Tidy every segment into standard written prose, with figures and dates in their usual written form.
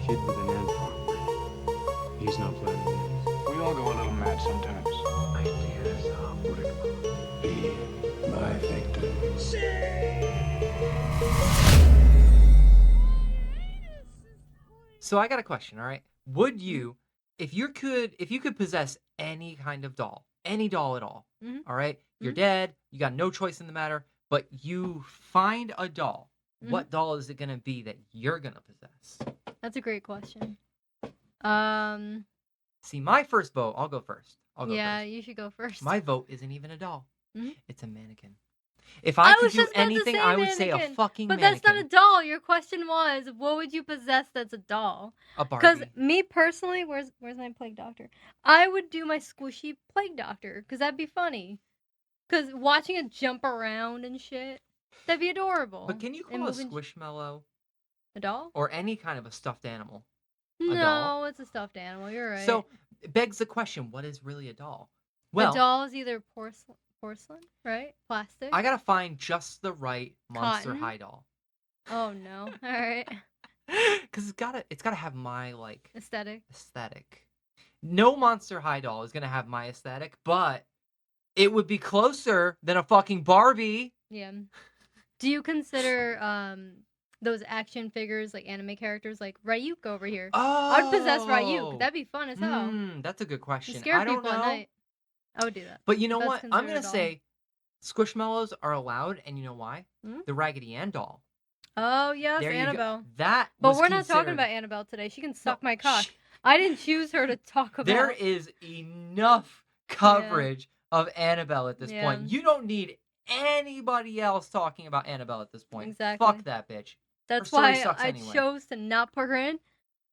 kid with an ant farm. He's not planning it. We all go a little mad sometimes. Ideas are brick. Be my victim. So I got a question, all right? Would you, if you could possess any kind of doll, any doll at all, all right? You're dead, you got no choice in the matter, but you find a doll. What doll is it going to be that you're going to possess? That's a great question. See, my first vote, I'll go first. Yeah, you should go first. My vote isn't even a doll. Mhm. It's a mannequin. If I could was do just about to anything, say I would say a mannequin, fucking But mannequin. that's not a doll. Your question was, what would you possess that's a doll? A Because Barbie. me personally, where's my plague doctor? I would do my squishy plague doctor, because that'd be funny. Because watching it jump around and shit, that'd be adorable. But can you And call a moving- squishmallow a doll? or any kind of a stuffed animal? No, doll? it's a stuffed animal. You're right. So it begs the question, what is really a doll? a Well, doll is either porcelain, right? Plastic. I gotta find just the right Monster Cotton? High doll. Oh no! All right, Because it's gotta have my like aesthetic. aesthetic. No Monster High doll is gonna have my aesthetic, but it would be closer than a fucking Barbie. Yeah. Do you consider those action figures like anime characters like Ryuk over here? Oh, I would possess Ryuk. That'd be fun as hell. That's a good You question. scare I don't people know. at night. I would do that. But you know That's what? I'm considered gonna a doll. say Squishmallows are allowed, and you know why? Hmm? The Raggedy Ann doll. Oh yes, There you go. Annabelle. That But was we're not talking considered- about Annabelle today. She can No, suck my cock. shh. I didn't choose her to talk about. There is enough coverage of Annabelle at this Yeah. point. You don't need anybody else talking about Annabelle at this point. Exactly. Fuck that bitch. That's story why sucks I anyway. chose to not put her in.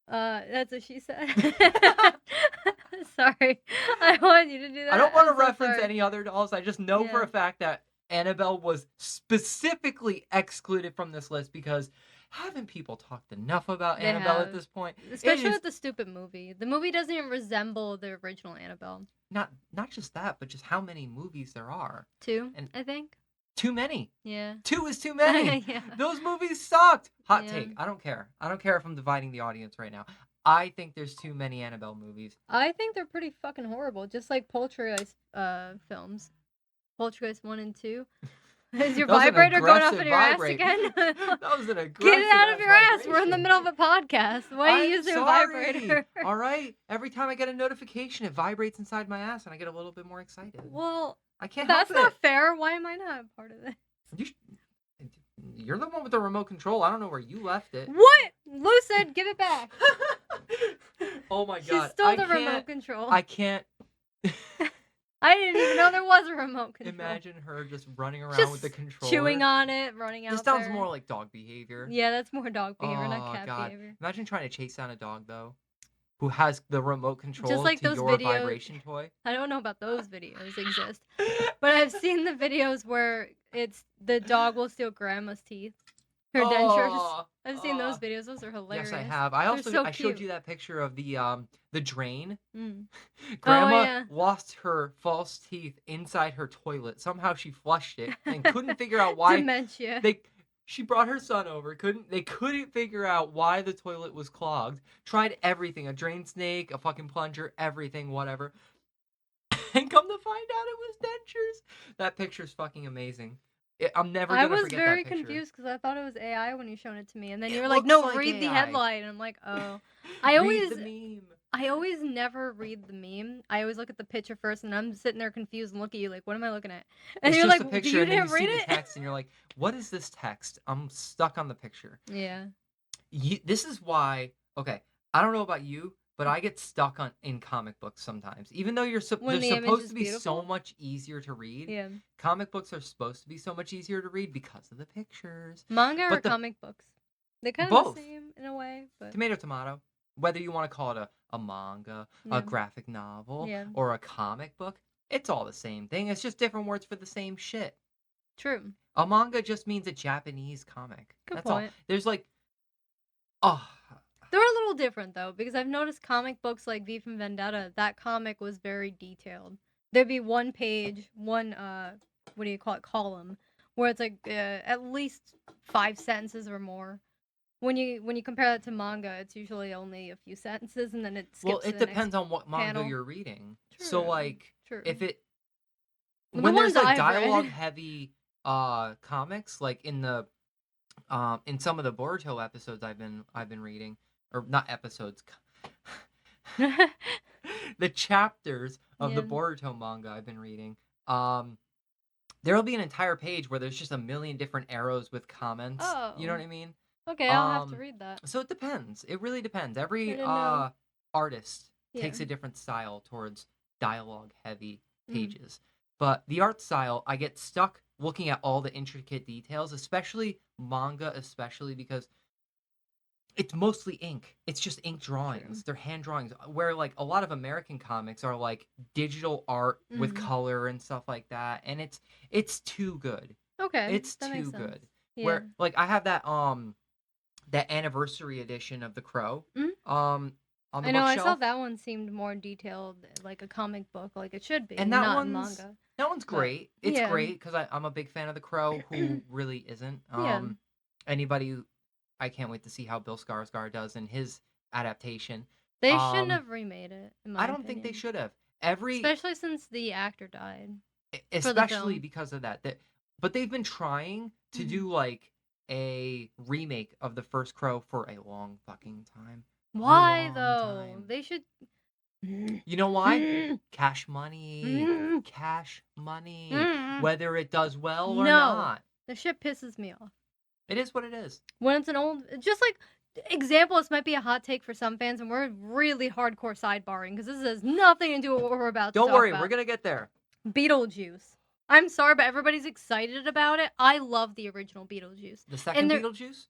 That's what she said. Sorry, I wanted you to do that. I don't want to I'm so reference sorry. any other dolls. I just know for Yeah. a fact that Annabelle was specifically excluded from this list because haven't people talked enough about They Annabelle have. at this point? Especially It is with the stupid movie. The movie doesn't even resemble the original Annabelle. not just that, but just how many movies there are. Two, And- I think. Too many. Yeah. 2 is too many. Yeah. Those movies sucked. Hot Yeah. take. I don't care. I don't care if I'm dividing the audience right now. I think there's too many Annabelle movies. I think they're pretty fucking horrible, just like Poltergeist films. Poltergeist 1 and 2. Is your That was an vibrator going off aggressive in your ass vibrate. again? That was an aggressive. Get it out of your ass. We're in the vibration. middle of a podcast. Why are you I'm using a sorry. vibrator? All right. Every time I get a notification, it vibrates inside my ass, and I get a little bit more excited. Well, I can't that's help not it. fair. Why am I not a part of it? You're the one with the remote control. I don't know where you left it. What? Lou said, give it back. Oh my She god. stole I the can't, remote control. I can't I didn't even know there was a remote control. imagine her just running around Just with the controller. chewing on it, running out This sounds there. more like dog behavior. Yeah, that's more dog behavior, not Oh, cat God. behavior. Imagine trying to chase down a dog though, who has the remote control like to those your videos- vibration toy. I don't know about those videos exist, but I've seen the videos where it's the dog will steal grandma's teeth, her dentures. Oh, I've seen those oh. videos. Those are hilarious. Yes, I have. I They're also so I showed cute. you that picture of the drain. Mm. Grandma yeah. lost her false teeth inside her toilet. Somehow she flushed it and couldn't figure out why. Dementia. She brought her son over. They couldn't figure out why the toilet was clogged. Tried everything, a drain snake, a fucking plunger, everything, whatever. And come to find out it was dentures. That picture's fucking amazing. I'm never I gonna was forget very that picture. confused because I thought it was AI when you showed it to me, and then you It were like, looks "No, like read the AI." headline." And I'm like, "Oh." Read the meme. I always never read the meme. I always look at the picture first, and I'm sitting there confused and look at you like, "What am I looking at?" And It's you're just like, a picture, "You and then didn't you see read the it?" text, and you're like, "What is this text?" I'm stuck on the picture. Yeah. This is why. Okay, I don't know about you, but I get stuck in comic books sometimes. Even though When they're the image supposed is to be so beautiful? much easier to read. Yeah. Comic books are supposed to be so much easier to read because of the pictures. Manga or But the- comic books? They're kind of Both. the same in a way, but Tomato. Whether you want to call it a manga, Yeah. a graphic novel, Yeah. or a comic book, it's all the same thing. It's just different words for the same shit. true. A manga just means a Japanese comic. Good That's all. point. There's like, oh, They're a little different though, because I've noticed comic books like V from Vendetta. That comic was very detailed. There'd be one page, one what do you call it, column, where it's like at least 5 sentences or more when you compare that to manga, it's usually only a few sentences and then it skips Well, to it the next depends on what manga panel. you're reading. So True, like true. if it The when there's ones like I've read. dialogue heavy comics, like in some of the Boruto episodes I've been reading, or not episodes, the chapters of the Yeah. Boruto manga I've been reading, there'll be an entire page where there's just a million different arrows with comments. You know Oh. what I mean? Okay, I'll have to read that. So it depends. It really depends. I Every didn't know. artist Yeah. takes a different style towards dialogue heavy Mm. pages. But the art style, I get stuck looking at all the intricate details, especially manga, especially because it's mostly ink. It's just ink drawings. True. They're hand drawings. Where like a lot of American comics are like digital art with Mhm. color and stuff like that, and it's too good. Okay, It's that makes too sense. good. Yeah. Where like I have that anniversary edition of The Crow Mhm. on the I know. I bookshelf. saw that one seemed more detailed, like a comic book, like it should be, And that not one's manga. that one's But, great. It's yeah. great because I'm a big fan of The Crow, who really isn't. Yeah. Anybody, I can't wait to see how Bill Skarsgård does in his adaptation. They shouldn't have remade it. In my I don't think they opinion. should have. Especially since the actor died. Especially film. because of that. But they've been trying to Mhm. do like a remake of the first Crow for a long fucking time. Why Long though? time. They should. You know why? Cash money. Cash money. Whether it does well or No. not. The shit pisses me off. It is what it is. When it's an old, just like example, this might be a hot take for some fans, and we're really hardcore sidebarring because this has nothing to do with what we're about to Don't talk worry, about. we're gonna get there. Beetlejuice. I'm sorry, but everybody's excited about it. I love the original Beetlejuice. The second they're- Beetlejuice?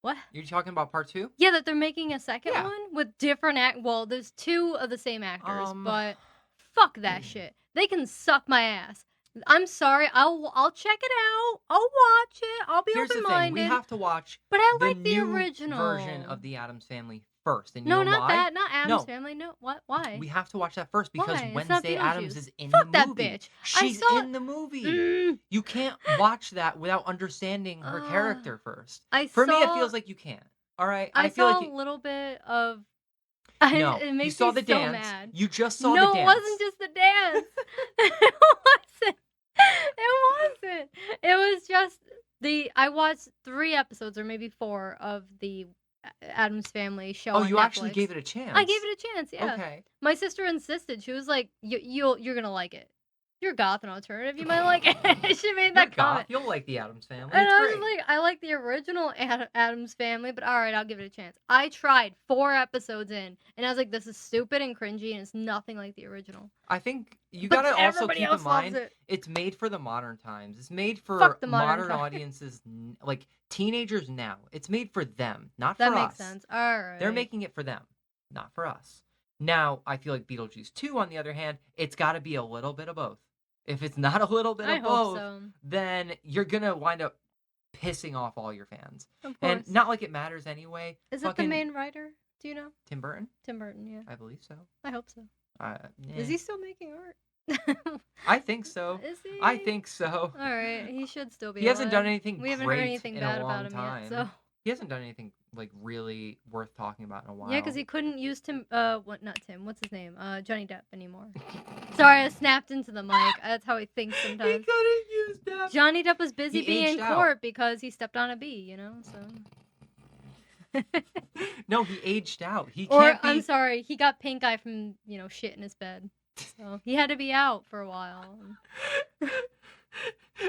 What? You're talking about part 2? Yeah, that they're making a second Yeah. one with different Well, there's 2 of the same actors, Um, but fuck that shit. They can suck my ass. I'm sorry. I'll check it out. I'll watch it. I'll be Here's the thing. open-minded. We have to watch But I the like the new original version of the Addams Family first. And you No, know not why? that. Not Addams No. Family. No. What? Why? We have to watch that first because Why? It's not Wednesday Addams Beetlejuice. is in Fuck the that movie. bitch. I She's saw- in the movie. Mm. You can't watch that without understanding her character first. For me, it feels like you can't. All right? I feel saw like a little bit of. No, it you makes saw me the so dance. mad. You just saw No, the it dance. wasn't just the dance. It wasn't. It wasn't. It was just I watched 3 episodes or maybe 4 of the Addams Family show. Oh, on you actually Netflix. gave it a chance. I gave it a chance. Yeah. Okay. My sister insisted. She was like, "You're gonna like it. You're goth and alternative. You might like it." She made You're that goth. comment. You'll like the Addams Family. And It's I was great. like, I like the original Addams Family, but all right, I'll give it a chance. I tried 4 episodes in, and I was like, this is stupid and cringy, and it's nothing like the original. I think you But gotta also everybody keep else in loves mind it. it's made for the modern times. It's made for Fuck the modern modern times. audiences, like teenagers now. It's made for them, not That for makes us. sense. All right. They're making it for them, not for us. Now, I feel like Beetlejuice 2, on the other hand, it's got to be a little bit of both. If it's not a little bit I of hope both, so. then you're gonna wind up pissing off all your fans. Of course. And not like it matters anyway. Is it the main writer? Do you know? Tim Burton? Tim Burton, yeah. I believe so. I hope so. Yeah. Is he still making art? I think so. Is he? I think so. All right, he should still be. He hasn't alive. done anything We haven't great heard anything in bad a about long him time. yet. So. He hasn't done anything like really worth talking about in a while. Yeah, because he couldn't use Tim. Not Tim. What's his name? Johnny Depp anymore. Sorry, I snapped into the mic. That's how he thinks He sometimes. couldn't use that. Johnny Depp was busy He being aged in out. court because he stepped on a bee. You know, so. No, he aged out. He Or can't be. I'm sorry, he got pink eye from shit in his bed. So he had to be out for a while.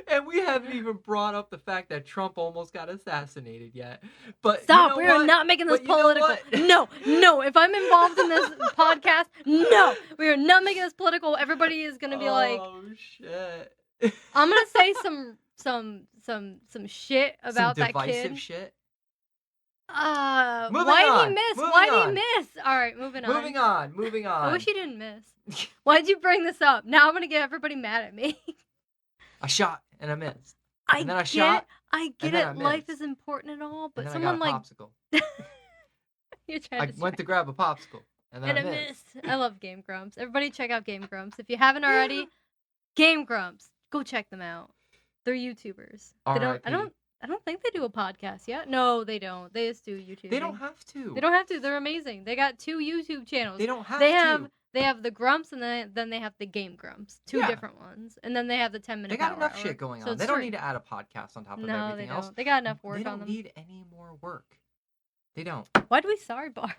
And we haven't even brought up the fact that Trump almost got assassinated yet. But Stop! you know we are what? not making this But you know political. what? No. If I'm involved in this podcast, no, we are not making this political. Everybody is gonna be like, Oh shit. I'm gonna say some shit about Some that divisive kid. shit. Why Moving did he on, miss? moving Why did on. he miss? All right, moving on. Moving I on. wish he didn't miss. Why'd you bring this up? Now I'm gonna get everybody mad at me. I shot and I missed. I And then I get, shot, I get and then it. I Life missed. is important and all, but And then someone I got a like popsicle. you're trying I to went to grab a popsicle. And then and I I missed. missed. I love Game Grumps. Everybody check out Game Grumps if you haven't already. Game Grumps, go check them out. They're YouTubers. They don't. I R.I.P.. don't. I don't think they do a podcast yet. No, they don't. They just do YouTube. They don't have to. They don't have to. They're amazing. They got 2 YouTube channels. They don't have They to. have the Grumps, and then they have the Game Grumps. 2 Yeah. different ones, and then they have the 10-minute. They got Power enough Hour. shit going So on. it's They don't 3. need to add a podcast on top of No, everything they else. don't. They got enough work They don't on them. need any more work. They don't. Why do we sidebar?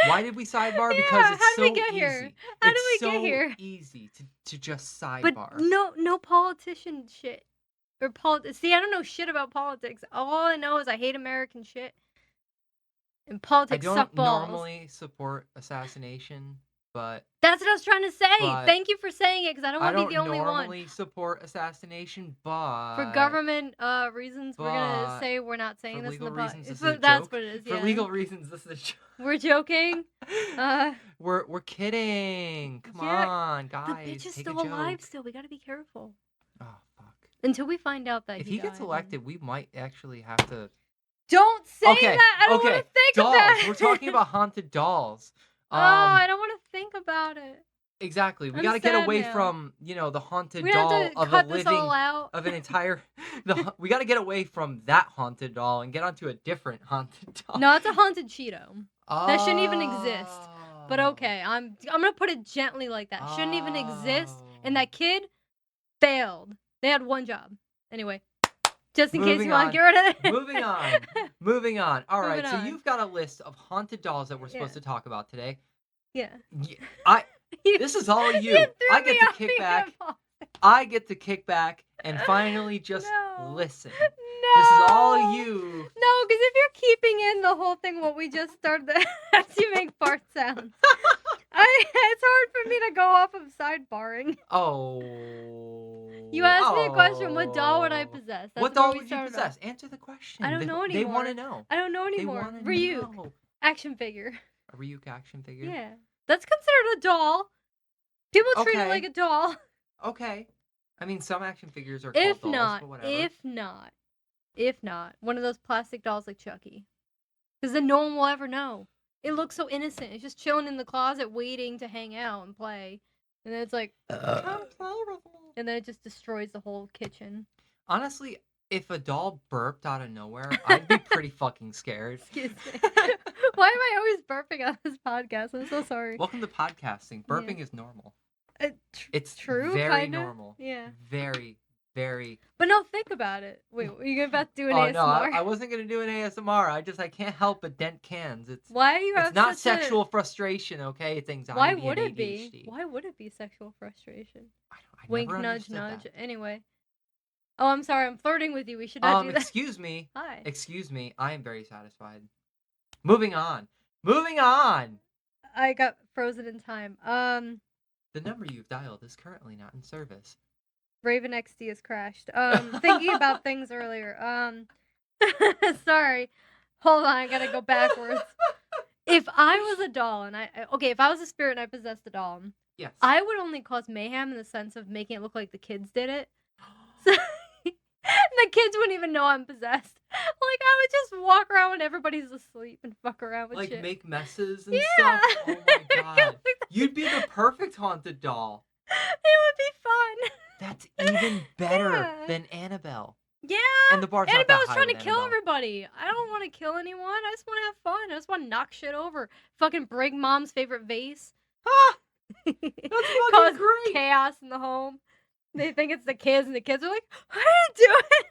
Why did we sidebar? Yeah, Because it's how so did we get easy. here? How did It's we get so here? easy to just sidebar. But no politician shit. Or See, I don't know shit about politics. All I know is I hate American shit. And I politics don't suck balls. normally support assassination, but That's what I was trying to say. But Thank you for saying it, because I don't I want to be don't the only one. normally support assassination, but For government reasons, we're gonna but say we're not saying for this in the legal podcast. reasons, this is a That's joke. what it is. For Yeah. legal reasons, this is a joke. We're joking. We're kidding. Come Yeah, on, The guys. bitch is take still a joke. alive. Still, we gotta be careful Oh fuck. until we find out that If he gets died. elected, we might actually have to. Don't say Okay, that. I don't okay. want to think Dolls. about it. We're talking about haunted dolls. I don't want to think about it. Exactly. We I'm got to get sad away now. from the haunted We doll have to of a cut this living all out. of an entire. We got to get away from that haunted doll and get onto a different haunted doll. No, it's a haunted Cheeto. That shouldn't even exist. But Oh. okay, I'm gonna put it gently like that. Shouldn't even exist. And Oh. that kid failed. They had one job. Anyway, just in case Moving you want on. to get rid of it. Moving on. Moving on. All right. Moving So on. you've got a list of haunted dolls that we're supposed Yeah. to talk about today. Yeah. This is all you. threw I get me to off kick the back. impulse. I get to kick back and finally just No. listen. No. This is all you. No, because if you're keeping in the whole thing, what we just started, as you make fart sounds. It's hard for me to go off of sidebarring. Oh. You asked me a question. What doll would I Oh. possess? That's What where doll we would you started possess? off. Answer the question. I don't know They want to anymore. know. I don't know They anymore. want to Ryuk. know. Action figure. A Ryuk action figure? Yeah. That's considered a doll. People treat it Okay. like a doll. Okay. I mean, some action figures are called If dolls, not, but whatever. if not, one of those plastic dolls like Chucky. Because then no one will ever know. It looks so innocent. It's just chilling in the closet waiting to hang out and play. And then it's like, come play with me. And then it just destroys the whole kitchen. Honestly, if a doll burped out of nowhere, I'd be pretty fucking scared. Excuse me. Why am I always burping on this podcast? I'm so sorry. Welcome to podcasting. Burping is normal. It's True, very kinda. normal. Yeah. Very, very. But no, think about it. Wait, were you about to do an Oh ASMR? no, I wasn't gonna do an ASMR. I can't help but dent cans. Why do you have It's not such sexual frustration, okay? It's anxiety. Why and would it ADHD. be? Why would it be sexual frustration? I Wink, never nudge, understood nudge. that. Anyway. Oh, I'm sorry. I'm flirting with you. We should not do that. Excuse me. Hi. Excuse me. I am very satisfied. Moving on. Moving on. I got frozen in time. The number you've dialed is currently not in service. Raven XD has crashed. Thinking about things earlier. Sorry. Hold on. I gotta go backwards. If I was a doll and if I was a spirit and I possessed a doll, Yes. I would only cause mayhem in the sense of making it look like the kids did it. So the kids wouldn't even know I'm possessed. Like, I would just walk around when everybo's asleep and fuck around with Like shit. make messes and Yeah. stuff. Oh my god. Like, You'd be the perfect haunted doll. it would be fun. That's even better Yeah. than Annabelle. Yeah. And the bar's not that Annabelle's high trying to with kill Annabelle. everybody. I don't want to kill anyone. I just want to have fun. I just want to knock shit over. Fucking break mom's favorite vase. Ah, that's fucking Cause great. chaos in the home. They think it's the kids, and the kids are like, "What are you doing?"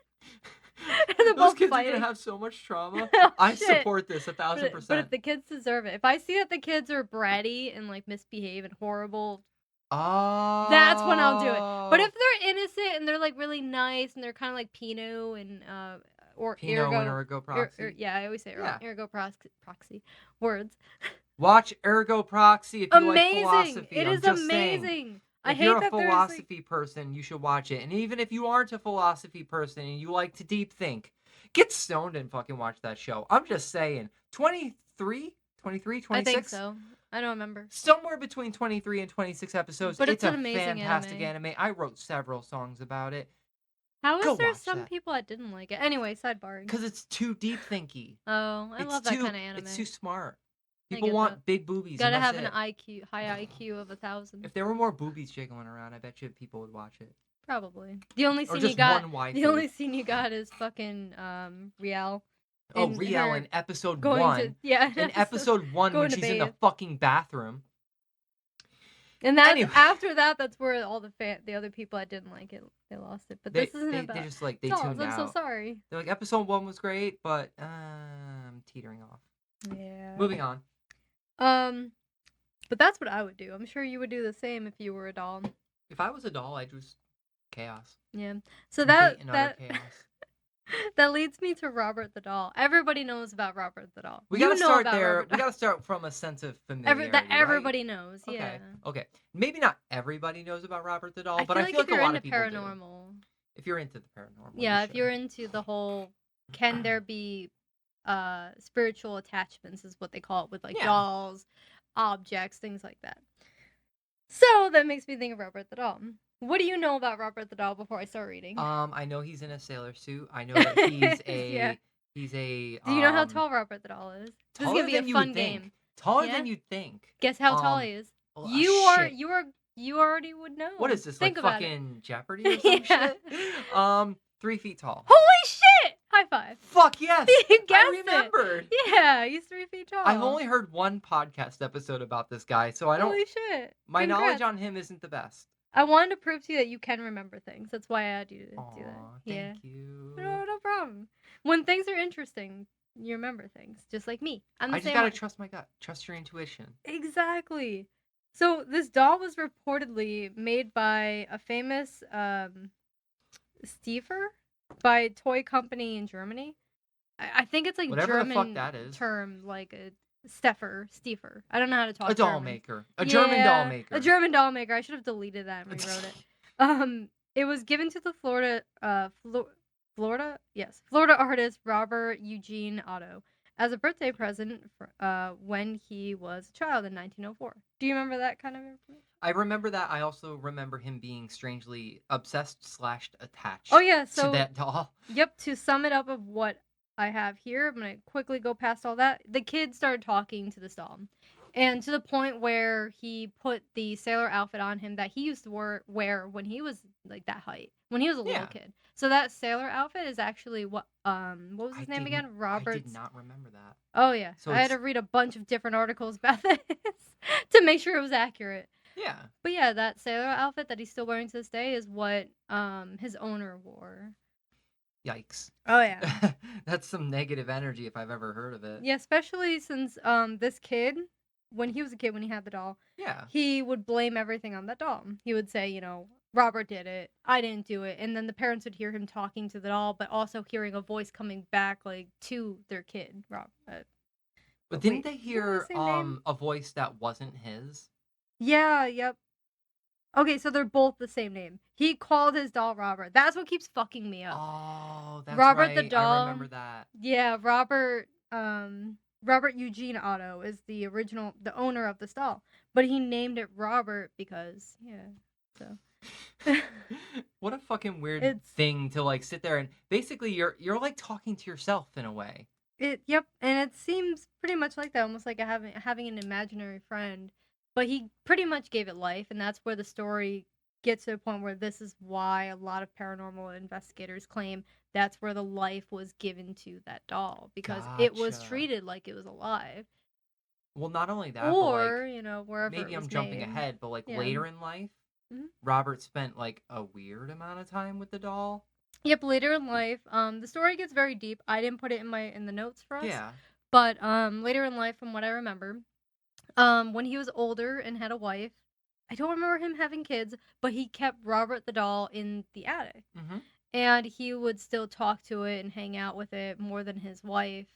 And they're Those both kids are fighting. gonna have so much trauma. Oh, I shit. support this But 1,000%. if the kids deserve it, if I see that the kids are bratty and like misbehave and horrible, Oh. that's when I'll do it. But if they're innocent and they're like really nice and they're kind of like Pinot and or Pinot Ergo, and Ergo Proxy. yeah, I always say it wrong. Yeah. Ergo proxy words. Watch Ergo Proxy if you like Amazing! philosophy. It I'm is just saying. amazing. I If hate you're a that there's like, philosophy person, you should watch it. And even if you aren't a philosophy person and you like to deep think, get stoned and fucking watch that show. I'm just saying. 23, 26? I think so. I don't remember. Somewhere between 23 and 26 episodes. But it's a an amazing fantastic anime. anime. I wrote several songs about it. How Go is there watch some that. people that didn't like it? Anyway, sidebar. Because it's too deep thinky. Oh, I It's love that too- kind of anime. It's too smart. I People get want that. big boobies. Gotta and that's have an it. high IQ of 1,000. If there were more boobies jiggling around, I bet you people would watch it. Probably. The only Or scene just you got. one waifu. The only scene you got is fucking Riel. Oh, and Riel her in episode going 1. to yeah. In episode 1 when going to she's in the bathe. fucking bathroom. And that's Anyway. after that. That's where all the other people that didn't like it, they lost it. But this isn't they about just like they dolls. tuned I'm out. so sorry. They're like, episode 1 was great, but I'm teetering off. Yeah. Moving on. But that's what I would do. I'm sure you would do the same if you were a doll. If I was a doll, I'd just chaos. Yeah. So Complete and utter that chaos. that leads me to Robert the doll. Everybody knows about Robert the doll. We You gotta know start about there. Robert We the gotta start from a sense of doll. familiarity. That right? everybody knows. Okay. Yeah. Okay. Maybe not everybody knows about Robert the doll, but I feel if like a you're lot into of people do. paranormal. If you're into the paranormal. Yeah, you if you're should. into the whole, can there be spiritual attachments is what they call it with like Yeah. dolls, objects, things like that. So that makes me think of Robert the doll. What do you know about Robert the doll before I start reading? I know he's in a sailor suit. I know that he's a Yeah. he's a Do you know how tall Robert the doll is? This is taller gonna be a than you fun would game. think. Taller Yeah? than you'd think. Guess how tall Um, he is. Oh, You shit. already would know. What is this? Think Like about it. fucking Jeopardy or some Yeah. shit? 3 feet tall. Holy shit! High five. Fuck yes. You guessed I it. remembered. Yeah, he's 3 feet tall. I've only heard one podcast episode about this guy, so I don't. Holy shit! My knowledge Congrats. on him isn't the best. I wanted to prove to you that you can remember things. That's why I had you to do that. Aw, Yeah. thank you. No problem. When things are interesting, you remember things. Just like me. I'm the I just same gotta way. trust my gut. Trust your intuition. Exactly. So this doll was reportedly made by a famous Stiefer by a toy company in Germany. I think it's like Whatever the fuck German that is. term, like a Stiefer. I don't know how to talk A doll German. maker. A German doll maker. A German doll maker. I should have deleted that and rewrote it. It was given to the Florida artist Robert Eugene Otto as a birthday present when he was a child in 1904. Do you remember that kind of information? I remember that. I also remember him being strangely obsessed / attached Oh yeah, so to that doll. yep, to sum it up of what I have here, I'm going to quickly go past all that. The kid started talking to this doll. And to the point where he put the sailor outfit on him that he used to wear when he was like that height, when he was a little Yeah. kid. So that sailor outfit is actually what was his name again? I Robert's. did not remember that. Oh yeah. So I had it's- to read a bunch of different articles about this to make sure it was accurate. Yeah. But yeah, that sailor outfit that he's still wearing to this day is what his owner wore. Yikes. Oh yeah. That's some negative energy if I've ever heard of it. Yeah, especially since this kid, when he was a kid, when he had the doll, Yeah. he would blame everything on that doll. He would say, you know, Robert did it, I didn't do it, and then the parents would hear him talking to the doll, but also hearing a voice coming back like to their kid, But didn't wait, they is that the hear same name? a voice that wasn't his? Yeah, yep. Okay, so they're both the same name. He called his doll Robert. That's what keeps fucking me up. Oh, that's Robert right. the doll. I remember that. Yeah, Robert Eugene Otto is the owner of this doll, but he named it Robert because, so. What a fucking weird It's- thing to like sit there and basically you're like talking to yourself in a way. Yep, and it seems pretty much like that, almost like having an imaginary friend. But he pretty much gave it life, and that's where the story gets to a point where this is why a lot of paranormal investigators claim that's where the life was given to that doll, because it was Gotcha. treated like it was alive. Well, not only that, Or, but like, wherever maybe it I'm was jumping made. ahead, but like Yeah. later in life, Mhm. Robert spent like a weird amount of time with the doll. Yep, later in life, the story gets very deep. I didn't put it in the notes for us. Yeah. But later in life, from what I remember, when he was older and had a wife, I don't remember him having kids, but he kept Robert the doll in the attic. Mm-hmm. And he would still talk to it and hang out with it more than his wife.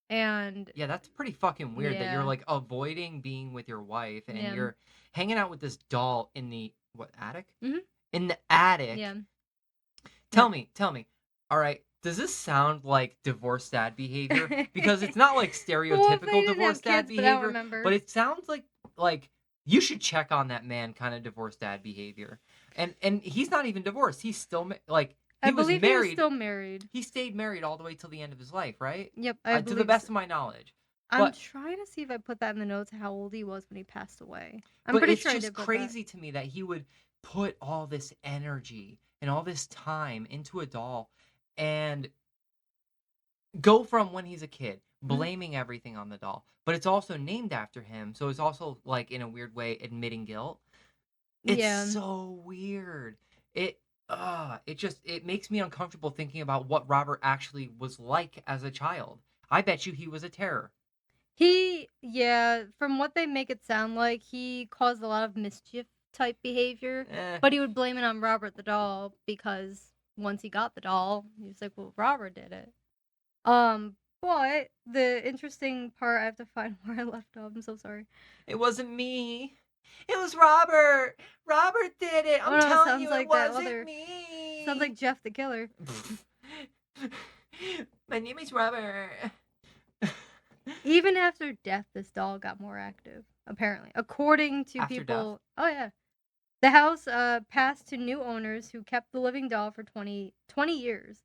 And Yeah, that's pretty fucking weird that you're Yeah. like avoiding being with your wife and Yeah. you're hanging out with this doll in the attic? Mhm. In the attic. yeah. Tell me. All right. Does this sound like divorced dad behavior? Because it's not like Well, if they stereotypical didn't have divorced dad kids, but I don't behavior, remember. but it sounds like you should check on that man kind of divorced dad behavior. And he's not even divorced. He's still he I was believe married. he was still married. He stayed married all the way till the end of his life, right? Yep, To the best of my knowledge. I'm but- trying to see if I put that in the notes how old he was when he passed away. I'm But pretty it's sure I just did put that. crazy to me that he would put all this energy and all this time into a doll and go from when he's a kid blaming everything on the doll, but it's also named after him, so it's also like in a weird way admitting guilt. It's Yeah. so weird. It makes me uncomfortable thinking about what Robert actually was like as a child. I bet you he was a terror. From what they make it sound like, he caused a lot of mischief type behavior, but he would blame it on Robert the doll because once he got the doll, he was like, well, Robert did it. But the interesting part, I have to find where I left off. I'm so sorry. It wasn't me. It was Robert. Robert did it. I'm telling you, like it wasn't other... me. Sounds like Jeff the Killer. My name is Robert. Even after death, this doll got more active, apparently. According to After people... death? Oh, yeah. The house passed to new owners who kept the living doll for 20 years.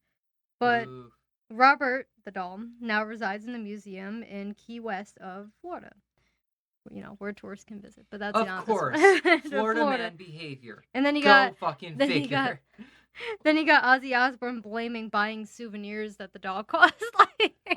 But Ooh. Robert, the doll, now resides in the museum in Key West of Florida. You know, where tourists can visit. But that's Of not course. this Florida man behavior. And then fucking figure. Then you got Ozzy Osbourne blaming buying souvenirs that the doll cost.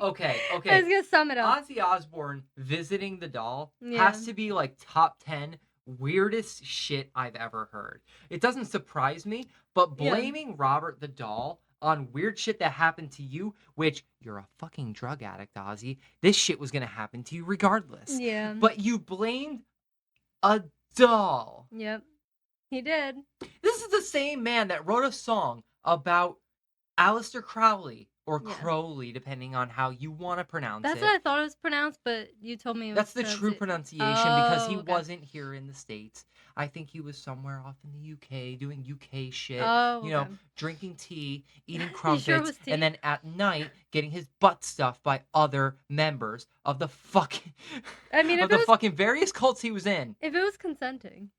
Okay. I was gonna sum it up. Ozzy Osbourne visiting the doll Yeah. has to be like top 10 weirdest shit I've ever heard. It doesn't surprise me, but blaming Robert the doll on weird shit that happened to you, which you're a fucking drug addict, Ozzy. This shit was gonna happen to you regardless. Yeah. But you blamed a doll. Yep. He did. This is the same man that wrote a song about Aleister Crowley or Yeah. Crowley, depending on how you want to pronounce That's it. what I thought it was pronounced, but you told me it was That's the true pronunciation because he wasn't here in the States. I think he was somewhere off in the UK doing UK shit. Oh, You know, okay. drinking tea, eating You crumpets, sure it was tea? and then at night getting his butt stuffed by other members of the fucking I mean, of the fucking various cults he was in. if it was consenting.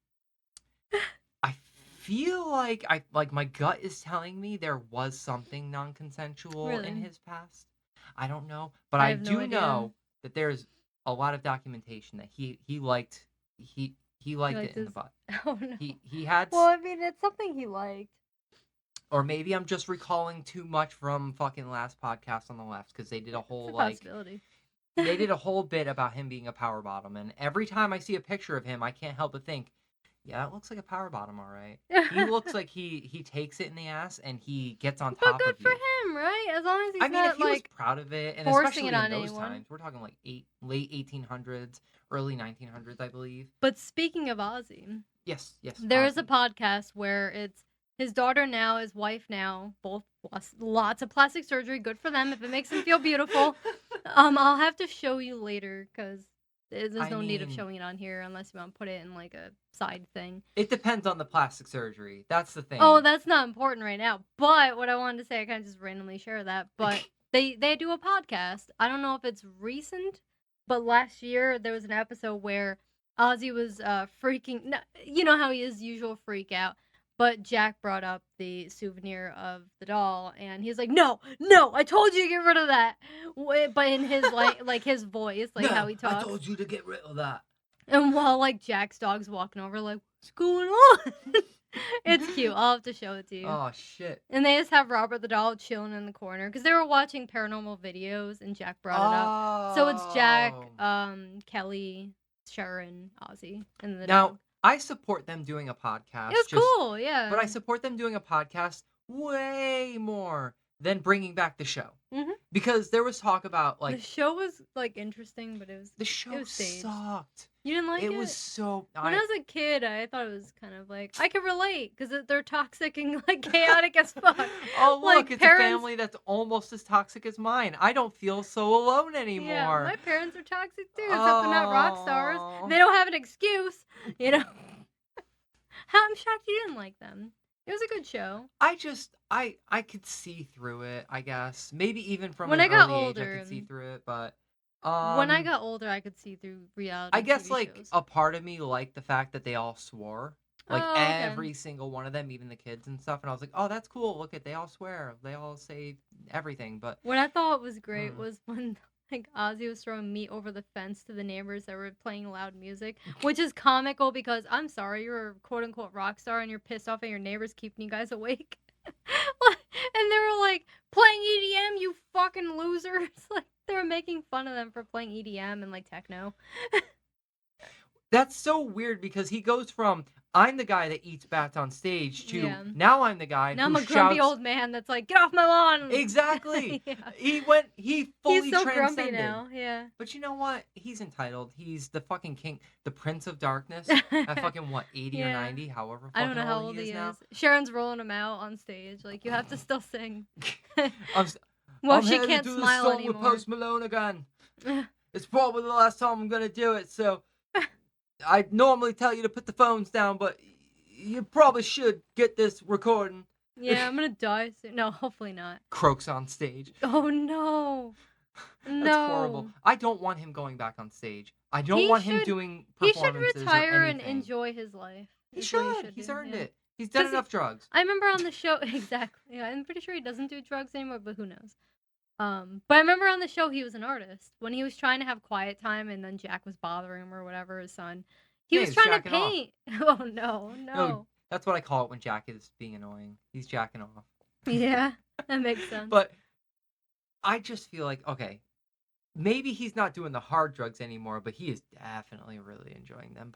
I feel like my gut is telling me there was something non-consensual Really? in his past. I don't know, but I I have no do idea. know that there's a lot of documentation that he liked it liked in the his- butt. Oh no. He had Well, I mean, it's something he liked. or maybe I'm just recalling too much from fucking last podcast on the left because they did a whole It's a like possibility. they did a whole bit about him being a power bottom, and every time I see a picture of him, I can't help but think, yeah, that looks like a power bottom, all right. He looks like he takes it in the ass and he gets on But top good of for you. him, right? As long as he's I mean, not if he was like proud of it, and forcing especially it on in those anyone. times, we're talking like late 1800s, early 1900s, I believe. But speaking of Ozzy, Yes. there is a Ozzy. podcast where it's his daughter now, his wife now, both lots of plastic surgery. Good for them if it makes them feel beautiful. I'll have to show you later because there's no need of mean- showing it on here unless you want to put it in like a side thing. It depends on the plastic surgery. That's the thing. Oh, that's not important right now. But what I wanted to say, I kind of just randomly share that. But they do a podcast. I don't know if it's recent, but last year there was an episode where Ozzy was freaking. You know how he is usual freak out. But Jack brought up the souvenir of the doll, and he's like, "No, I told you to get rid of that." But in his like his voice, like how he talks. I told you to get rid of that. And while like Jack's dog's walking over, like, what's going on? It's cute. I'll have to show it to you. Oh shit. And they just have Robert the doll chilling in the corner because they were watching paranormal videos, and Jack brought it up. So it's Jack, Kelly, Sharon, Ozzy, and the Now, dog. I support them doing a podcast. It was cool, yeah. But I support them doing a podcast way more than bringing back the show. Mhm. Because there was talk about, like, the show was like interesting, but it was the show was staged. sucked. You didn't like it? It was so... When I was a kid, I thought it was kind of like I could relate because they're toxic and like chaotic as fuck. Oh, look, like, it's parents- a family that's almost as toxic as mine. I don't feel so alone anymore. Yeah, my parents are toxic too, except they're not rock stars. Oh. They don't have an excuse, you know. I'm shocked you didn't like them. It was a good show. I could see through it, I guess. Maybe even from When an I got early age I older, could see through it, but... when I got older, I could see through reality I guess, TV like, shows. a part of me liked the fact that they all swore. Like, Oh, okay. every single one of them, even the kids and stuff. And I was like, oh, that's cool. Look they all swear. They all say everything. But What I thought was great Mm. was when like Ozzy was throwing meat over the fence to the neighbors that were playing loud music, which is comical because I'm sorry, you're a quote unquote rock star and you're pissed off at your neighbors keeping you guys awake. And they were like, playing EDM, you fucking losers. Like, they were making fun of them for playing EDM and, like, techno. That's so weird because he goes from, I'm the guy that eats bats on stage to, Yeah. now I'm the guy Now who I'm a grumpy shouts. old man that's like, get off my lawn! Exactly. Yeah. He fully He's so grumpy transcended. now, yeah. But you know what? He's entitled. He's the fucking king, the Prince of Darkness. At fucking what, 80 or Yeah. 90, however I don't fucking know how old he is now. Sharon's rolling him out on stage. Like, you have to still sing. I'm Well, she headed can't to smile the song anymore. with Post Malone again. It's probably the last time I'm gonna do it, so I normally tell you to put the phones down, but you probably should get this recording. Yeah, I'm gonna die soon. No, hopefully not. Croaks on stage. Oh, no. No. That's horrible. I don't want him going back on stage. I don't He want him should- doing He should performances retire or and anything. enjoy his life. He is what should. He's do, earned yeah. it. He's done 'Cause enough drugs. I remember on the show, exactly. Yeah, I'm pretty sure he doesn't do drugs anymore, but who knows? But I remember on the show he was an artist when he was trying to have quiet time, and then Jack was bothering him or whatever. His son, he Yeah, was he's trying to jacking off. paint. Oh no. No, that's what I call it when Jack is being annoying. He's jacking off. Yeah, that makes sense. But I just feel like, okay, maybe he's not doing the hard drugs anymore, but he is definitely really enjoying them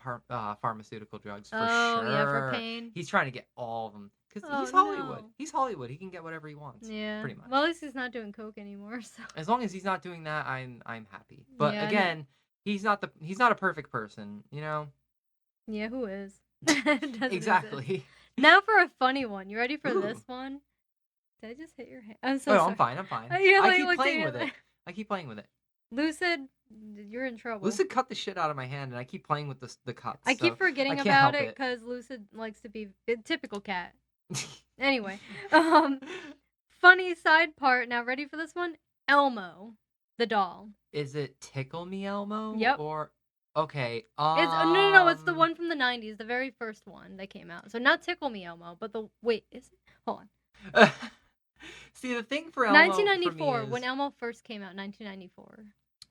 pharmaceutical drugs for sure. Yeah, for pain. He's trying to get all of them because Oh, he's Hollywood. no. He's Hollywood. He can get whatever he wants. Yeah. pretty much. Well, at least he's not doing coke anymore. So. As long as he's not doing that, I'm happy. But Yeah, I know. again, he's not a perfect person, you know. Yeah, who is? Doesn't exist. Exactly. Now for a funny one. You ready for Ooh. this one? Did I just hit your hand? I'm so Oh, sorry. I'm fine. I'm fine. Yeah, I like, keep looked at playing you. with it. I keep playing with it. Lucid, you're in trouble. Lucid cut the shit out of my hand, and I keep playing with the cuts. I keep so forgetting I can't about help it because Lucid likes to be a typical cat. Anyway, funny side part. Now, ready for this one? Elmo, the doll. Is it Tickle Me Elmo? Yep. Or okay. It's no, it's the one from the '90s, the very first one that came out. So not Tickle Me Elmo, but the wait, is it? Hold on. See, the thing for Elmo, 1994, for me when is, Elmo first came out, 1994.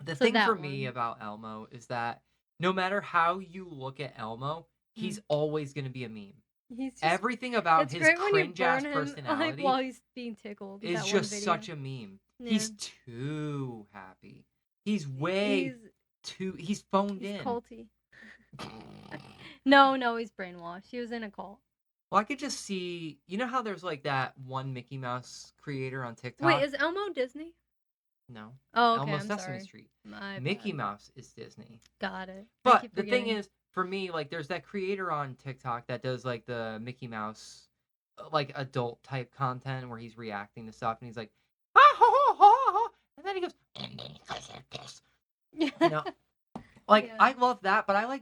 the so thing that for me one. about Elmo is that no matter how you look at Elmo, he's always gonna be a meme. He's just, Everything about it's his great when you cringe ass burn him, personality like while he's being tickled. is that one just video. such a meme. Yeah. He's too happy. He's he's phoned he's in. culty. No, he's brainwashed. He was in a cult. Well, I could just see, you know how there's like that one Mickey Mouse creator on TikTok? Wait, is Elmo Disney? No. Oh, okay, Elmo I'm Sesame sorry. Street. My Mickey bad. Mouse is Disney. Got it. I But keep the thing forgetting. is, for me, like, there's that creator on TikTok that does like the Mickey Mouse, like adult type content where he's reacting to stuff and he's like, ah, ha, ha, ha, ha, and then he goes, and then he goes like this. You know, like Yeah. I love that, but I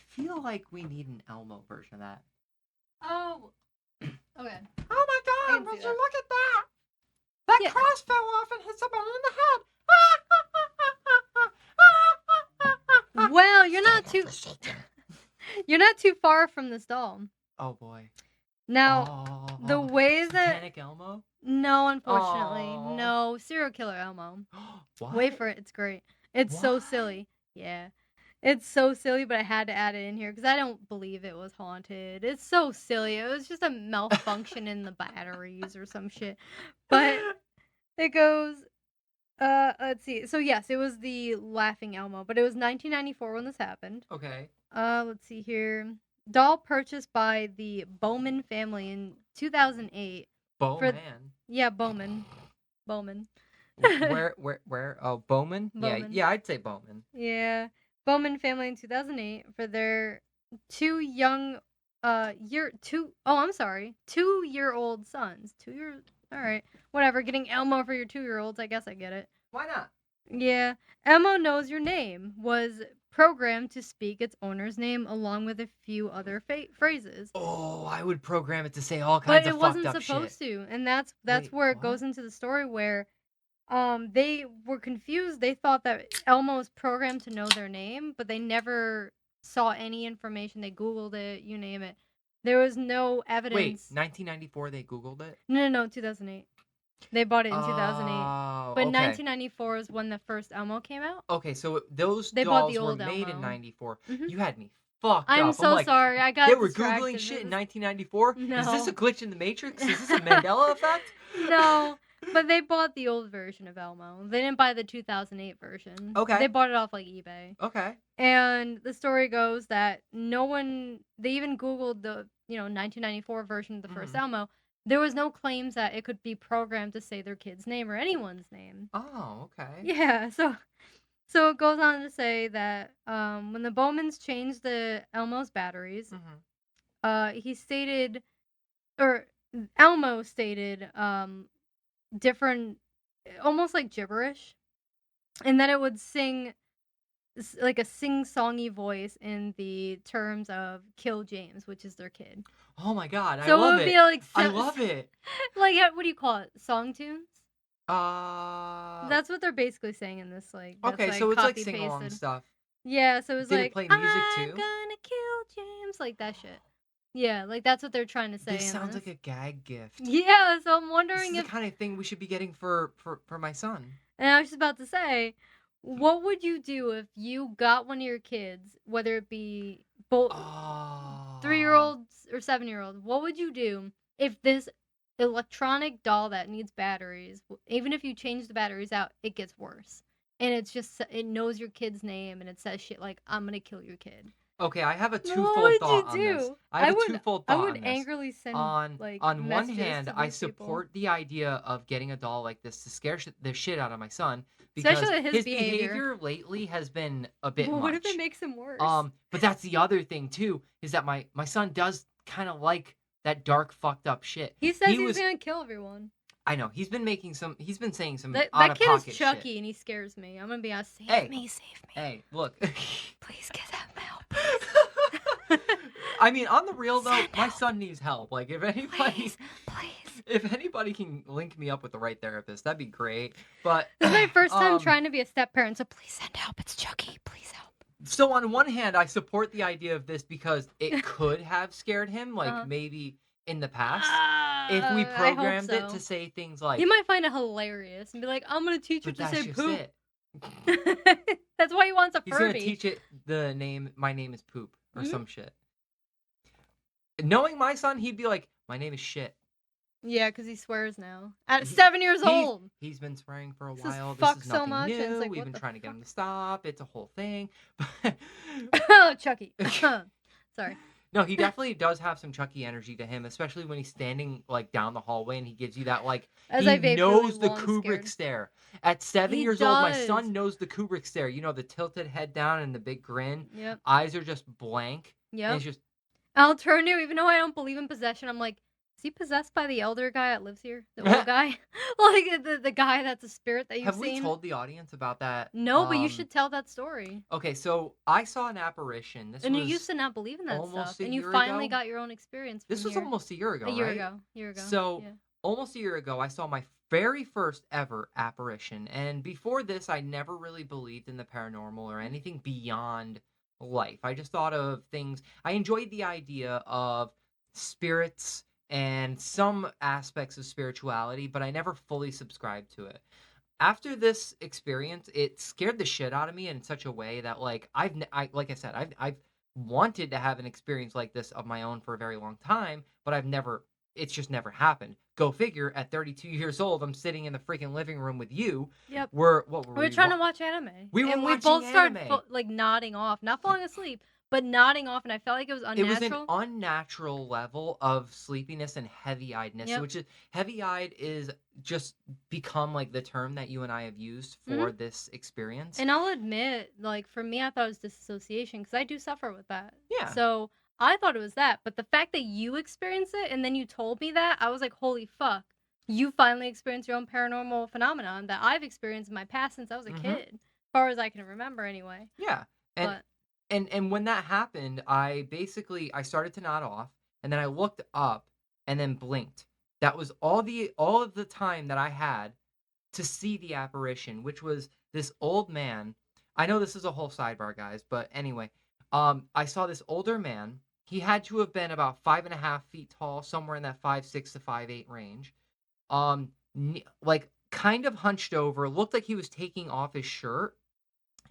feel like we need an Elmo version of that. Oh. Okay. Oh my I God! can Would see you that. look at that? That Yeah. cross fell off and hit someone in the head. Well, you're not too far from this doll. Oh boy. Now, the way that Satanic Elmo. no, unfortunately, Aw. no serial killer Elmo. What? Wait for it. It's great. It's so What? silly. Yeah. It's so silly, but I had to add it in here because I don't believe it was haunted. It's so silly. It was just a malfunction in the batteries or some shit. But it goes, let's see. So yes, it was the Laughing Elmo, but it was 1994 when this happened. Okay. Let's see here. Doll purchased by the Bowman family in 2008. Bowman. Yeah, Bowman. Bowman. Where? Oh, Bowman? Bowman. Yeah, I'd say Bowman. Yeah. Bowman family in 2008 for their 2-year-old sons. All right. Whatever. Getting Elmo for your 2-year-olds. I guess I get it. Why not? Yeah. Elmo Knows Your Name was programmed to speak its owner's name along with a few other phrases. Oh, I would program it to say all But kinds it of wasn't fucked up supposed shit. to. And that's Wait, where it what? goes into the story where they were confused. They thought that Elmo was programmed to know their name, but they never saw any information. They Googled it, you name it. There was no Wait, evidence. 1994 they Googled it? No, 2008. They bought it in 2008. Oh, But okay. 1994 is when the first Elmo came out. Okay, so those They bought dolls the were old made in Elmo. 94. Mhm. You had me fucked I'm up. so like, sorry. I got they were distracted. Googling shit in 1994? No. Is this a glitch in the Matrix? Is this a Mandela effect? No, but they bought the old version of Elmo. They didn't buy the 2008 version. Okay. They bought it off like eBay. Okay. And the story goes that they even Googled the, 1994 version of the first Elmo. There was no claims that it could be programmed to say their kid's name or anyone's name. Oh, okay. Yeah, so it goes on to say that when the Bowmans changed the Elmo's batteries, Elmo stated different, almost like gibberish, and then it would sing like a sing-songy voice in the terms of "kill James," which is their kid. Oh my god, I So love it would it. be like I love it. like what do you call it? Song tunes? Uh, That's what they're basically saying in this like. That's, okay, so it's like copy sing-along pasted. stuff. Yeah, so it was Did it like play music I'm too? gonna kill James, like that shit. Yeah, like that's what they're trying to say. This in sounds this. like a gag gift. Yeah, so I'm This wondering is if. the kind of thing we should be getting for my son. And I was just about to say, what would you do if you got one of your kids, whether it be both Oh. 3-year-olds or 7-year-olds? What would you do if this electronic doll that needs batteries, even if you change the batteries out, it gets worse, and it knows your kid's name and it says shit like "I'm gonna kill your kid." Okay, I have a What twofold would thought you on this. do? I have a would- twofold I thought would on this. angrily send On like one messages hand, to I these people. support the idea of getting a doll like this to scare the shit out of my son because Especially his behavior lately has been a bit Well, much. what if it makes him worse? But that's the other thing too, is that my son does kind of like that dark fucked up shit. He says he he's was- gonna kill everyone. I know he's been saying some That out of kid pocket is Chucky, shit. and he scares me. I'm gonna be honest. Save Hey. me, save me. Hey, look. Please get him help. I mean, on the real though, Send my help. son needs help. Like if anybody Please. if anybody can link me up with the right therapist, that'd be great. But This is my first time trying to be a step parent, so please send help. It's Chucky. Please help. So on one hand, I support the idea of this because it could have scared him, like Uh-huh. maybe in the past, if we I hope programmed it so. to say things like. He might find it hilarious and be like, "I'm gonna teach you But to that's say just poop." it. That's why he wants a He's Furby. gonna teach it the name. My name is poop or Mhm. some shit. Knowing my son, he'd be like, "My name is shit." Yeah, because he swears now. At He- 7 years old. He's been swearing for a This is while. fuck This is so nothing much, and it's new. like, We've what been the trying to get him fuck? to stop. It's a whole thing. Chucky. Sorry. No, he definitely does have some Chucky energy to him, especially when he's standing like down the hallway and he gives you that like As he I vape knows really the long, Kubrick scared. stare. At 7 He years old, my does. son knows the Kubrick stare. You know, the tilted head down and the big grin. Yep. Eyes are just blank. And Yep. it's just I'll turn to, even though I don't believe in possession, I'm like, is he possessed by the elder guy that lives here? The old guy? Like the guy that's a spirit that you've have seen? we told the audience about that? No, but you should tell that story. Okay, so I saw an apparition. This And was you used to not believe in that almost stuff. a And you year finally ago. got your own experience. This from was here. almost a year ago, a year right? ago. Year ago. So yeah. almost a year ago, I saw my very first ever apparition. And before this, I never really believed in the paranormal or anything beyond life. I just thought of things. I enjoyed the idea of spirits and some aspects of spirituality, but I never fully subscribed to it. After this experience, it scared the shit out of me in such a way that, like, like I said, I've wanted to have an experience like this of my own for a very long time, but it's just never happened. Go figure, at 32 years old, I'm sitting in the freaking living room with you. Yep. What were We were trying to watch anime. We were and we watching both started anime. like nodding off, not falling asleep, but nodding off, and I felt like it was It was unnatural. an unnatural level of sleepiness and heavy-eyedness, Yep. which is heavy-eyed is just become like the term that you and I have used for this experience. And I'll admit, like, for me, I thought it was disassociation because I do suffer with that. Yeah. So I thought it was that. But the fact that you experienced it and then you told me that, I was like, holy fuck. You finally experienced your own paranormal phenomenon that I've experienced in my past since I was a kid. As far as I can remember, anyway. Yeah. But And when that happened, I started to nod off, and then I looked up and then blinked. That was all of the time that I had to see the apparition, which was this old man. I know this is a whole sidebar, guys, but anyway, I saw this older man. He had to have been about 5.5 feet tall, somewhere in that 5'6" to 5'8" range. Like kind of hunched over, looked like he was taking off his shirt,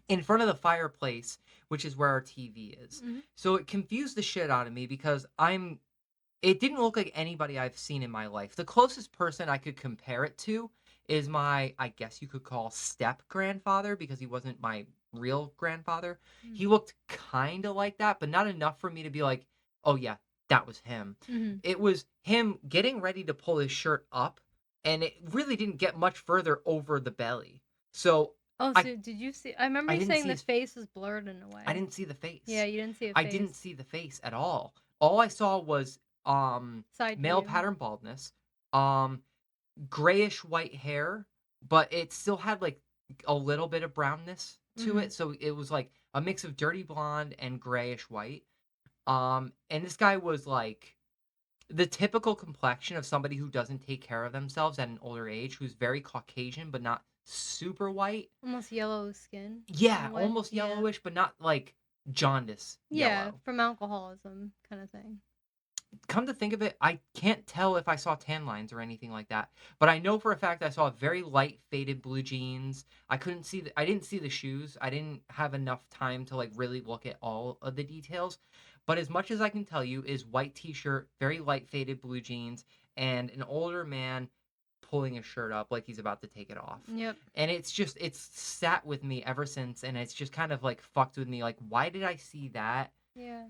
in front of the fireplace, which is where our TV is. Mhm. So it confused the shit out of me because it didn't look like anybody I've seen in my life. The closest person I could compare it to is my, I guess you could call step grandfather, because he wasn't my real grandfather. Mm. He looked kind of like that, but not enough for me to be like, oh yeah, that was him. Mhm. It was him getting ready to pull his shirt up, and it really didn't get much further over the belly. So Oh, I so did you see? I remember I you didn't saying see the his face was blurred in a way. I didn't see the face. Yeah, you didn't see a I face. didn't see the face at all. All I saw was Side male view. pattern baldness, um grayish white hair, but it still had like a little bit of brownness to Mhm. it. So it was like a mix of dirty blonde and grayish white. And this guy was like the typical complexion of somebody who doesn't take care of themselves at an older age, who's very Caucasian but not super white. Almost yellow skin. Yeah, in a way. almost Yeah. yellowish, but not like jaundice Yeah, yellow. from alcoholism kind of thing. Come to think of it, I can't tell if I saw tan lines or anything like that, but I know for a fact I saw very light faded blue jeans. I didn't see the shoes. I didn't have enough time to like really look at all of the details. But as much as I can tell you is white t-shirt, very light faded blue jeans, and an older man pulling his shirt up like he's about to take it off. Yep. And it's sat with me ever since, and it's just kind of like fucked with me. Like, why did I see that? Yeah.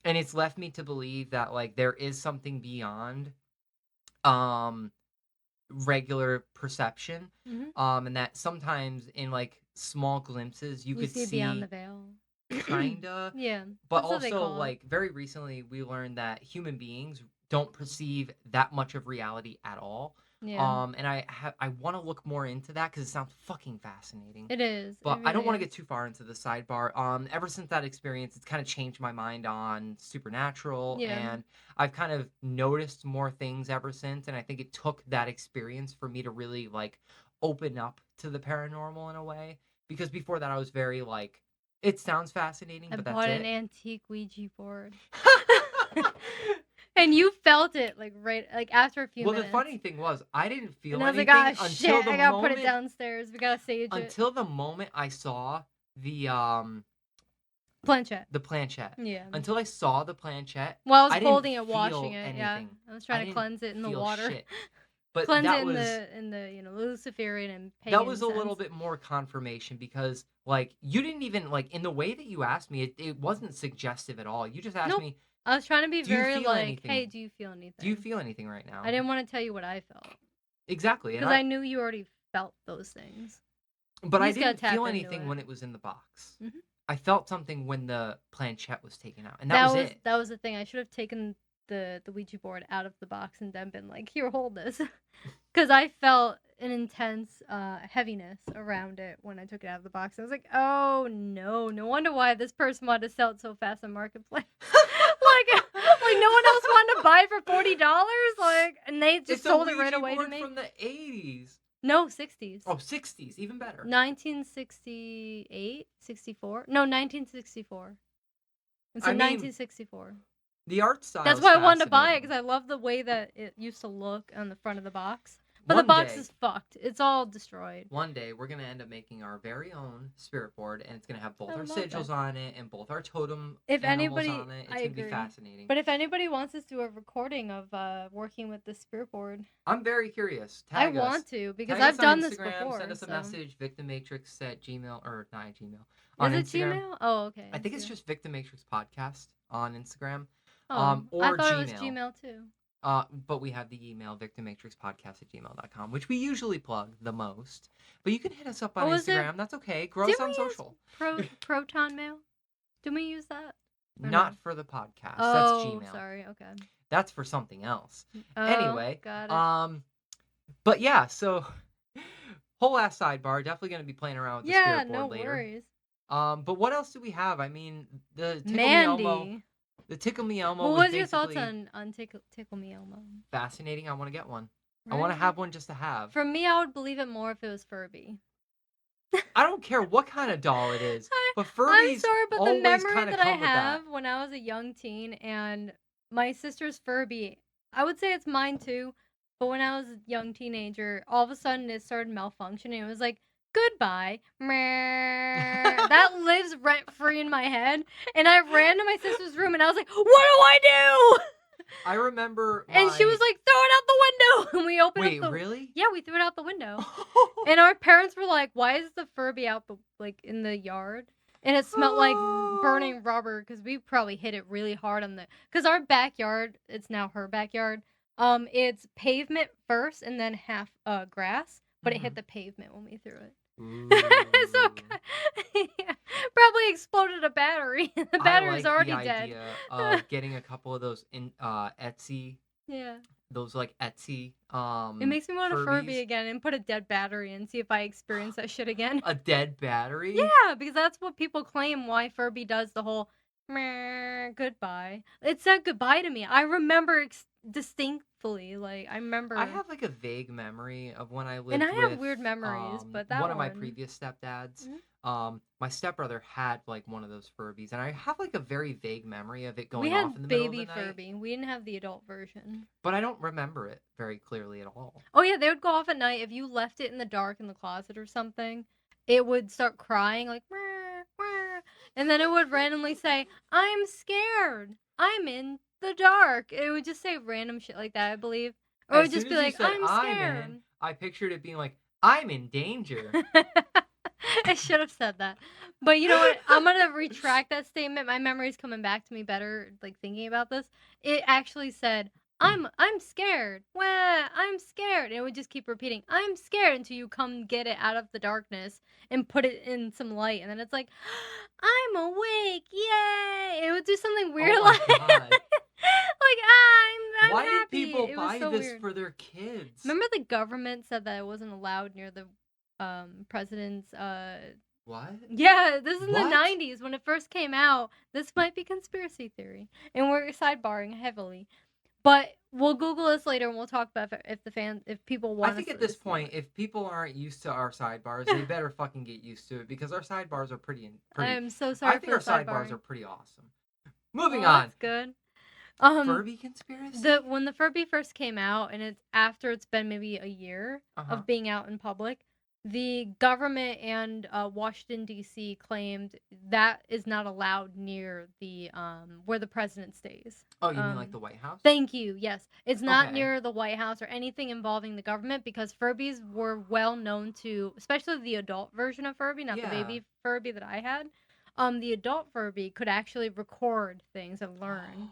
And it's left me to believe that like there is something beyond um regular perception, Mhm. and that sometimes in like small glimpses you We could see beyond the veil. kinda, Yeah. but That's what they also call it. like very recently we learned that human beings don't perceive that much of reality at all. Yeah. And I want to look more into that because it sounds fucking fascinating. It is. But It I don't really want to is. get too far into the sidebar. Ever since that experience, it's kind of changed my mind on supernatural, Yeah. and I've kind of noticed more things ever since. And I think it took that experience for me to really like open up to the paranormal in a way. Because before that, I was very like, it sounds fascinating, I but that's bought an it. antique Ouija board. And you felt it like after a few Well, minutes. the funny thing was, I didn't feel And I was anything like, oh until shit, the I gotta moment put it downstairs. We gotta sage it. until the moment I saw the Planchette. planchette. Yeah. Until I saw the planchette, Well, I was I didn't folding it, feel washing it. Yeah. anything. I was I trying to didn't cleanse it in the feel water. shit. But Cleanse that it was in the Luciferian and pagan that was a little sense. bit more confirmation, because like you didn't even like, in the way that you asked me, it wasn't suggestive at all. You just asked Nope. me, I was trying to be do you very feel like, anything? hey, do you feel anything? do you feel anything right now? I didn't want to tell you what I felt. Exactly. And Because I knew you already felt those things. but You I just gotta didn't tap feel into anything it. when it was in the box. Mhm. I felt something when the planchette was taken out, and that was it. That was the thing. I should have taken the Ouija board out of the box and then been like, here, hold this. Because I felt an intense heaviness around it when I took it out of the box. I was like, oh no wonder why this person wanted to sell it so fast on Marketplace. like no one else wanted to buy it for $40. Like, and they just sold it right away to me. From the 80s. No, 60s. Oh, 60s, even better. 1968, 64. No, 1964. It's I in mean, 1964. The art style. That's why I wanted to buy it, because I love the way that it used to look on the front of the box. But the box is fucked. It's all destroyed. One day, we're going to end up making our very own spirit board, and it's going to have both I our love sigils that. on it and both our totem If animals anybody, on it. It's I going to be agree. fascinating. But if anybody wants us to do a recording of working with the spirit board, I'm very curious. I Tag us. want to, because Tag I've us on done this Instagram, before. Send us a so. message, victimmatrix at Gmail, or not at Gmail. On Is it Instagram. Gmail? Oh, okay. I think it's just Victimmatrix Podcast on Instagram. Oh, or I thought Gmail. it was Gmail too. But we have the email, victimmatrixpodcast@gmail.com, which we usually plug the most. But you can hit us up on Instagram. That's okay. Grow us on social. Proton Mail? Didn't we use that? Not no? for the podcast. Oh, That's Gmail. Sorry. Okay. That's for something else. Oh, Anyway, got it. but yeah, so whole ass sidebar. Definitely going to be playing around with the spirit board later. Worries. But what else do we have? I mean, the Tickle Mandy. Me Elmo. The Tickle Me Elmo. What was was your thoughts basically on Tickle Me Elmo? fascinating. I want to get one. Right? I want to have one just to have. For me, I would believe it more if it was Furby. I don't care what kind of doll it is, but I'm Furby's sorry, but the always memory kind of that I come with that. have when I was a young teen and my sister's Furby, I would say it's mine too, but when I was a young teenager, all of a sudden it started malfunctioning. It was like goodbye. That lives rent free in my head. And I ran to my sister's room and I was like, what do I do? I remember And she was like, throw it out the window. And we opened wait, up the really? Yeah, we threw it out the window. And our parents were like, why is the Furby out the in the yard? And it smelled like burning rubber because we probably hit it really hard on because our backyard, it's now her backyard. It's pavement first and then half grass, but it hit the pavement when we threw it. So yeah, probably exploded a battery. The battery's already the dead. idea of getting a couple of those in Etsy, Yeah. those like Etsy It makes me want a Furby Furbies. again and put a dead battery and see if I experience that shit again. A dead battery? Yeah, because that's what people claim why Furby does the whole meh, goodbye. It said goodbye to me. I remember distinctly. Like, I remember. I have like a vague memory of when I lived And I have with, weird memories, but that one of my previous stepdads. My stepbrother had like one of those Furbies, and I have like a very vague memory of it going We off had in the middle of the baby night. Furby. We didn't have the adult version. But I don't remember it very clearly at all. Oh yeah, they would go off at night. If you left it in the dark in the closet or something, it would start crying like "Meow, meow," and then it would randomly say, I'm scared. I'm in the dark. It would just say random shit like that, I believe. Or it would just be like, I'm scared. I pictured it being like, I'm in danger. I should have said that. But you know what? I'm going to retract that statement. My memory's coming back to me better, like thinking about this. It actually said, I'm scared. Wah, I'm scared. And it would just keep repeating, I'm scared until you come get it out of the darkness and put it in some light. And then it's like, I'm awake. Yay. It would do something weird my like God. like, I'm Why happy. did people It was buy so this weird. for their kids? Remember the government said that it wasn't allowed near the president's What? Yeah, this is in What? the 90s when it first came out. This might be conspiracy theory, and we're sidebarring heavily. But we'll Google this later, and we'll talk about if people want. I think us at to this see point, it. if people aren't used to our sidebars, they better fucking get used to it because our sidebars are pretty. I'm so sorry. I think our for the sidebars sidebarring. are pretty awesome. Moving Oh, on. That's good. Furby conspiracy. When the Furby first came out, and it's after it's been maybe a year of being out in public, the government and Washington D.C. claimed that is not allowed near the where the president stays. Oh, you mean like the White House? Thank you. Yes, it's not Okay. near the White House or anything involving the government because Furbies were well known to, especially the adult version of Furby, not the baby Furby that I had. The adult Furby could actually record things and learn.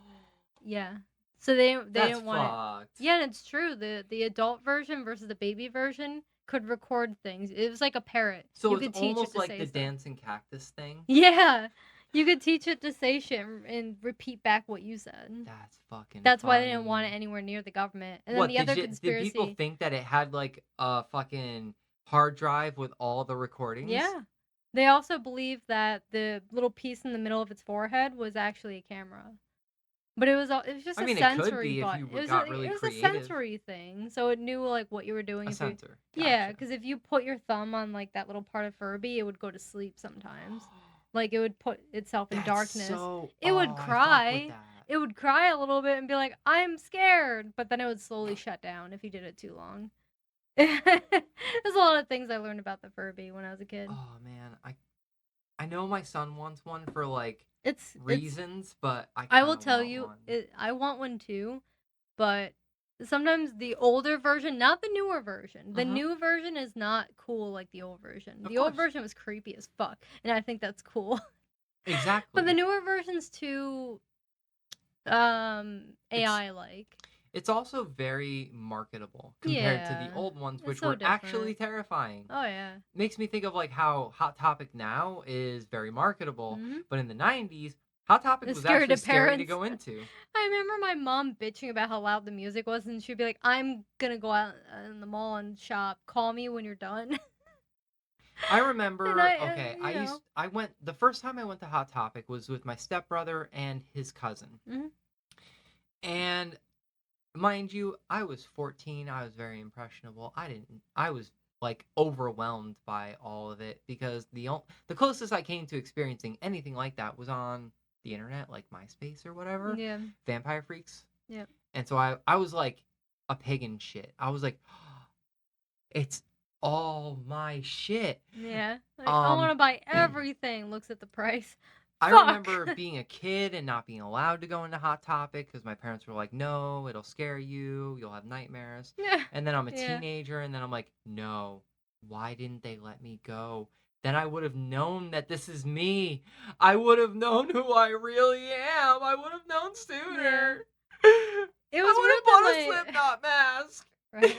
Yeah. So they didn't want fucked. it. Yeah, and it's true. The adult version versus the baby version could record things. It was like a parrot. So you it's could teach almost it to like say the stuff. dancing cactus thing. Yeah. You could teach it to say shit and repeat back what you said. That's fucking That's why funny. they didn't want it anywhere near the government. And then What, the other did conspiracy. people think that it had like a fucking hard drive with all the recordings? Yeah. They also believe that the little piece in the middle of its forehead was actually a camera. But it was just I mean, a it could sensory be if button. you got really it was creative. a sensory thing, so it knew like what you were doing. A if you- sensor. Yeah, Gotcha. because if you put your thumb on like that little part of Furby, it would go to sleep sometimes. Like it would put itself in That's darkness. So, It would I fuck with cry. that. It would cry a little bit and be like, "I'm scared," but then it would slowly shut down if you did it too long. There's a lot of things I learned about the Furby when I was a kid. Oh man, I know my son wants one for like It's reasons, but I will kinda tell want you, one. I want one too, but sometimes the older version, not the newer version. The new version is not cool like the old version. Of The old course. version was creepy as fuck, and I think that's cool. Exactly. But the newer version's too AI like. It's also very marketable compared to Yeah, the old ones, it's which so were different. actually terrifying. Oh yeah. Makes me think of like how Hot Topic now is very marketable, Mhm. but in the 90s, Hot Topic It's was scary actually to scary to parents. go into. I remember my mom bitching about how loud the music was, and she'd be like, "I'm gonna go out in the mall and shop. Call me when you're done." I remember, And I, okay, you know. I went, the first time I went to Hot Topic was with my stepbrother and his cousin. Mhm. And mind you, I was 14, I was very impressionable. I was like overwhelmed by all of it because the closest I came to experiencing anything like that was on the internet, like MySpace or whatever. Yeah. Vampire Freaks. Yep. And so I was like a pig in shit. I was like, it's all my shit. Yeah. Like, I want to Um, buy everything. Looks at the price. I Fuck. remember being a kid and not being allowed to go into Hot Topic because my parents were like, no, it'll scare you. You'll have nightmares. Yeah. And then I'm a Yeah. teenager, and then I'm like, no, why didn't they let me go? Then I would have known that this is me. I would have known who I really am. I would have known sooner. It was I weird would have bought a that Slipknot mask. Right.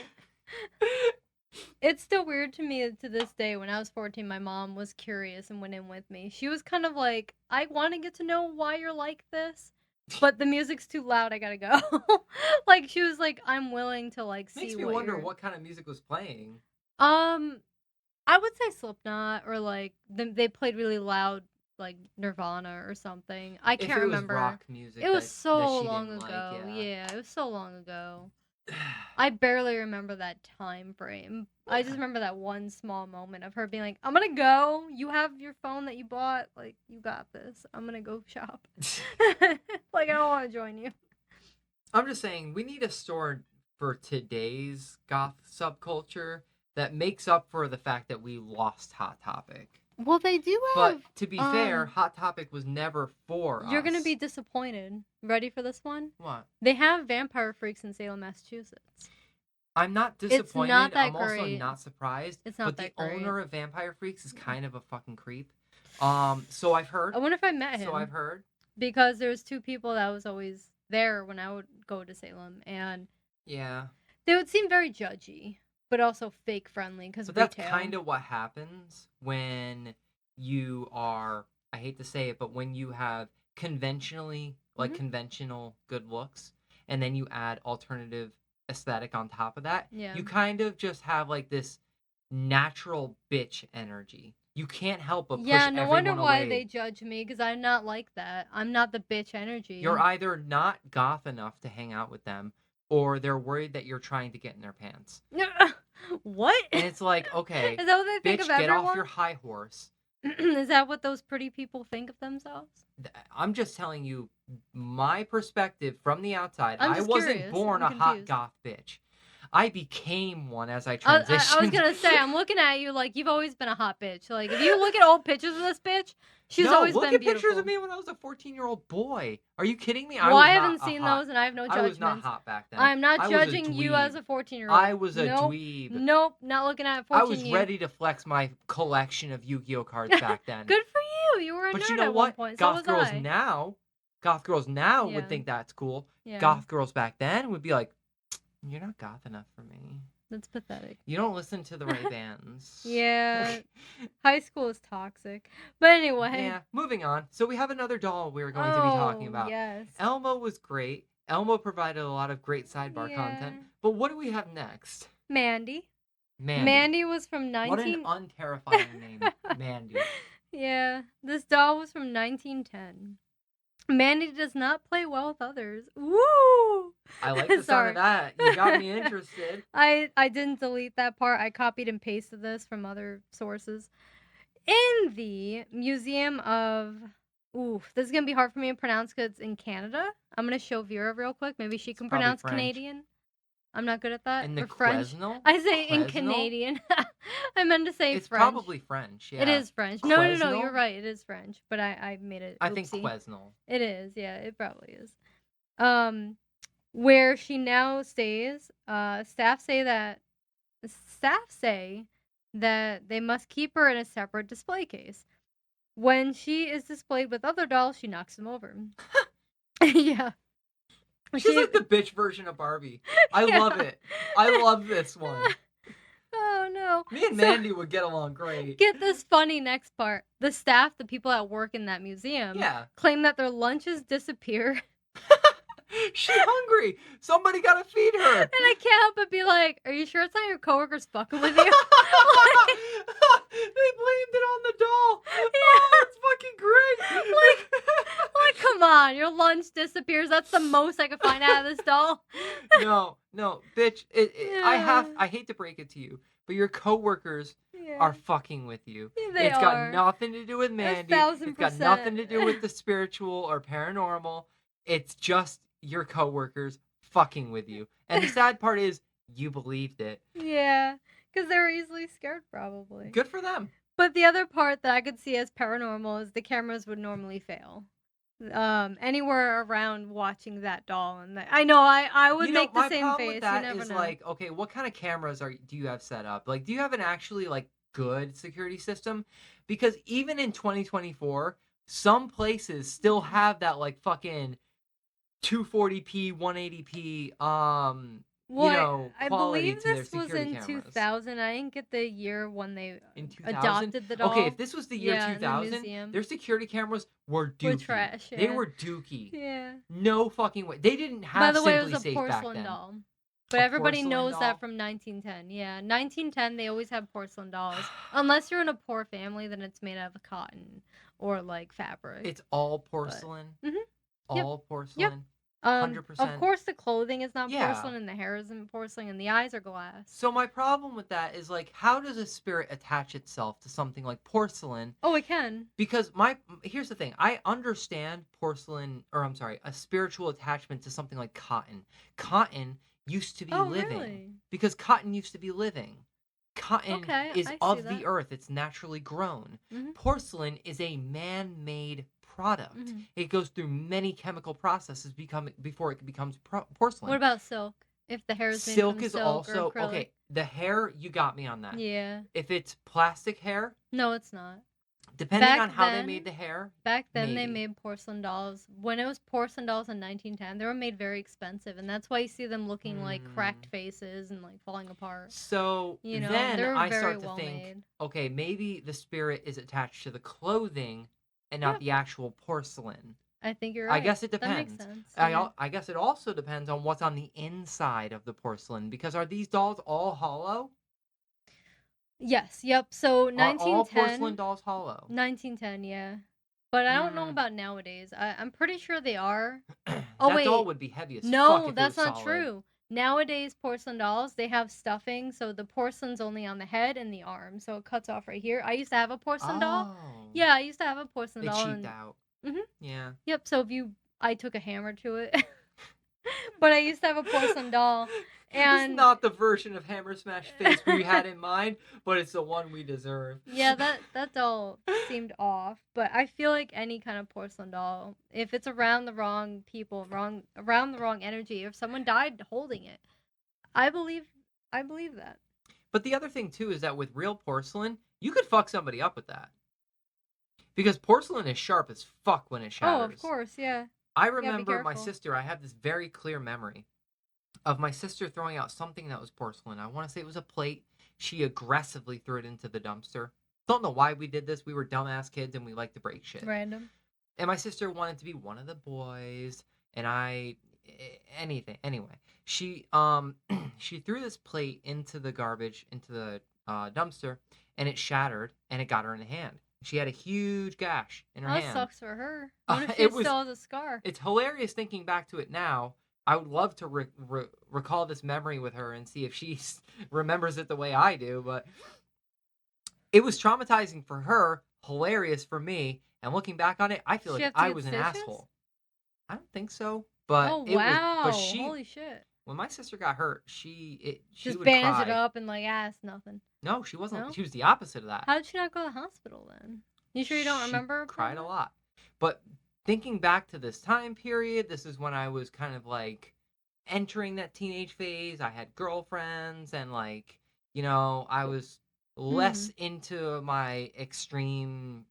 It's still weird to me to this day. When I was 14, my mom was curious and went in with me. She was kind of like, I want to get to know why you're like this, but the music's too loud. I gotta go. Like, she was like, I'm willing to like see. Makes me wonder what kind of music was playing. I would say Slipknot, or like they played really loud, like Nirvana or something. I can't remember. If it was rock music, It was that so she long didn't ago. like, Yeah, it was so long ago. I barely remember that time frame. I just remember that one small moment of her being like, I'm gonna go. You have your phone that you bought. Like, you got this. I'm gonna go shop. Like, I don't want to join you. I'm just saying, we need a store for today's goth subculture that makes up for the fact that we lost Hot Topic. Well, they do have. But to be fair, Hot Topic was never for us. You're gonna be disappointed. Ready for this one? What? They have Vampire Freaks in Salem, Massachusetts. I'm not disappointed. not that I'm also great. not surprised. It's not but that the great. owner of Vampire Freaks is kind of a fucking creep. So I've heard. I wonder if I met him. So I've heard. Because there's two people that was always there when I would go to Salem, and Yeah. they would seem very judgy, but also fake friendly because But that's kind of what happens when you are, I hate to say it, but when you have conventionally, like conventional good looks, and then you add alternative aesthetic on top of that, Yeah. you kind of just have like this natural bitch energy. You can't help but push Yeah, no wonder everyone why away. they judge me, because I'm not like that. I'm not the bitch energy. You're either not goth enough to hang out with them, or they're worried that you're trying to get in their pants. What? And it's like, okay, Is that what they think bitch, of get everyone? off your high horse. Is that what those pretty people think of themselves? I'm just telling you my perspective from the outside. I'm I just wasn't curious. born I'm a hot confused. goth bitch. I became one as I I transitioned. was gonna say, I'm looking at you like you've always been a hot bitch. Like, if you look at old pictures of this bitch, she's No, always look been at beautiful. pictures of me when I was a 14-year-old boy. Are you kidding me? Well, I haven't seen hot, those, and I have no I judgments. was not hot back then. I'm not I was a judging you dweeb. as a 14-year-old. I was a nope. dweeb. Nope, not looking at 14 I was ready to flex my collection of Yu-Gi-Oh cards back then. Good for you. You were a But nerd you know at what? one point. Goth so was girls I. Goth girls now Yeah. would think that's cool. Yeah. Goth girls back then would be like, you're not goth enough for me. That's pathetic. You don't listen to the right bands. Yeah. High school is toxic. But anyway. Yeah, moving on. So we have another doll we're going to be talking about. Yes. Elmo was great. Elmo provided a lot of great sidebar Yeah. content. But what do we have next? Mandy. Mandy. Mandy was from 19... What an unterrifying name. Mandy. Yeah. This doll was from 1910. Mandy does not play well with others. Woo! I like the sound Sorry. of that. You got me interested. I didn't delete that part. I copied and pasted this from other sources. In the Museum of... Oof, this is going to be hard for me to pronounce because it's in Canada. I'm going to show Vera real quick. Maybe she can probably pronounce French. Canadian. I'm not good at that. In the Or French. Quesnel? I say in Quesnel? Canadian. I meant to say It's French. probably French, yeah. It is French. No, Quesnel? you're right. It is French. But I made it. I think oopsie. Quesnel. It is, yeah, it probably is. Where she now stays, staff say that they must keep her in a separate display case. When she is displayed with other dolls, she knocks them over. Yeah. She's like the bitch version of Barbie. I love it. I love this one. Oh no. Me and Mandy would get along great. Get this funny next part. The staff, the people that work in that museum, Yeah. claim that their lunches disappear. She's hungry. Somebody gotta feed her. And I can't help but be like, are you sure it's not your coworkers fucking with you? They blamed it on the doll. Oh, that's fucking great. Like, come on, your lunch disappears. That's the most I could find out of this doll. No, bitch. I hate to break it to you, but your coworkers Yeah. are fucking with you. They It's got nothing to do with Mandy. 1,000%. It's got nothing to do with the spiritual or paranormal. It's just your coworkers fucking with you. And the sad part is, you believed it. Yeah, Because they were easily scared, probably. Good for them. But the other part that I could see as paranormal is the cameras would normally fail. Anywhere around watching that doll, and I know I would make the same problem face. with that you never is know. like, okay, what kind of cameras do you have set up? Like, do you have an actually like good security system? Because even in 2024, some places still have that like fucking 240p, 180p, Well, I quality believe to their this was security in cameras. 2000. I didn't get the year when they In 2000? adopted the doll. Okay, if this was the year Yeah, in the 2000, museum. their security cameras were dookie. Were trash, They yeah. were dookie. Yeah. No fucking way. They didn't By have the way, it was Simply a Safe back porcelain then. doll. But A everybody porcelain knows doll? that from 1910. Yeah, 1910 they always have porcelain dolls. Unless you're in a poor family, then it's made out of cotton or like fabric. It's all porcelain. Mhm. All porcelain. 100%. Of course, the clothing is not Yeah. porcelain, and the hair isn't porcelain, and the eyes are glass. So my problem with that is like, how does a spirit attach itself to something like porcelain? Oh, it can. Because here's the thing, I understand a spiritual attachment to something like cotton. Cotton used to be living. Really? Because cotton used to be living. Cotton Okay, is I see of that. the earth. It's naturally grown. Mhm. Porcelain is a man-made product. Mhm. It goes through many chemical processes before it becomes porcelain. What about silk? If the hair is made Silk from is silk also or acrylic? okay. The hair, you got me on that. Yeah. If it's plastic hair, No, it's not. depending Back on how they then- made the hair, Back then, they maybe. made porcelain dolls. When it was porcelain dolls in 1910, they were made very expensive, and that's why you see them looking like cracked faces and like falling apart. So You know, then they were I very start to well think, made. okay, maybe the spirit is attached to the clothing and not Yep. the actual porcelain. I think you're right. I guess it That depends. makes sense. Yeah. I guess it also depends on what's on the inside of the porcelain, because are these dolls all hollow? Yes. Yep. So Are 1910. all porcelain dolls hollow? 1910. Yeah. But I don't know about nowadays. I'm pretty sure they are. Oh, That wait. doll would be heavy as fuck No, if it that's was not solid. true. Nowadays, porcelain dolls, they have stuffing, so the porcelain's only on the head and the arm, so it cuts off right here. I used to have a porcelain doll. Oh. Yeah, I used to have a porcelain They doll. cheaped And, out. Mhm. Yeah. Yep, so I took a hammer to it. But I used to have a porcelain doll. It's And not the version of Hammer Smash Face we had in mind, but it's the one we deserve. yeah, that doll seemed off. But I feel like any kind of porcelain doll, if it's around the wrong people, around the wrong energy, if someone died holding it, I believe that. But the other thing too is that with real porcelain, you could fuck somebody up with that. Because porcelain is sharp as fuck when it shatters. Oh, of course, yeah. I be remember my careful. sister, I have this very clear memory of my sister throwing out something that was porcelain. I want to say it was a plate. She aggressively threw it into the dumpster. Don't know why we did this. We were dumbass kids and we liked to break shit. Random. And my sister wanted to be one of the boys, and anything. Anyway, she she threw this plate into the garbage, into the dumpster, and it shattered, and it got her in the hand. She had a huge gash in her That hand. sucks for her. What if it she was- still has a scar? It's hilarious thinking back to it now. I would love to recall this memory with her and see if she remembers it the way I do, but it was traumatizing for her, hilarious for me, and looking back on it, I feel Did she like have to I get was an stitches? asshole. I don't think so, but Oh it wow! was. But she, Holy shit! when my sister got hurt, she Just would bandage cry. it up and like, it's nothing. No, she wasn't. No? She was the opposite of that. How did she not go to the hospital then? You sure you don't She remember? cried a lot. But thinking back to this time period, this is when I was kind of like entering that teenage phase. I had girlfriends and like, I was less into my extreme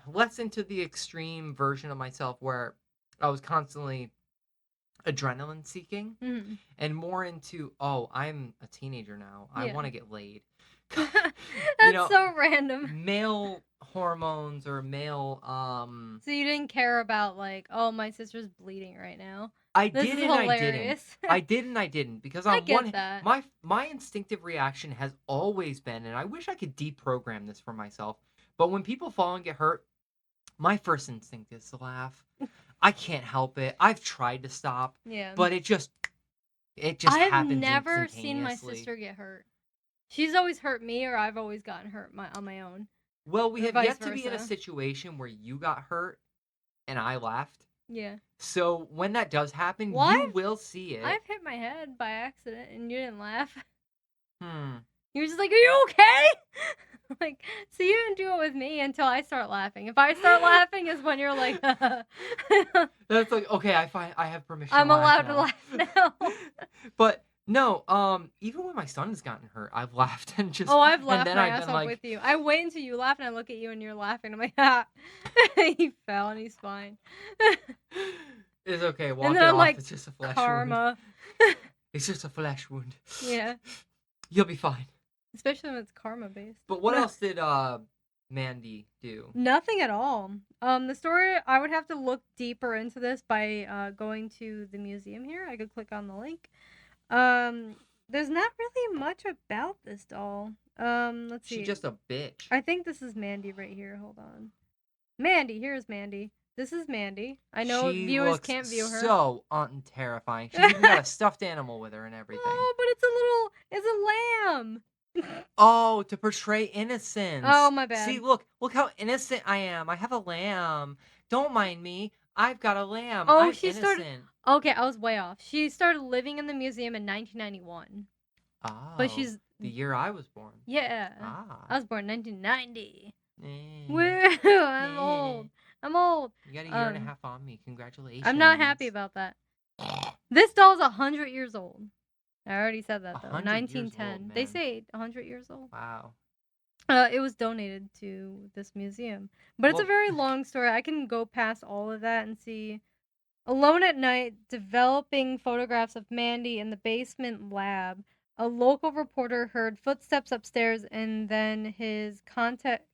less into the extreme version of myself where I was constantly adrenaline seeking Mhm. and more into, I'm a teenager now. I Yeah. want to get laid. That's so random. Male hormones or male So you didn't care about like, oh, my sister's bleeding right now. I This did is and I didn't. hilarious. I didn't because I on get one that. my instinctive reaction has always been, and I wish I could deprogram this for myself, but when people fall and get hurt, my first instinct is to laugh. I can't help it. I've tried to stop, Yeah. but it just I've happens never seen my instantaneously. sister get hurt. She's always hurt me, or I've always gotten hurt on my own. Well, we or have vice yet to be in a versa. situation where you got hurt and I laughed. Yeah. So when that does happen, Well, you will see it. I've hit my head by accident, and you didn't laugh. He was just like, "Are you okay?" Like, so you didn't do it with me until I start laughing. If I start laughing, is when you're like, That's like, okay, I have permission. I'm to laugh allowed to laugh now. But no, even when my son has gotten hurt, I've laughed and just. Oh, I've and laughed then my I've ass been off like, with you. I wait until you laugh and I look at you and you're laughing. I'm like, ah, he fell and he's fine. it's okay. Walk And it then I'm off. like, It's just a flesh wound. karma. It's just a flesh wound. Yeah, You'll be fine. especially when it's karma based. But what else did Mandy do? Nothing at all. The story, I would have to look deeper into this by going to the museum here. I could click on the link. There's not really much about this doll. Let's see. She's just a bitch. I think this is Mandy right here. Hold on. Mandy, here's Mandy. This is Mandy. I know she viewers looks can't view her. so unterrifying. She even got a stuffed animal with her and everything. Oh, but it's a lamb. Oh, to portray innocence. Oh, my bad. See, look how innocent I am. I have a lamb. Don't mind me. I've got a lamb. Oh, I'm she innocent. started. Okay, I was way off. She started living in the museum in 1991. Oh, But she's the year I was born. yeah. Ah. I was born in 1990. Eh. Woo! I'm Eh. old. I'm old. You got a year and a half on me. Congratulations. I'm not happy about that. This doll's 100 years old. I already said that though. 100 years 1910. old, They man. say 100 years old. Wow. It was donated to this museum. But it's a Well- very long story. I can go past all of that and see. Alone at night, developing photographs of Mandy in the basement lab, a local reporter heard footsteps upstairs and then his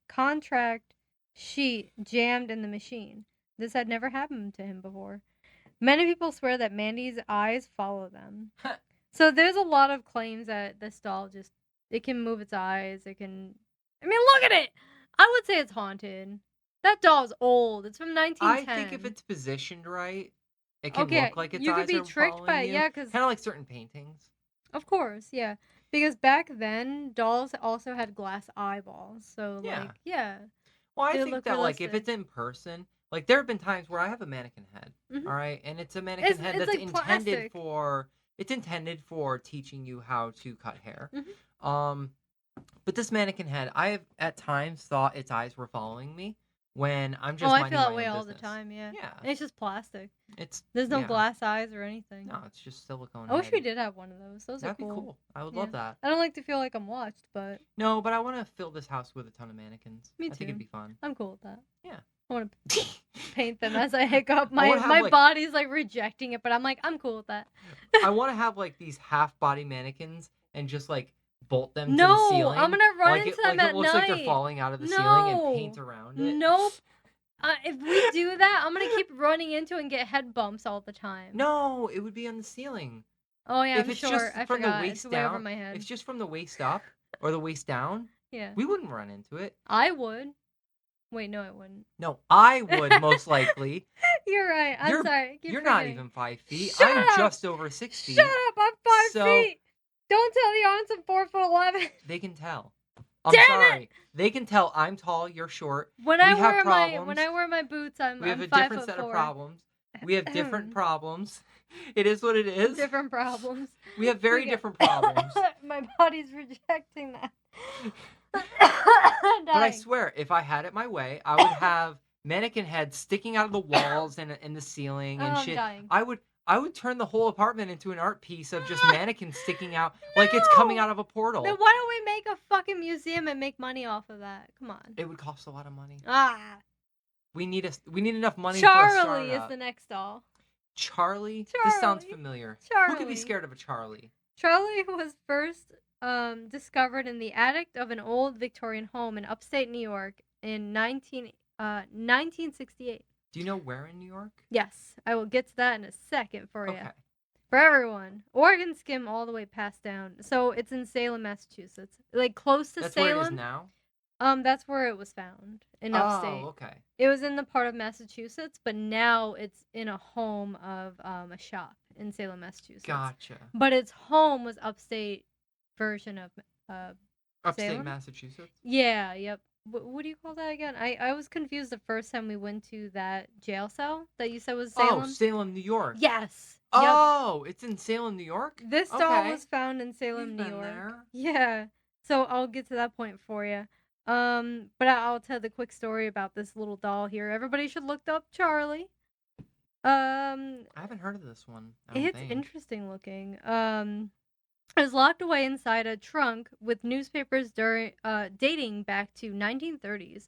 contract sheet jammed in the machine. This had never happened to him before. Many people swear that Mandy's eyes follow them. So there's a lot of claims that this doll just, it can move its eyes, it can... I mean, look at it! I would say it's haunted. That doll's old. It's from 1910. I think if it's positioned right, it can Okay, look like its you could eyes be are tricked following by you. yeah, because Kind of like certain paintings. of course, yeah, because back then dolls also had glass eyeballs, so Yeah. like yeah, Well, I They think look that like if realistic. it's in person, like there have been times where I have a mannequin head, Mhm. all right, and it's a mannequin head it's that's like intended plastic. for teaching you how to cut hair. Mhm. But this mannequin head, I have at times thought its eyes were following me when I'm Oh, just I minding feel that my way own all the business. time. Yeah, Yeah, it's just plastic. it's There's no yeah. glass eyes or anything. No, it's just silicone. I wish we head. did have one of those. Those That'd are be cool. I would Yeah. love that. I don't like to feel like I'm watched, but No, but I want to fill this house with a ton of mannequins. Me I think it'd too. be fun. I'm cool with that. Yeah. I want to paint them as I hiccup. I wanna have, My like- body's like rejecting it, but I'm like, I'm cool with that. I want to have like these half body mannequins and just like bolt them to No, the ceiling. I'm gonna run like into it, them like at it looks like they're night. falling out of the ceiling and No. paint around it. Nope. If we do that, I'm gonna keep running into it and get head bumps all the time. No, it would be on the ceiling. Oh yeah, if I'm it's short. just I from forgot. the It's waist way over down, my head. if it's just from the waist up or the waist down, Yeah, we wouldn't run into it. I would. Wait, no, I wouldn't. No, I would most likely. You're right. I'm You're- sorry. I keep You're not forgetting. even 5 feet. Shut I'm up! just over 6 feet. Shut up! I'm 5 So- feet. Don't tell the audience I'm 4'11". They can tell. I'm Damn it! sorry. They can tell I'm tall, you're short. When We I have wear problems. when I wear my boots, I'm We have I'm a 5 different foot set of 4. problems. We have different problems. It is what it is. Different problems. We have very Okay. different problems. My body's rejecting that. But I Dying. swear, if I had it my way, I would have mannequin heads sticking out of the walls and in the ceiling and Oh, I'm shit. dying. I would turn the whole apartment into an art piece of just mannequins sticking out like it's coming No! out of a portal. Then why don't we make a fucking museum and make money off of that? Come on. It would cost a lot of money. Ah. We need enough money for a Charlie is startup. the next doll. Charlie? This sounds Charlie. familiar. Who Charlie. could be scared of a Charlie? Charlie was first discovered in the attic of an old Victorian home in upstate New York in 1968. Do you know where in New York? Yes, I will get to that in a second for you. Okay. For everyone. Oregon skim all the way past down. So it's in Salem, Massachusetts. Like close to That's Salem. where it is now? That's where it was found. In upstate. Oh, okay. It was in the part of Massachusetts, but now it's in a home of a shop in Salem, Massachusetts. Gotcha. But its home was upstate version of Upstate Salem? Massachusetts? yeah, yep. what do you call that again? I was confused the first time we went to that jail cell that you said was Salem. Oh, Salem, New York. Yes. Oh, it's in Salem, New York? Yep. This doll was found in Salem, We've New been York. there. Yeah. So I'll get to that point for you. But I'll tell the quick story about this little doll here. Everybody should look up Charlie. I haven't heard of this one. It's interesting looking. It was locked away inside a trunk with newspapers dating back to 1930s,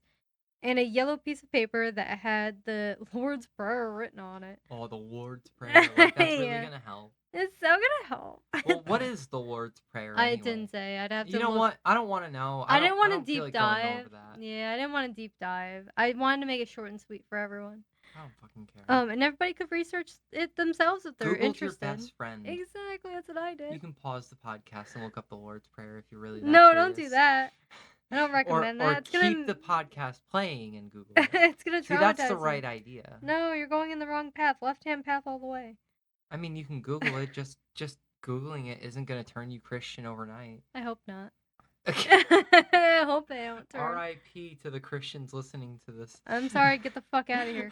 and a yellow piece of paper that had the Lord's Prayer written on it. Oh, the Lord's Prayer. Like, that's really Yeah. gonna help. It's so gonna help. Well, what is the Lord's Prayer I anyway? didn't say. I'd have to. You know look. what? I don't want to know. I didn't want to don't feel deep like going dive. over that. Yeah, I didn't want to deep dive. I wanted to make it short and sweet for everyone. I don't fucking care. And everybody could research it themselves if they're Google's interested. your best friend. Exactly, that's what I did. You can pause the podcast and look up the Lord's Prayer if you're really that No, curious. don't do that. I don't recommend or that. It's keep gonna the podcast playing and Google it. it's gonna traumatize See, that's the you. right idea. No, you're going in the wrong path. Left-hand path all the way. I mean, you can Google it. Just Googling it isn't gonna turn you Christian overnight. I hope not. Okay. I hope they don't turn. R.I.P. to the Christians listening to this. I'm sorry. Get the fuck out of here.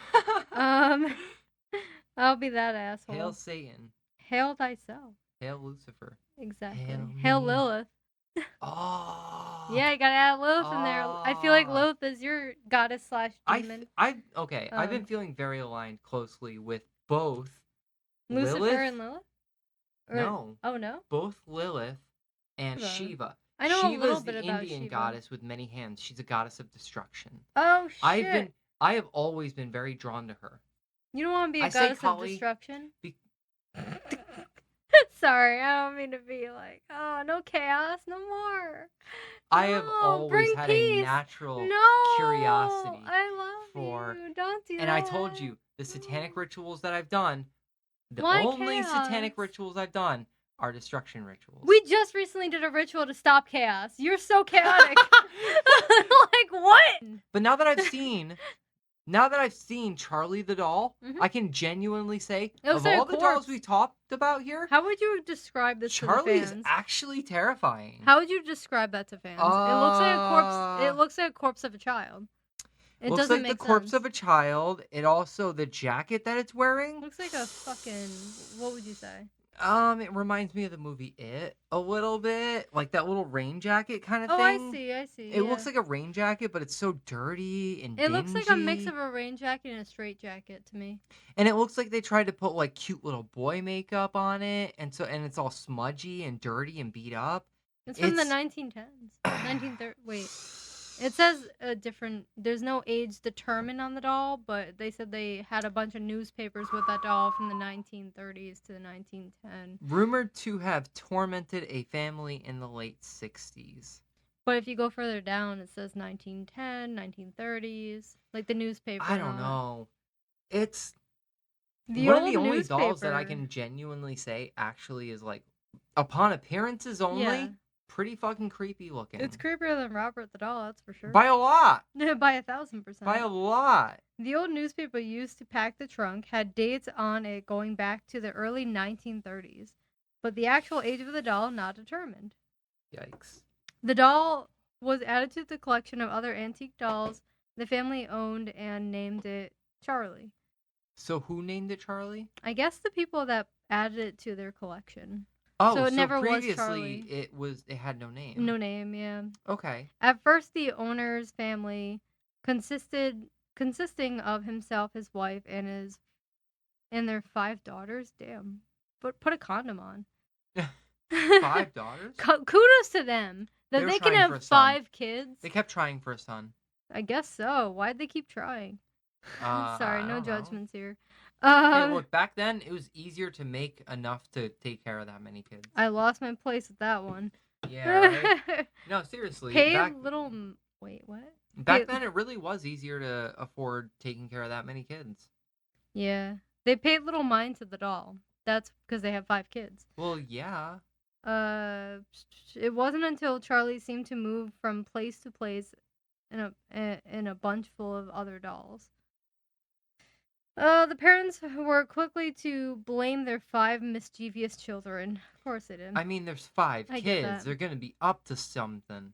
I'll be that asshole. Hail Satan. Hail thyself. Hail Lucifer. Exactly. Hail Hail me. Lilith. Oh. Yeah, you gotta add Lilith in there. I feel like Oh. Lilith is your goddess / demon. I've been Um, feeling very aligned closely with both Lucifer Lilith. and Lilith? Or- No, Oh, no? both Lilith and Shiva. Shiva. I know a Shiva little is bit the about Indian Shiva. goddess with many hands. She's a goddess of destruction. Oh, shit. I have always been very drawn to her. You don't want to be a I say goddess of Kali destruction? be- Sorry, I don't mean to be like, oh, no chaos, no more. I have No, always bring had peace. a natural No, curiosity I love for- you. Don't do that. And I told you, the satanic rituals that I've done, the Why only satanic chaos? rituals I've done are destruction rituals. We just recently did a ritual to stop chaos. You're so chaotic. Like, what? But now that I've seen Charlie the doll, Mhm. I can genuinely say, It looks of like a all the dolls corpse. we talked about here, How would you describe this Charlie to is the fans? actually terrifying. How would you describe that to fans? It looks like a corpse. It looks like a corpse of a child. It Looks doesn't like make the corpse sense. of a child. It also, the jacket that it's wearing, Looks like a fucking. What would you say? it reminds me of the movie It a little bit, like that little rain jacket kind of Oh, I thing. see. It looks like a rain jacket, but it's so dirty and It looks like a mix dingy. of a rain jacket and a straight jacket to me. And it looks like they tried to put like cute little boy makeup on it, and it's all smudgy and dirty and beat up. It's from the It's- 1910s. 1930. Wait. It says a different. There's no age determined on the doll, but they said they had a bunch of newspapers with that doll from the 1930s to the 1910s. Rumored to have tormented a family in the late 60s. But if you go further down, it says 1910, 1930s, like the newspaper. I don't know. It's The one of old the only dolls that I newspaper. can genuinely say actually is like, upon appearances only, Yeah. pretty fucking creepy looking. It's creepier than Robert the doll, that's for sure. By a lot. By 1,000%. By a lot. The old newspaper used to pack the trunk had dates on it going back to the early 1930s, but the actual age of the doll not determined. Yikes. The doll was added to the collection of other antique dolls the family owned and named it Charlie. So who named it Charlie? I guess the people that added it to their collection. Oh, So it never was previously Charlie. it had no name. No name, yeah. Okay. At first, the owner's family consisting of himself, his wife, and their 5 daughters. Damn, but put a condom on. 5 daughters? Kudos to them that They were they can trying for a have son. 5 kids. They kept trying for a son. I guess so. Why'd they keep trying? Sorry, I no don't know. judgments here. Hey, look, back then it was easier to make enough to take care of that many kids. I lost my place with that one. Yeah, right? No, seriously. Pay back, little. Wait, what? back pay- then it really was easier to afford taking care of that many kids. Yeah, they paid little mind to the doll. That's because they have 5 kids. Well, yeah. It wasn't until Charlie seemed to move from place to place in a bunch full of other dolls. The parents were quickly to blame their 5 mischievous children. Of course they did. I mean, there's 5 I get kids. that. They're going to be up to something.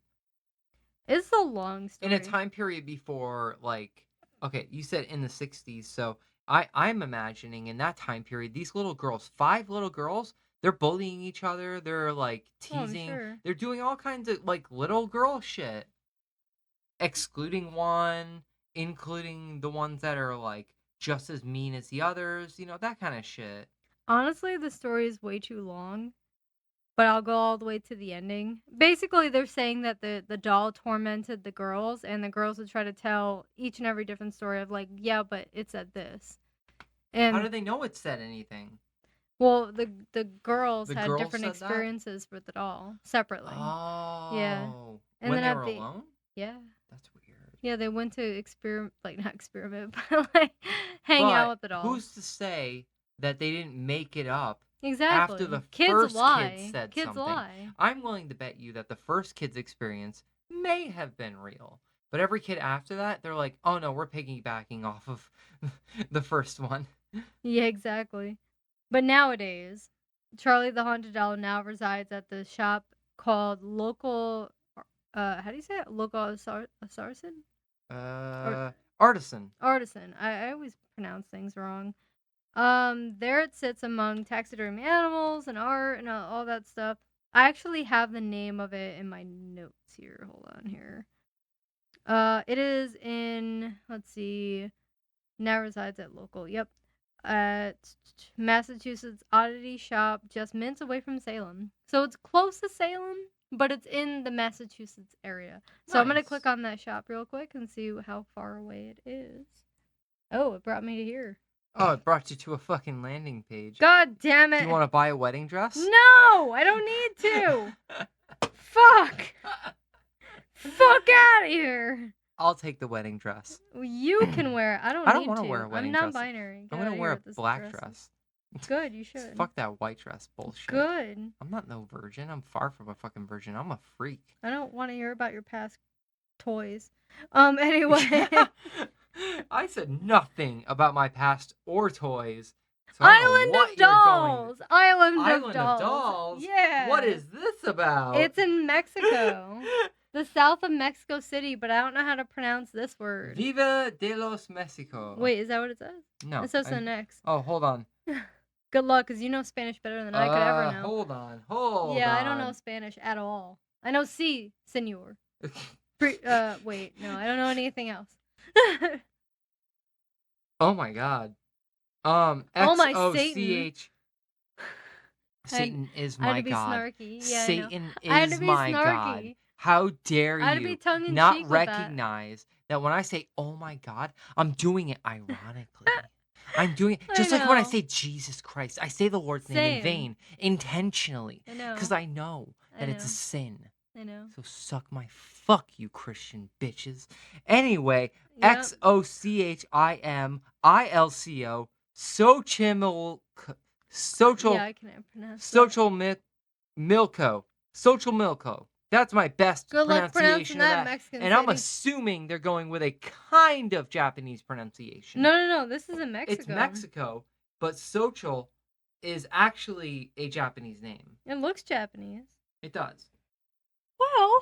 It's a long story. In a time period before, like, okay, you said in the 60s, so I'm imagining in that time period, these little girls, 5 little girls, they're bullying each other, they're, like, Oh, I'm teasing, sure. they're doing all kinds of, like, little girl shit, excluding one, including the ones that are, like, just as mean as the others, that kind of shit. Honestly, the story is way too long, but I'll go all the way to the ending. Basically, they're saying that the doll tormented the girls, and the girls would try to tell each and every different story of like, yeah, but it said this. How And do they know it said anything? well, the girls The had girls different said that? experiences with the doll separately. Yeah. Oh. And When then they at were the alone? yeah. That's weird. Yeah, they went to not experiment, but like hang out with the dolls. Who's to say that they didn't make it up Exactly. after the Kids first lie. kid said Kids something? lie. I'm willing to bet you that the first kid's experience may have been real. But every kid after that, they're like, oh no, we're piggybacking off of the first one. Yeah, exactly. But nowadays, Charlie the Haunted Doll now resides at the shop called Local. How do you say it? Local Assarson? Artisan. Artisan. I always pronounce things wrong. There it sits among taxidermy animals and art and all that stuff. I actually have the name of it in my notes here. Hold on here. It is in, let's see, now resides at Local. Yep. At Massachusetts Oddity Shop, just minutes away from Salem. So it's close to Salem, but it's in the Massachusetts area. So I'm going to Nice. click on that shop real quick and see how far away it is. Oh, it brought me to here. Oh, it brought you to a fucking landing page. God damn it. Do you want to buy a wedding dress? No, I don't need to. Fuck. Fuck out of here. I'll take the wedding dress. You can wear it. I don't I need want to to wear a wedding I'm dress. non-binary. I'm going to wear a black dress. Good, you should. Fuck that white dress bullshit. Good. I'm not no virgin. I'm far from a fucking virgin. I'm a freak. I don't want to hear about your past toys. Anyway. I said nothing about my past or toys. So I don't know Island what of you're Dolls. going- Island Island of of Dolls. Dolls? Yeah. What is this about? It's in Mexico. The south of Mexico City, but I don't know how to pronounce this word. Viva de los Mexico. Wait, is that what it says? No. It says an X. Oh, hold on. Good luck, because you know Spanish better than I could ever know. Hold on. Yeah, I don't know Spanish at all. I know si, senor. Wait, no, I don't know anything else. Oh my god. Oh my XOCH. Satan is I had my to be god. snarky. Yeah, Satan I had to is be my god. snarky. How dare I had to be you tongue-in-cheek not with that. recognize that when I say, oh my god, I'm doing it ironically. I'm doing it I just like when I know. say Jesus Christ. I say the Lord's name Same. in vain, intentionally. I know. Because I know I that it's a know. sin. I know. So suck my fuck, you Christian bitches. Anyway, Yep. XOCHIMILCO, Social Yeah, I can't pronounce that. Social Milko. That's my best Good luck pronunciation pronouncing of that, that. Mexican And I'm city. assuming they're going with a kind of Japanese pronunciation. No. This is in Mexico. It's Mexico, but Social is actually a Japanese name. It looks Japanese. It does. Well,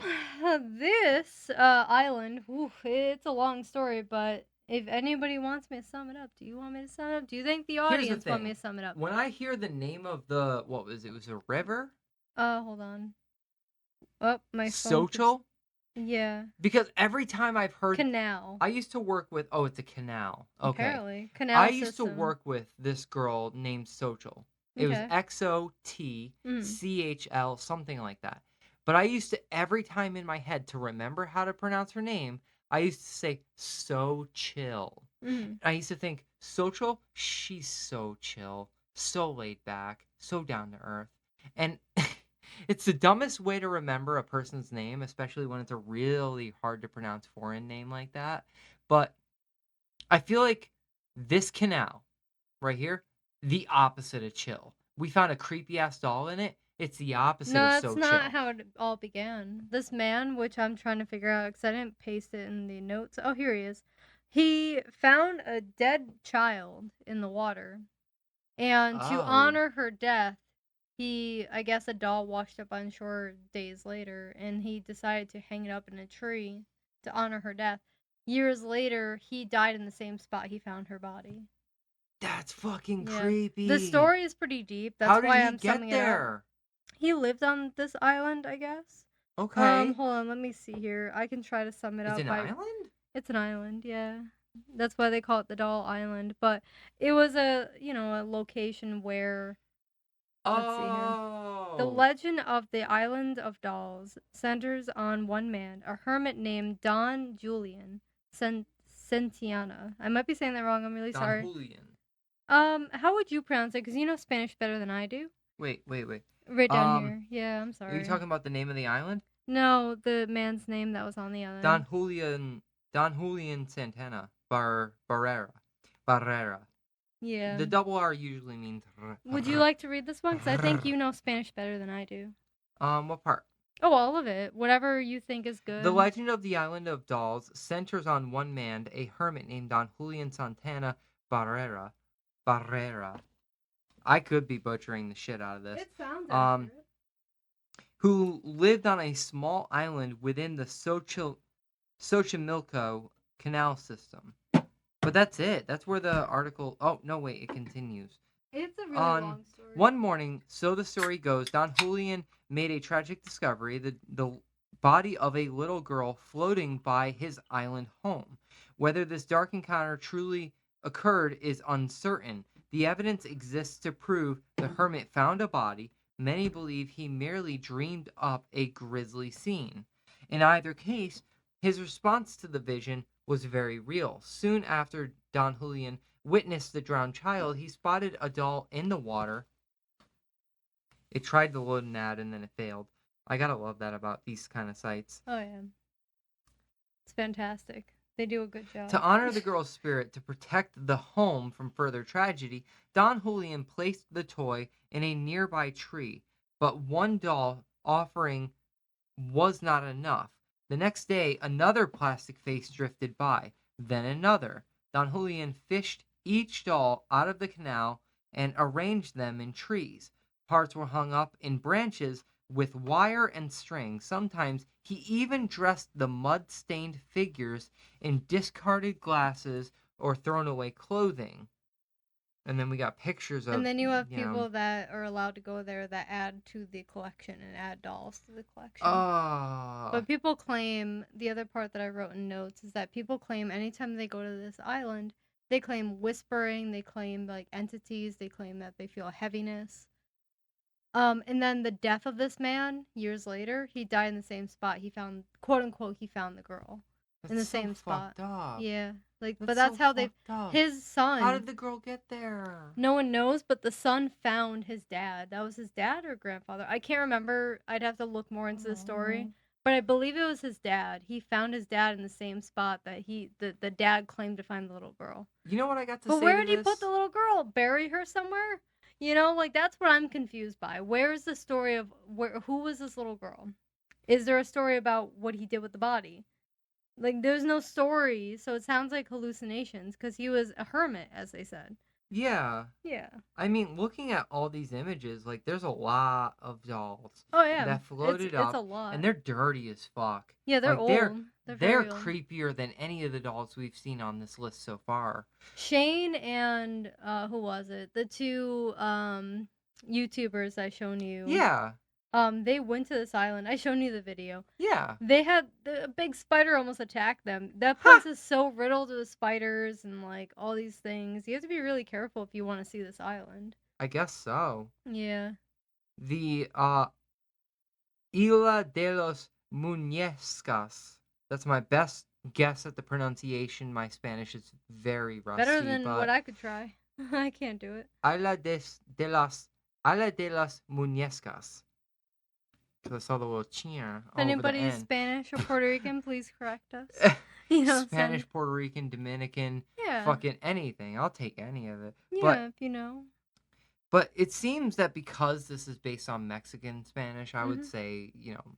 this island, it's a long story, but if anybody wants me to sum it up, do you want me to sum it up? Do you think the Here's the audience want me thing. to sum it up? When I hear the name of the, what was it? It was a river? Hold on. Oh, my phone. Social? Yeah. Because every time I've heard... Canal. I used to work with... Oh, it's a canal. Okay. Apparently. Canal I used to system. work with this girl named Social. It was Okay. XOTCHL, something like that. But I used to, every time in my head, to remember how to pronounce her name, I used to say, so chill. Mhm. I used to think, Social, she's so chill, so laid back, so down to earth. And it's the dumbest way to remember a person's name, especially when it's a really hard to pronounce foreign name like that. But I feel like this canal right here, the opposite of chill. We found a creepy ass doll in it. It's the opposite No, of that's so not chill. how it all began. This man, which I'm trying to figure out because I didn't paste it in the notes. Oh, here he is. He found a dead child in the water. And to Oh. honor her death, I guess a doll washed up on shore days later, and he decided to hang it up in a tree to honor her death. Years later, he died in the same spot he found her body. That's fucking Yeah. creepy. The story is pretty deep. That's How did why he I'm get summing it up. there? He lived on this island, I guess. Okay. Hold on, let me see here. I can try to sum it Is up it an by island? It's an island, yeah. That's why they call it the Doll Island, but it was a location where let's see here. The Oh. legend of the Island of Dolls centers on one man, a hermit named Don Julian Sentiana. I might be saying that wrong. I'm really Don sorry. Julian. How would you pronounce it? Because you know Spanish better than I do. Wait. Right down here. Yeah, I'm Are sorry. you talking about the name of the island? No, the man's name that was on the island. Don Julian Santana Barrera. Yeah. The double R usually means. Would you like to read this one? Because I think you know Spanish better than I do. What part? Oh, all of it. Whatever you think is good. The legend of the Island of Dolls centers on one man, a hermit named Don Julian Santana Barrera. I could be butchering the shit out of this. It sounds accurate. Who lived on a small island within the Xochimilco Canal system. But that's it. That's where the article... Oh, no, wait. It continues. It's a really long story. One morning, so the story goes, Don Julian made a tragic discovery. The body of a little girl floating by his island home. Whether this dark encounter truly occurred is uncertain. The evidence exists to prove the hermit found a body. Many believe he merely dreamed up a grisly scene. In either case, his response to the vision was very real. Soon after Don Julian witnessed the drowned child, he spotted a doll in the water. It tried to load an ad and then it failed. I gotta love that about these kind of sites. Oh, yeah. It's fantastic. They do a good job. To honor the girl's spirit, to protect the home from further tragedy, Don Julian placed the toy in a nearby tree. But one doll offering was not enough. The next day, another plastic face drifted by. Then another. Don Julian fished each doll out of the canal and arranged them in trees. Parts were hung up in branches with wire and string. Sometimes he even dressed the mud-stained figures in discarded glasses or thrown away clothing. And then we got pictures of... And then you have people that are allowed to go there that add to the collection and add dolls to the collection. But people claim, the other part that I wrote in notes is that people claim anytime they go to this island, they claim whispering, they claim like entities, they claim that they feel heaviness. And then the death of this man, years later, he died in the same spot. He found, quote unquote, he found the girl. In the same spot. Up. Yeah. But that's how his son. How did the girl get there? No one knows, but the son found his dad. That was his dad or grandfather. I can't remember. I'd have to look more into the story. But I believe it was his dad. He found his dad in the same spot that the dad claimed to find the little girl. You know what I got to say? But where did he put the little girl? Bury her somewhere? You know, like that's what I'm confused by. Where is the story of who was this little girl? Is there a story about what he did with the body? Like, there's no story, so it sounds like hallucinations, because he was a hermit, as they said. Yeah. Yeah. I mean, looking at all these images, like, there's a lot of dolls. Oh, yeah. That floated up. It's a lot. And they're dirty as fuck. Yeah, they're like, old. They're creepier than any of the dolls we've seen on this list so far. Shane and, who was it? The two, YouTubers I shown you. Yeah. They went to this island. I shown you the video. Yeah. They had a big spider almost attack them. That place is so riddled with spiders and like all these things. You have to be really careful if you want to see this island. I guess so. Yeah. The Isla de los Muñecas. That's my best guess at the pronunciation. My Spanish is very rusty. Better than what I could try. I can't do it. Isla de las Muñecas. Because I saw the little cheer. If anybody's Spanish or Puerto Rican, please correct us. You know, Spanish, Puerto Rican, Dominican, fucking anything. I'll take any of it. Yeah, if you know. But it seems that because this is based on Mexican Spanish, I would say,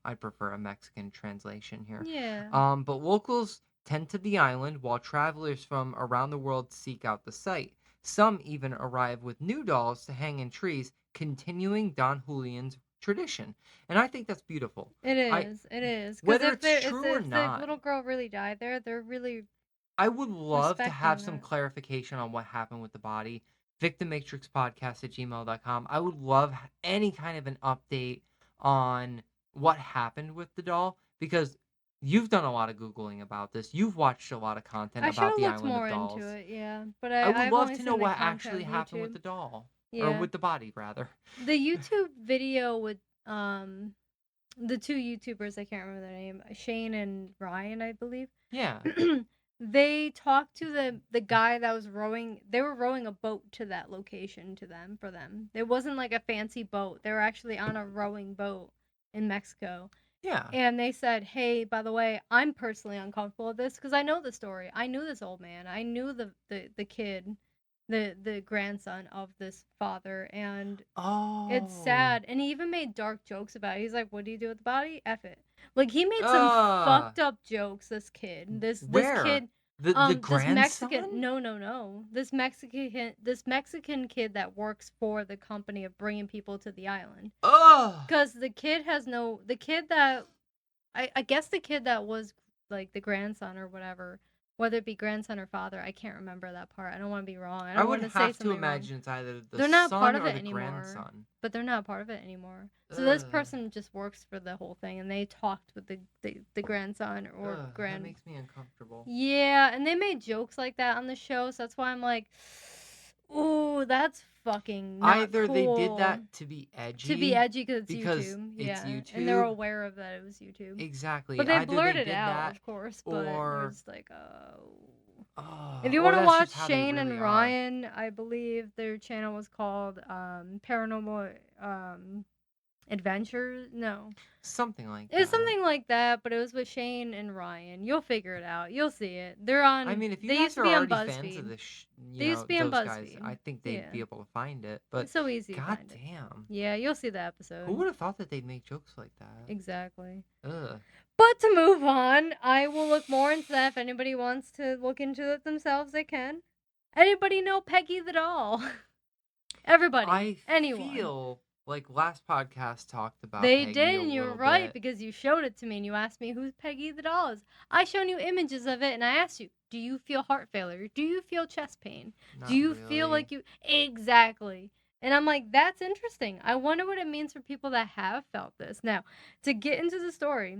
I'd prefer a Mexican translation here. Yeah. But locals tend to the island while travelers from around the world seek out the site. Some even arrive with new dolls to hang in trees, continuing Don Julian's tradition, and I think that's beautiful. It I is. It is. Because whether if it's true or if the not, little girl really died there, they're really I would love to have respecting some that. clarification on what happened with the body. victimmatrixpodcast@gmail.com. I would love any kind of an update on what happened with the doll, because you've done a lot of Googling about this. You've watched a lot of content I should about have the looked Island more of Dolls. into it, yeah. But I would I've love only to know seen the what content actually on happened with YouTube. the doll. Or Yeah. with the body, rather. The YouTube video with the two YouTubers, I can't remember their name, Shane and Ryan, I believe. Yeah. They talked to the guy that was rowing. They were rowing a boat to that location for them. It wasn't like a fancy boat. They were actually on a rowing boat in Mexico. Yeah. And they said, "Hey, by the way, I'm personally uncomfortable with this because I know the story. I knew this old man. I knew the kid, the grandson of this father, and it's Oh. sad." And he even made dark jokes about it. He's like, "What do you do with the body? F it." Like he made some Ah. fucked up jokes. This kid, this Where? kid, The this Mexican, grandson? no, this Mexican kid that works for the company of bringing people to the island. Ugh. Because the kid that I guess the kid that was like the grandson or whatever, whether it be grandson or father, I can't remember that part. I don't want to be wrong. I I don't would want to say have to something wrong. imagine it's either the They're not son part of or it the anymore. grandson. But they're not part of it anymore. So this Ugh. person just works for the whole thing, and they talked with the grandson or Ugh, that makes me uncomfortable. Yeah, and they made jokes like that on the show, so that's why I'm like, ooh, that's fucking not Either they did cool. that to be edgy. To be edgy because because YouTube. it's Yeah, YouTube. and they're aware of that it was YouTube. Exactly. But they Either blurred they it did out, that, of course. But or it was like, oh. oh, If you or want to that's watch just how they Shane really and are. Ryan, I believe their channel was called Paranormal Adventures. No, Something like it's that. something like that, but it was with Shane and Ryan. You'll figure it out. You'll see it. They're on. I mean, if you they guys used to are be on already fans of BuzzFeed. this, They used to be on those guys, BuzzFeed. I think they'd Yeah. be able to find it. But It's so easy to god find it. damn, Yeah, you'll see the episode. who would have thought that they'd make jokes like that? Exactly. Ugh. But to move on, I will look more into that. If anybody wants to look into it themselves, they can. Anybody know Peggy the doll? Everybody. Anyone. feel like last podcast talked about They Peggy did, a and you were little right bit. because you showed it to me and you asked me who Peggy the doll is. I shown you images of it and I asked you, do you feel heart failure? Do you feel chest pain? Not Do you feel really. like you exactly? And I'm like, that's interesting. I wonder what it means for people that have felt this. Now, to get into the story,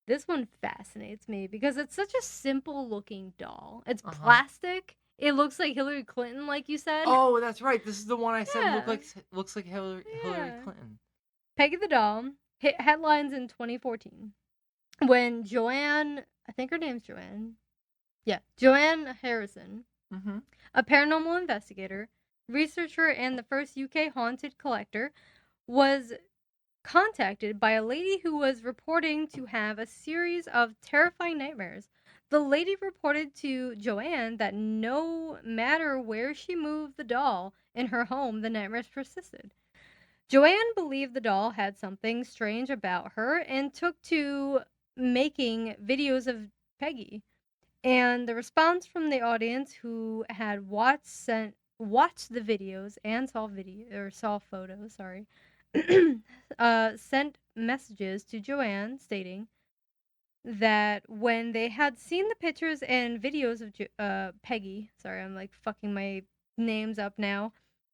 this one fascinates me because it's such a simple looking doll. It's Uh-huh. plastic. It looks like Hillary Clinton, like you said. Oh, that's right. This is the one I said Yeah. looks like Hillary Yeah. Clinton. Peggy the doll hit headlines in 2014 when Joanne, I think her name's Joanne. Yeah, Joanne Harrison, Mm-hmm. a paranormal investigator, researcher, and the first UK haunted collector, was contacted by a lady who was reporting to have a series of terrifying nightmares. The lady reported to Joanne that no matter where she moved the doll in her home, the nightmares persisted. Joanne believed the doll had something strange about her and took to making videos of Peggy. And the response from the audience who had watched the videos and saw photos, sent messages to Joanne stating that when they had seen the pictures and videos of Peggy, sorry, I'm like fucking my names up now.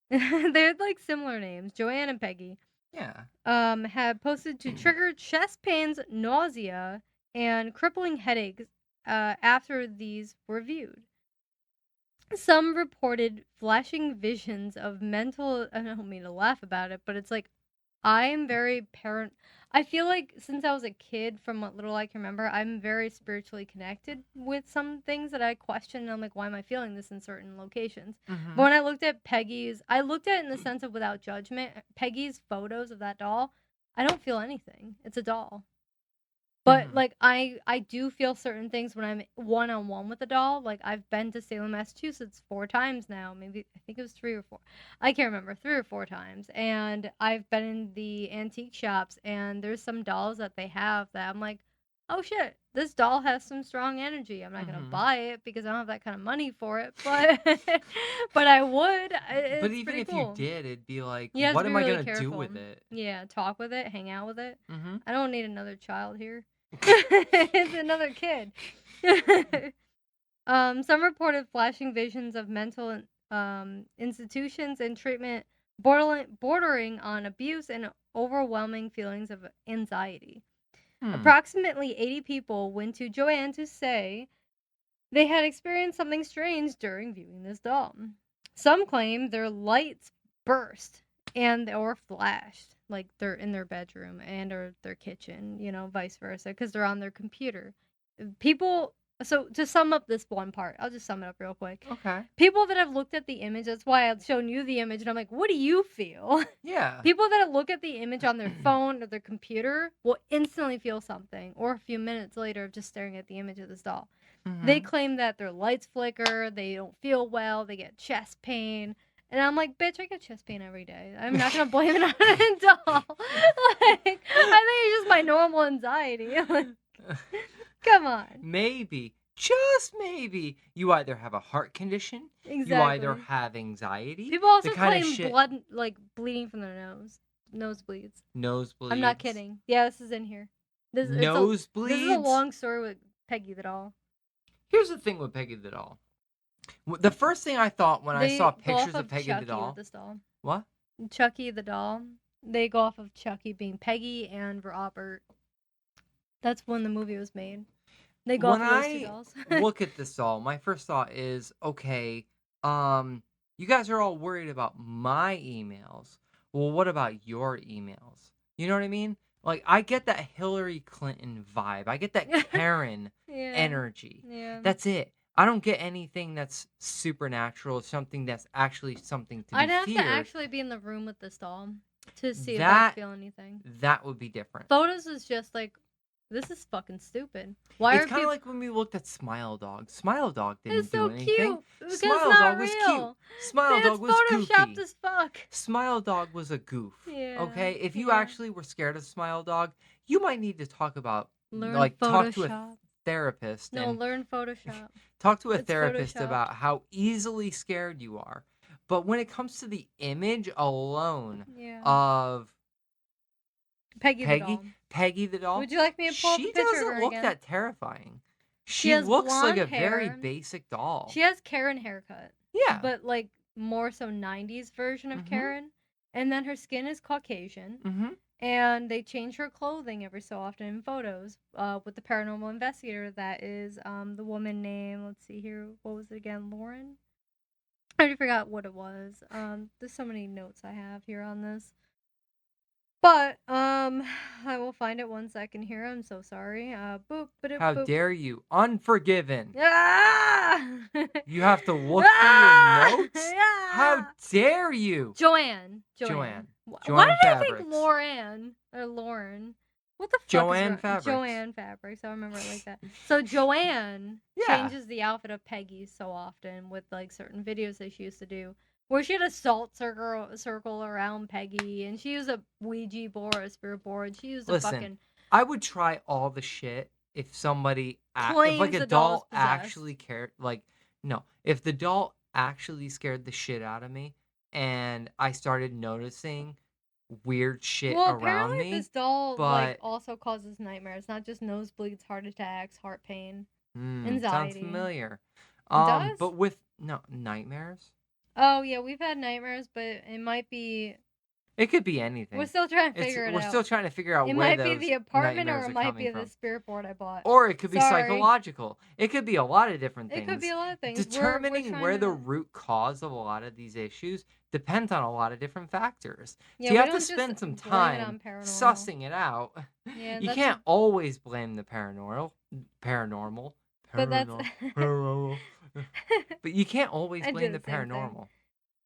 They're like similar names, Joanne and Peggy. Yeah. Had posted to trigger chest pains, nausea, and crippling headaches after these were viewed. Some reported flashing visions of mental. I don't mean to laugh about it, but it's like I'm very I feel like since I was a kid, from what little I can remember, I'm very spiritually connected with some things that I question. And I'm like, why am I feeling this in certain locations? Mm-hmm. But when I looked at I looked at it in the sense of without judgment. Peggy's photos of that doll, I don't feel anything. It's a doll. But like I do feel certain things when I'm one-on-one with a doll. Like I've been to Salem, Massachusetts 4 times now. Maybe I think it was 3 or 4. I can't remember, 3 or 4 times. And I've been in the antique shops and there's some dolls that they have that I'm like, oh shit, this doll has some strong energy. I'm not gonna Mhm. buy it because I don't have that kind of money for it, but but I would. But It's even pretty if you cool. did, it'd be like, You have to what be am I really gonna do careful. with it? Yeah, talk with it, hang out with it. Mm-hmm. I don't need another child here. It's another kid. Some reported flashing visions of mental institutions and treatment bordering on abuse and overwhelming feelings of anxiety. Approximately 80 people went to Joanne to say they had experienced something strange during viewing this doll. Some claim their lights burst or flashed, like they're in their bedroom and or their kitchen, vice versa, because they're on their computer. People. So to sum up this one part, I'll just sum it up real quick. Okay. People that have looked at the image, that's why I've shown you the image, and I'm like, what do you feel? Yeah. People that look at the image on their phone or their computer will instantly feel something, or a few minutes later of just staring at the image of this doll. They claim that their lights flicker, they don't feel well, they get chest pain. And I'm like, bitch, I get chest pain every day. I'm not going to blame it on a doll. I think it's just my normal anxiety. Come on. Maybe, just maybe, you either have a heart condition, Exactly. you either have anxiety. People also the kind claim blood, like bleeding from their nose. Nosebleeds. Nosebleeds. I'm not kidding. Yeah, this is in here. Nosebleeds? This is a long story with Peggy the doll. Here's the thing with Peggy the doll. The first thing I thought when I saw pictures of Peggy the doll. With this doll. What? Chucky the doll. They go off of Chucky being Peggy and Robert. That's when the movie was made. They go off of those two dolls. Look at this doll, my first thought is, okay, you guys are all worried about my emails. Well, what about your emails? You know what I mean? Like, I get that Hillary Clinton vibe. I get that Karen energy. Yeah. That's it. I don't get anything that's supernatural, something that's actually something to be feared. I'd have to actually be in the room with this doll to see if I feel anything. That would be different. Photos is just like, this is fucking stupid. It's kind of like when we looked at Smile Dog. Smile Dog didn't do anything. It's so cute. Because Smile it's not Dog was real. cute. Smile Dog was photoshopped goofy. as fuck. Smile Dog was a goof. Yeah. Okay? If you actually were scared of Smile Dog, you might need to talk about learn talk to a therapist. No, learn Photoshop. Talk to a therapist about how easily scared you are. But when it comes to the image alone of Peggy the doll. Would you like me to pull up a picture of her She doesn't look that terrifying. She looks like a very basic doll. She has Karen haircut. Yeah. But like more so 90s version of Karen. And then her skin is Caucasian. Mm-hmm. And they change her clothing every so often in photos. With the paranormal investigator, that is the woman named, let's see here, what was it again? Lauren? I already forgot what it was. There's so many notes I have here on this. But I will find it 1 second here. I'm so sorry. How dare you? Unforgiven. Ah! You have to look through your notes? Yeah! How dare you? Joanne. Why did I think Lauren or Lauren? What the fuck Joanne is Fabrics. Joanne Fabrics. I remember it like that. So Joanne changes the outfit of Peggy so often with like certain videos that she used to do. Where she had a salt circle around Peggy, and she used a Ouija board, a spirit board. She used a fucking... I would try all the shit if somebody... Claims if like a the doll doll's possessed. actually cared... Like, no. If the doll actually scared the shit out of me, and I started noticing weird shit around me... this doll like also causes nightmares. Not just nosebleeds, heart attacks, heart pain, anxiety. Sounds familiar. It does? But with... No, nightmares? Oh, yeah, we've had nightmares, but it might be... It could be anything. We're still trying to figure it out. We're still trying to figure out it where might those be the apartment or it might be from. the spirit board I bought. Or it could be psychological. It could be a lot of different things. It could be a lot of things. Determining where the root cause of a lot of these issues depends on a lot of different factors. Yeah, so you have to spend some time sussing it out. Yeah, you can't always blame the paranormal. But that's... But you can't always blame the paranormal.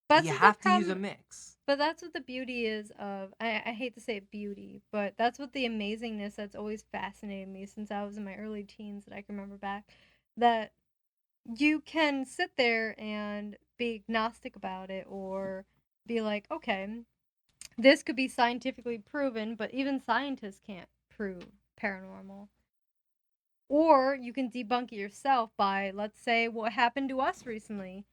That's you have to use a mix. But that's what the beauty is of... I hate to say beauty, but that's what the amazingness that's always fascinated me since I was in my early teens that I can remember back. That you can sit there and be agnostic about it or be like, okay, this could be scientifically proven, but even scientists can't prove paranormal. Or you can debunk it yourself by, let's say, what happened to us recently.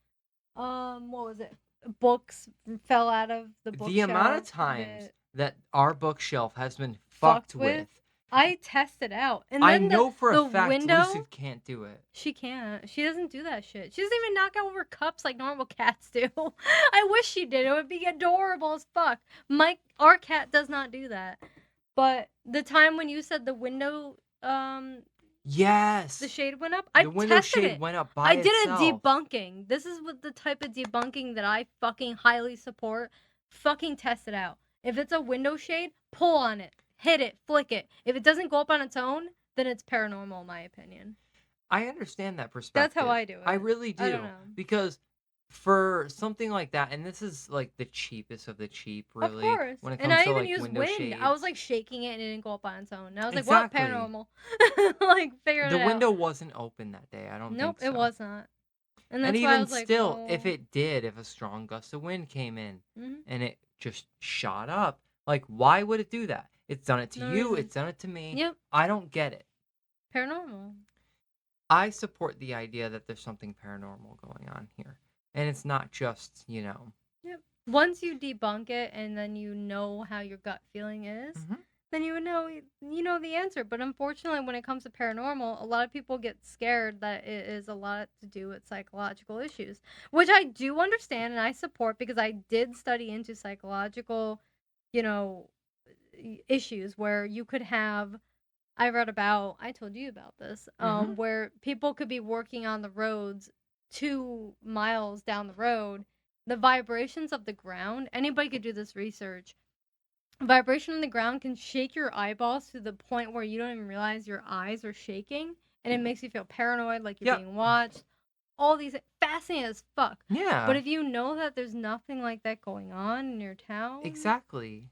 What was it? Books fell out of the bookshelf. The amount of times that our bookshelf has been fucked fucked with. I tested out. And I then know for the a fact window, Lucy can't do it. She can't. She doesn't do that shit. She doesn't even knock over cups like normal cats do. I wish she did. It would be adorable as fuck. Our cat does not do that. But the time when you said the window, Yes. the shade went up, the window shade went up by I did itself. a debunking. This is what the type of debunking that I fucking highly support. Fucking test it out. If it's a window shade, pull on it. Hit it. Flick it. If it doesn't go up on its own, then it's paranormal in my opinion. I understand that perspective. That's how I do it. I really do. I don't know. Because for something like that, and this is like the cheapest of the cheap, really. Of course. When it comes and I to even like used window wind. shades. I was like shaking it and it didn't go up on its own. And I was like, Exactly. what? Paranormal. Like, figure it The out. window wasn't open that day. I don't Nope, think so. it was not. And that's And why I even was like, still, well... if it did, if a strong gust of wind came in Mhm. and it just shot up, like, why would it do that? It's done it to No you. reason. It's done it to me. Yep. I don't get it. Paranormal. I support the idea that there's something paranormal going on here. And it's not just, Yep. Once you debunk it and then you know how your gut feeling is, then you would know the answer. But unfortunately, when it comes to paranormal, a lot of people get scared that it is a lot to do with psychological issues, which I do understand and I support because I did study into psychological, issues where you could have. I told you about this, where people could be working on the roads 2 miles down the road. The vibrations of the ground, anybody could do this research. Vibration on the ground can shake your eyeballs to the point where you don't even realize your eyes are shaking, and it makes you feel paranoid, like you're being watched. All these, fascinating as fuck. Yeah. But if you know that there's nothing like that going on in your town, Exactly.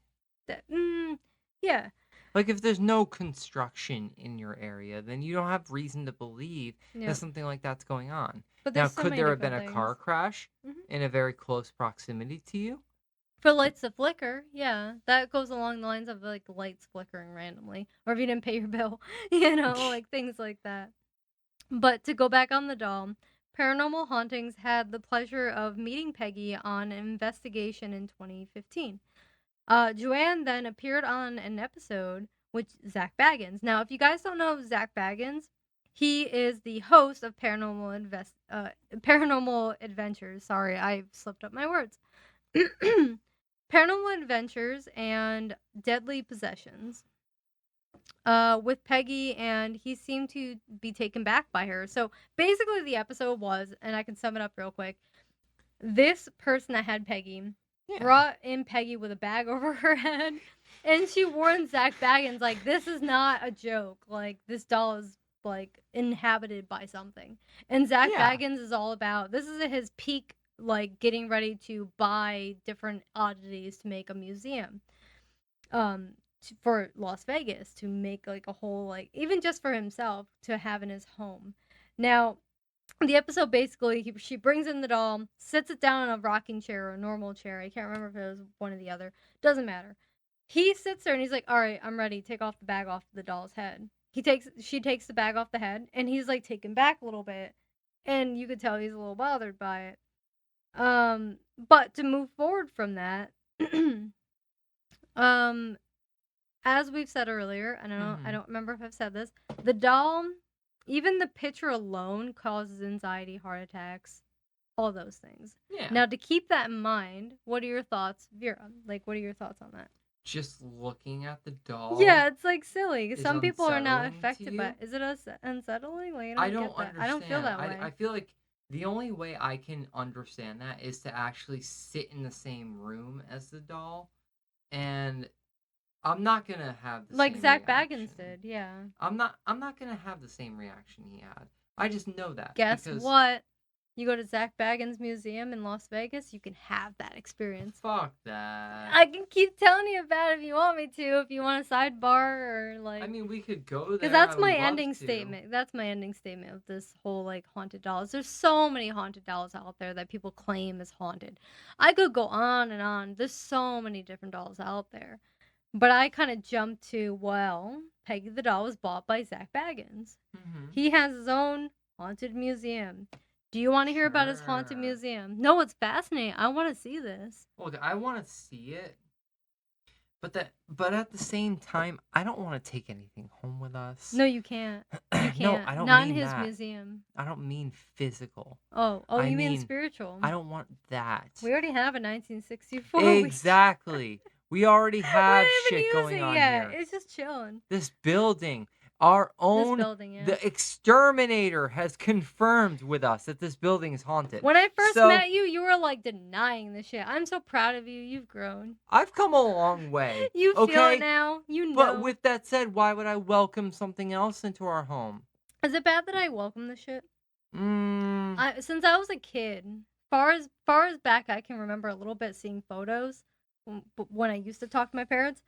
Yeah. Like, if there's no construction in your area, then you don't have reason to believe that something like that's going on. But now, so could many there have been different a car things. crash in a very close proximity to you? For lights to flicker, yeah. That goes along the lines of, like, lights flickering randomly. Or if you didn't pay your bill, like, things like that. But to go back on the doll, Paranormal Hauntings had the pleasure of meeting Peggy on an investigation in 2015. Joanne then appeared on an episode with Zach Baggins. Now, if you guys don't know Zach Baggins, he is the host of Paranormal Adventures. Sorry, I slipped up my words. Paranormal Adventures and Deadly Possessions. With Peggy, and he seemed to be taken back by her. So basically, the episode was, and I can sum it up real quick. This person that had Peggy brought in Peggy with a bag over her head, and she warned Zach Baggins, like, this is not a joke. Like, this doll is, like, inhabited by something. And Zach Baggins is all about, this is at his peak, like, getting ready to buy different oddities to make a museum. For Las Vegas, to make, like, a whole, like, even just for himself to have in his home. Now, the episode basically, she brings in the doll, sits it down in a rocking chair or a normal chair. I can't remember if it was one or the other. Doesn't matter. He sits there and he's like, all right, I'm ready. Take off the bag off the doll's head. She takes the bag off the head, and he's, like, taken back a little bit. And you could tell he's a little bothered by it. But to move forward from that, as we've said earlier, I don't remember if I've said this, the doll, even the picture alone causes anxiety, heart attacks, all those things. Yeah. Now, to keep that in mind, what are your thoughts, Vera? Like, what are your thoughts on that? Just looking at the doll. Yeah, it's, like, silly. Some people are not unsettling affected by it. Is it unsettling? Like, I don't understand. I don't feel that way. I feel like the only way I can understand that is to actually sit in the same room as the doll, and I'm not gonna have the like same Zach reaction. Baggins did, yeah. I'm not gonna have the same reaction he had. I just know that. Guess because what? You go to Zach Baggins Museum in Las Vegas, you can have that experience. Fuck that. I can keep telling you about it if you want me to, if you want a sidebar or, like... I mean, we could go there. Because that's my I would love ending to. statement. That's my ending statement of this whole, like, haunted dolls. There's so many haunted dolls out there that people claim is haunted. I could go on and on. There's so many different dolls out there. But I kind of jumped to, well, Peggy the Doll was bought by Zach Baggins. Mm-hmm. He has his own haunted museum. Do you want to hear about his haunted Sure. museum? No, it's fascinating. I want to see this. Look, I want to see it, but at the same time, I don't want to take anything home with us. No, you can't. You can't. No, I don't Not mean in his that. museum. I don't mean physical. Oh, I you mean mean, spiritual? I don't want that. We already have a 1964. Exactly. We already have We're not even shit going using on it yet. here. It's just chilling. This building, our own, This building, yeah. the exterminator has confirmed with us that this building is haunted. When I first So- met you, you were like denying this shit. I'm so proud of you. You've grown. I've come a long way. You feel okay? it now. You know. But with that said, why would I welcome something else into our home? Is it bad that I welcome this shit? Mm, Since I was a kid, far as back I can remember a little bit seeing photos when I used to talk to my parents,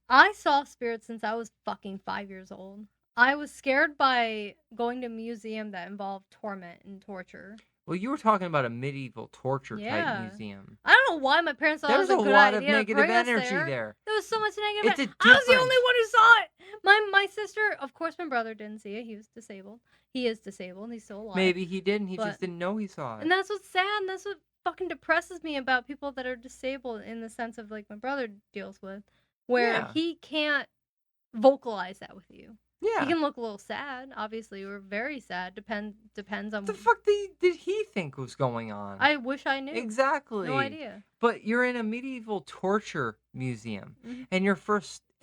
I saw spirits since I was fucking 5 years old. I was scared by going to a museum that involved torment and torture. well, you were talking about a medieval torture Yeah. type museum. I don't know why my parents thought There's it was a a good lot of idea to negative bring us energy there. there. There was so much negative. It's a I was the difference. only one who saw it. My sister, of course, my brother didn't see it. He was disabled. He is disabled. He's still alive. Maybe he didn't. He But- just didn't know he saw it. And that's what's sad. And that's what fucking depresses me about people that are disabled in the sense of like my brother deals with, where Yeah. he can't vocalize that with you. Yeah. He can look a little sad, obviously, or very sad. Depends on. What the fuck did he think was going on? I wish I knew. Exactly. No idea. But you're in a medieval torture museum, Mhm.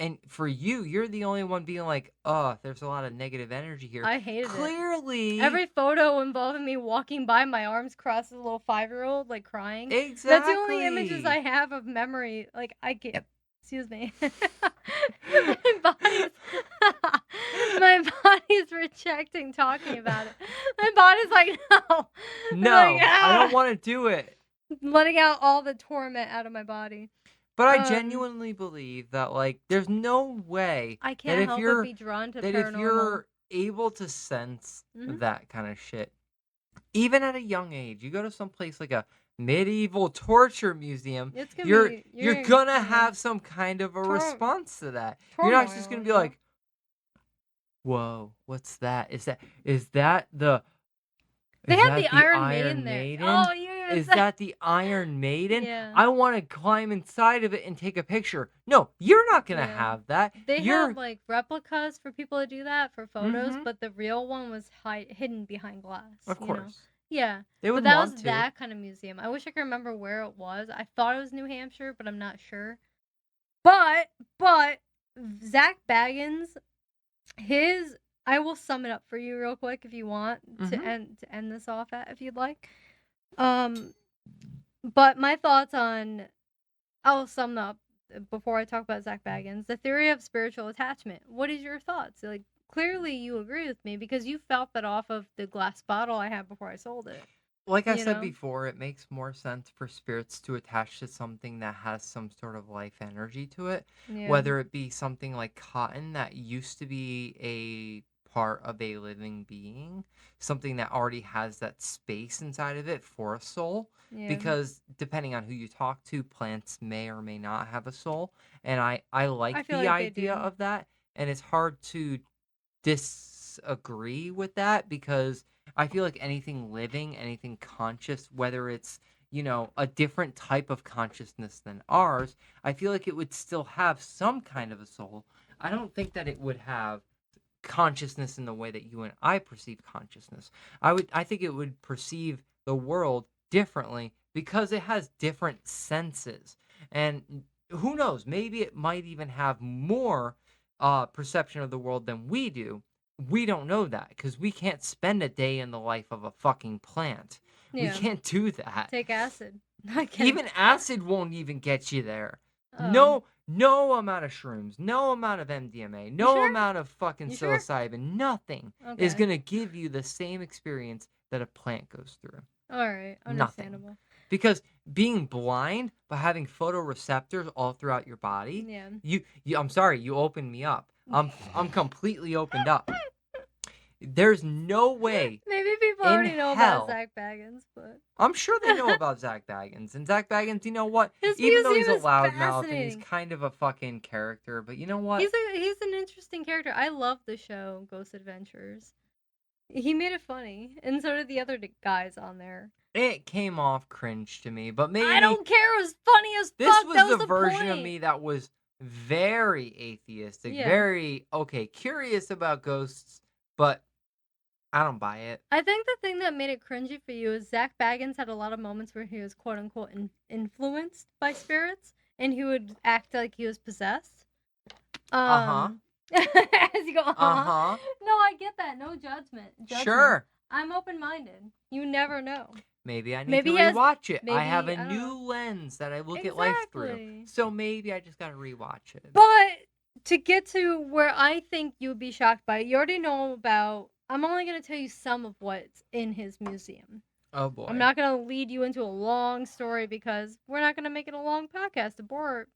and for you, you're the only one being like, "Oh, there's a lot of negative energy here." I hated it. Clearly, Every photo involving me walking by, my arms crossed as a little 5-year-old, like crying. exactly. That's the only images I have of memory. Like I get. Excuse me. my body's rejecting talking about it. My body's like, no. No, Like, I don't want to do it. Letting out all the torment out of my body. But I Um, genuinely believe that, like, there's no way I that can't if help you're but be drawn to that paranormal. if you're able to sense Mhm. that kind of shit, even at a young age, you go to some place like a medieval torture museum, It's gonna you're be, you're gonna yeah. have some kind of a Tor- response to that. You're not just turmoil, gonna be yeah. like, "Whoa, what's that? Is that the They is have that the Iron Maiden there. Oh, you Is that the Iron Maiden? Yeah. I want to climb inside of it and take a picture." No, you're not gonna Yeah. have that. They you're have like replicas for people to do that for photos, Mhm. but the real one was hidden behind glass. of you know? course Yeah. they But would that want was to. that kind of museum. I wish I could remember where it was. I thought it was New Hampshire, but I'm not sure. But Zach Baggins, I will sum it up for you real quick if you want to Mhm. end this off at if you'd like. But my thoughts on I'll sum up before I talk about Zach Baggins. The theory of spiritual attachment. What is your thoughts? Like clearly you agree with me because you felt that off of the glass bottle I had before I sold it. Like I you said know? before, it makes more sense for spirits to attach to something that has some sort of life energy to it. Yeah. Whether it be something like cotton that used to be a part of a living being, something that already has that space inside of it for a soul. Yeah. Because depending on who you talk to, plants may or may not have a soul. And I like I feel the like they idea do. of that. And it's hard to disagree with that because I feel like anything living, anything conscious, whether it's, a different type of consciousness than ours, I feel like it would still have some kind of a soul. I don't think that it would have consciousness in the way that you and I perceive consciousness. I think it would perceive the world differently because it has different senses. And who knows, maybe it might even have more perception of the world than we do. We don't know that because we can't spend a day in the life of a fucking plant. Yeah. We can't do that. Take acid. I can't. Even acid won't even get you there. Oh. No amount of shrooms, no amount of MDMA, no sure? amount of fucking You sure? psilocybin, nothing is Okay. going to give you the same experience that a plant goes through. All right. Nothing. Understandable. Because being blind but having photoreceptors all throughout your body, Yeah. you I'm sorry, you opened me up. I'm completely opened up. There's no way. Maybe people in already know hell. about Zach Baggins, but I'm sure they know about Zach Baggins. And Zach Baggins, you know what? his Even though he's museum a is loudmouth and he's fascinating. kind of a fucking character, but you know what? He's an interesting character. I love the show Ghost Adventures. He made it funny, and so did the other guys on there. It came off cringe to me, but maybe I don't care. It was funny as this fuck. was That was the version of point. me that was very atheistic, Yeah. very curious about ghosts, but I don't buy it. I think the thing that made it cringy for you is Zach Baggins had a lot of moments where he was quote unquote influenced by spirits, and he would act like he was possessed. As you go, No, I get that. No judgment. Sure. I'm open-minded. You never know. Maybe I need Maybe to he has- rewatch it. I maybe- have a I don't new know. lens that I look at life through. Exactly. So maybe I just gotta rewatch it. But to get to where I think you would be shocked by it, you already know about. I'm only going to tell you some of what's in his museum. Oh boy. I'm not going to lead you into a long story because we're not going to make it a long podcast to bore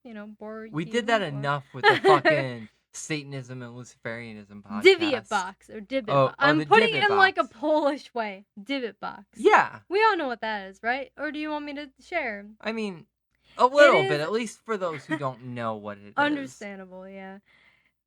We you did that or- enough with the fucking Satanism and Luciferianism podcast. Divot box or divot box. I'm the putting it divot in like a box. Polish way. Divot box. Yeah. We all know what that is, right? Or do you want me to share? I mean, a little is- bit, at least for those who don't know what it is. Understandable, yeah.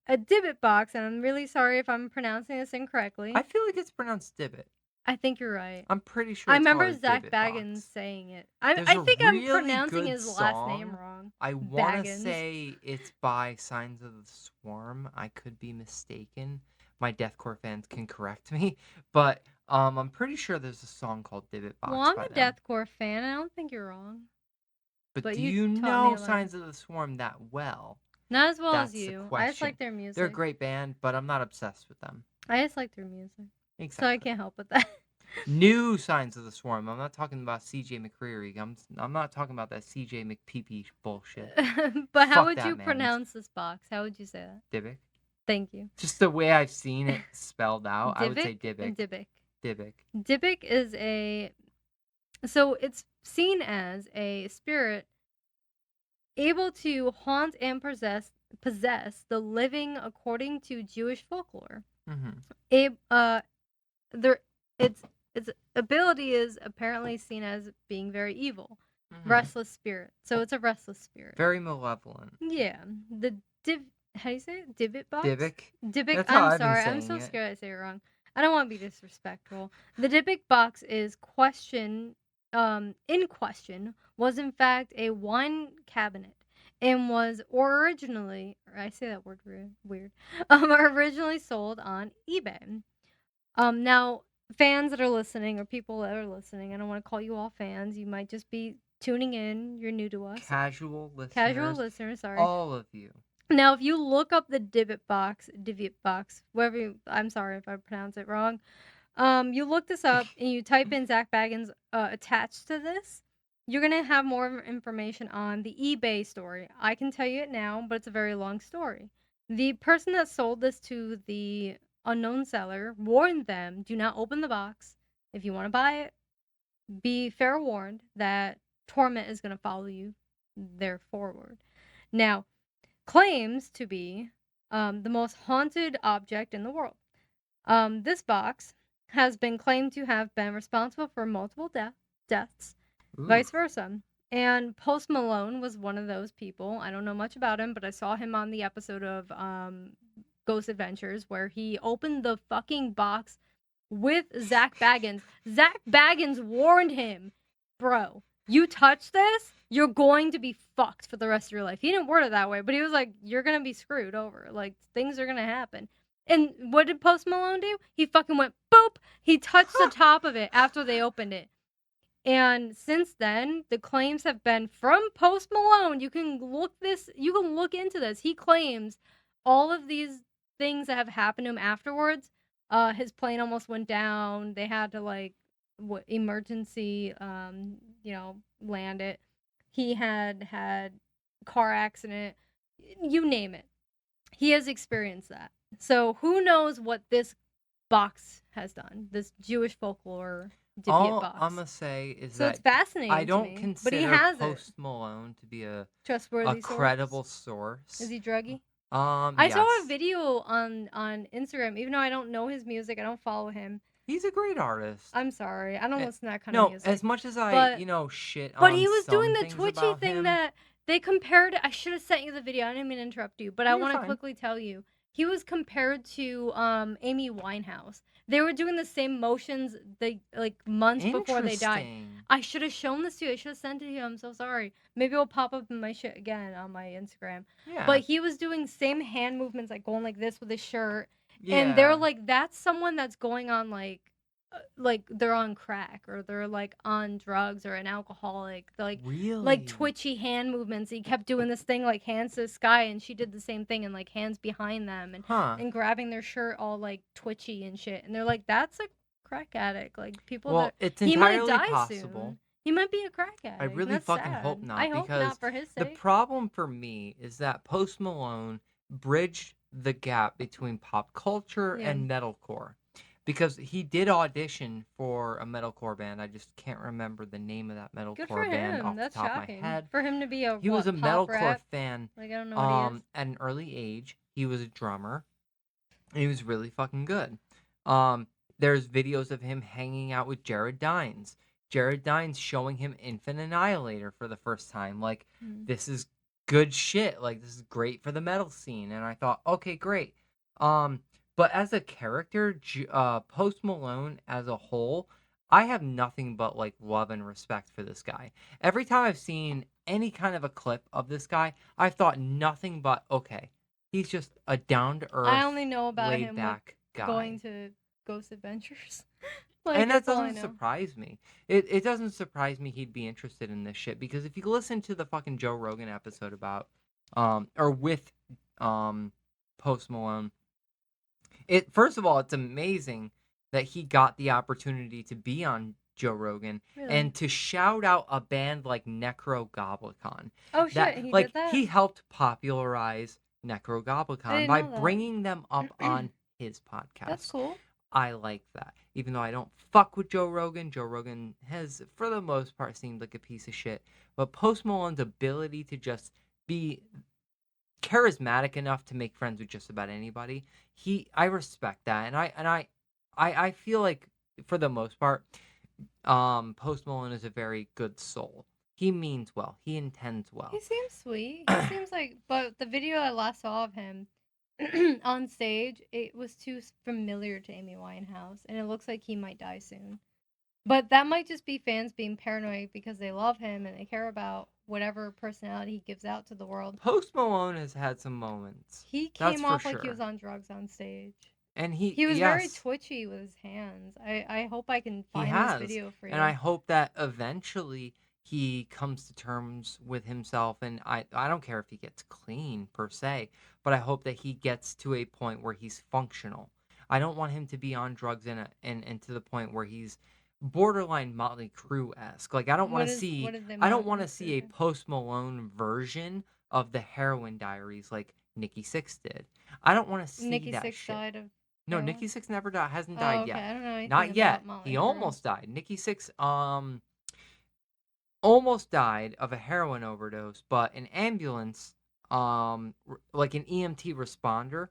A divot box, and I'm really sorry if I'm pronouncing this incorrectly. I feel like it's pronounced divot. I think you're right. I'm pretty sure I it's remember called a Zach divot Baggins box. saying it. There's I a think I'm really pronouncing good his last name song. wrong. I want to Baggins. say it's by Signs of the Swarm. I could be mistaken. My deathcore fans can correct me, but I'm pretty sure there's a song called Divot Box. Well, I'm by a them. deathcore fan. I don't think you're wrong. But but do you you taught me know a lot. Signs of the Swarm that well? Not as well That's as the you. I just question. like their music. They're a great band, but I'm not obsessed with them. I just like their music. Exactly. So I can't help with that. New Signs of the Swarm. I'm not talking about C.J. McCreary. I'm not talking about that C.J. McPeepee bullshit. But how Fuck would that you man. pronounce this box? How would you say that? Dybbuk. Thank you. Just the way I've seen it spelled out, I would say Divot Dybbuk. and Dybbuk. Dybbuk is so it's seen as a spirit able to haunt and possess the living according to Jewish folklore. Mm-hmm. Its ability is apparently seen as being very evil, restless spirit. So it's a restless spirit. Very malevolent. Yeah. How do you say it? Divot box? Dybbuk. Dybbuk. That's how I'm I've been sorry. I'm saying so it. scared I say it wrong. I don't want to be disrespectful. The Dybbuk box is in question was in fact a wine cabinet and was originally, or I say that word weird, originally sold on eBay. Now fans that are listening or people that are listening, I don't want to call you all fans. You might just be tuning in. You're new to us. Casual listeners. Sorry. All of you. Now, if you look up the divot box, whatever I'm sorry if I pronounce it wrong. You look this up and you type in Zach Baggins attached to this, you're gonna have more information on the eBay story. I can tell you it now, but it's a very long story. The person that sold this to the unknown seller warned them, do not open the box. If you want to buy it, be fair warned that torment is gonna follow you there forward. Now, claims to be the most haunted object in the world. This box has been claimed to have been responsible for multiple deaths, Ooh. vice versa. And Post Malone was one of those people. I don't know much about him, but I saw him on the episode of Ghost Adventures where he opened the fucking box with Zach Baggins. Zach Baggins warned him, bro, you touch this, you're going to be fucked for the rest of your life. He didn't word it that way, but he was like, you're going to be screwed over. Like, things are going to happen. And what did Post Malone do? He fucking went, boop! He touched the top of it after they opened it. And since then, the claims have been from Post Malone. You can look into this. He claims all of these things that have happened to him afterwards. His plane almost went down. They had to emergency, land it. He had car accident. You name it. He has experienced that. So who knows what this box has done? This Jewish folklore All box. I'm gonna say is So that it's fascinating. I don't to me, consider but he has Post Malone to be a trustworthy credible source. Is he druggy? I saw a Yes. video on Instagram. Even though I don't know his music, I don't follow him. He's a great artist. I'm sorry, I don't Eh, listen to that kind of No, music. as much as I, But shit But on he was doing some the things twitchy about thing him. that they compared. I should have sent you the video. I didn't mean to interrupt you, but I You're want to fine. quickly tell you. He was compared to Amy Winehouse. They were doing the same motions months before they died. Interesting. I should have shown this to you. I should have sent it to you. I'm so sorry. Maybe it'll pop up in my shit again on my Instagram. Yeah. But he was doing same hand movements, like going like this with his shirt. Yeah. And they're like, that's someone that's going on like they're on crack or they're like on drugs or an alcoholic. They're like really twitchy hand movements. He kept doing this thing like hands to the sky, and she did the same thing and like hands behind them and grabbing their shirt all like twitchy and shit. And they're like, that's a crack addict. Like people Well, that it's he might entirely die possible. soon. He might be a crack addict. I really That's fucking sad. hope not, I hope because not for his the sake. problem for me is that Post Malone bridged the gap between pop culture Yeah. and metalcore. Because he did audition for a metalcore band. I just can't remember the name of that Good for metalcore band him. off That's the top shocking. of my head. For him to be a He was a pop metalcore rap? fan Like I don't know what he is. at an early age. He was a drummer. And he was really fucking good. There's videos of him hanging out with Jared Dines. Jared Dines showing him Infant Annihilator for the first time. Like, this is good shit. Like, this is great for the metal scene. And I thought, okay, great. But as a character, Post Malone as a whole, I have nothing but like love and respect for this guy. Every time I've seen any kind of a clip of this guy, I've thought nothing but, okay, he's just a down to earth, I only know about laid him back guy. going to Ghost Adventures. And that that's all I doesn't know. surprise me. It doesn't surprise me he'd be interested in this shit, because if you listen to the fucking Joe Rogan episode about or with Post Malone, first of all, it's amazing that he got the opportunity to be on Joe Rogan Really? and to shout out a band like Necrogoblicon. Oh shit, he did that? He helped popularize Necrogoblicon didn't by know that. bringing them up on his podcast. That's cool. I like that. Even though I don't fuck with Joe Rogan has, for the most part, seemed like a piece of shit. But Post Malone's ability to just be charismatic enough to make friends with just about anybody, I respect that. And I feel like, for the most part, Post Malone is a very good soul. He means well. He intends well. He seems sweet. He seems like, but the video I last saw of him on stage, it was too familiar to Amy Winehouse, and it looks like he might die soon. But that might just be fans being paranoid because they love him and they care about whatever personality he gives out to the world. Post Malone has had some moments. He That's came for off like he sure. was on drugs on stage. And he was very yes, twitchy with his hands. I hope I can he find has. this video for you. And I hope that eventually he comes to terms with himself, and I don't care if he gets clean per se, but I hope that he gets to a point where he's functional. I don't want him to be on drugs and to the point where he's borderline Motley Crue-esque. Like, I don't want to see a Post Malone version of the Heroin Diaries like Nikki Sixx did. I don't want to see Nikki that Sixx shit. died of No, heroin? Nikki Sixx never died. Hasn't Oh, died okay. yet. I don't know anything Not yet. about Motley He Crue. almost died. Nikki Sixx almost died of a heroin overdose, but an ambulance, like an EMT responder,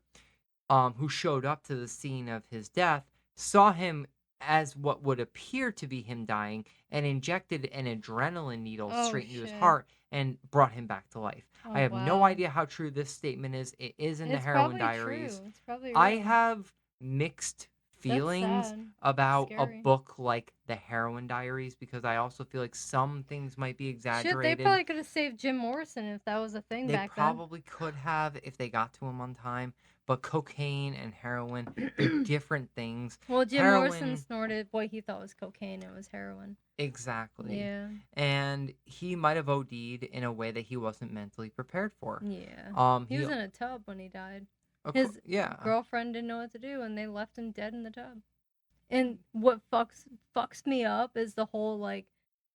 who showed up to the scene of his death, saw him as what would appear to be him dying and injected an adrenaline needle straight into his shit. heart and brought him back to life. Oh, I have no wow. idea how true this statement is. It is in the It's Heroin probably Diaries. true. It's probably I real. have mixed feelings sad. about Scary. a book like the Heroin Diaries, because I also feel like some things might be Shit, exaggerated. they probably could have saved Jim Morrison if that was a thing They back probably could have if they got to him on time, but cocaine and heroin, they're different things. then. Well, Jim Heroin- Morrison snorted what he thought was cocaine. It was heroin. Exactly. Yeah. And he might have OD'd in a way that he wasn't mentally prepared for. Yeah. He was in a tub when he died. His yeah. girlfriend didn't know what to do, and they left him dead in the tub. And what fucks me up is the whole like,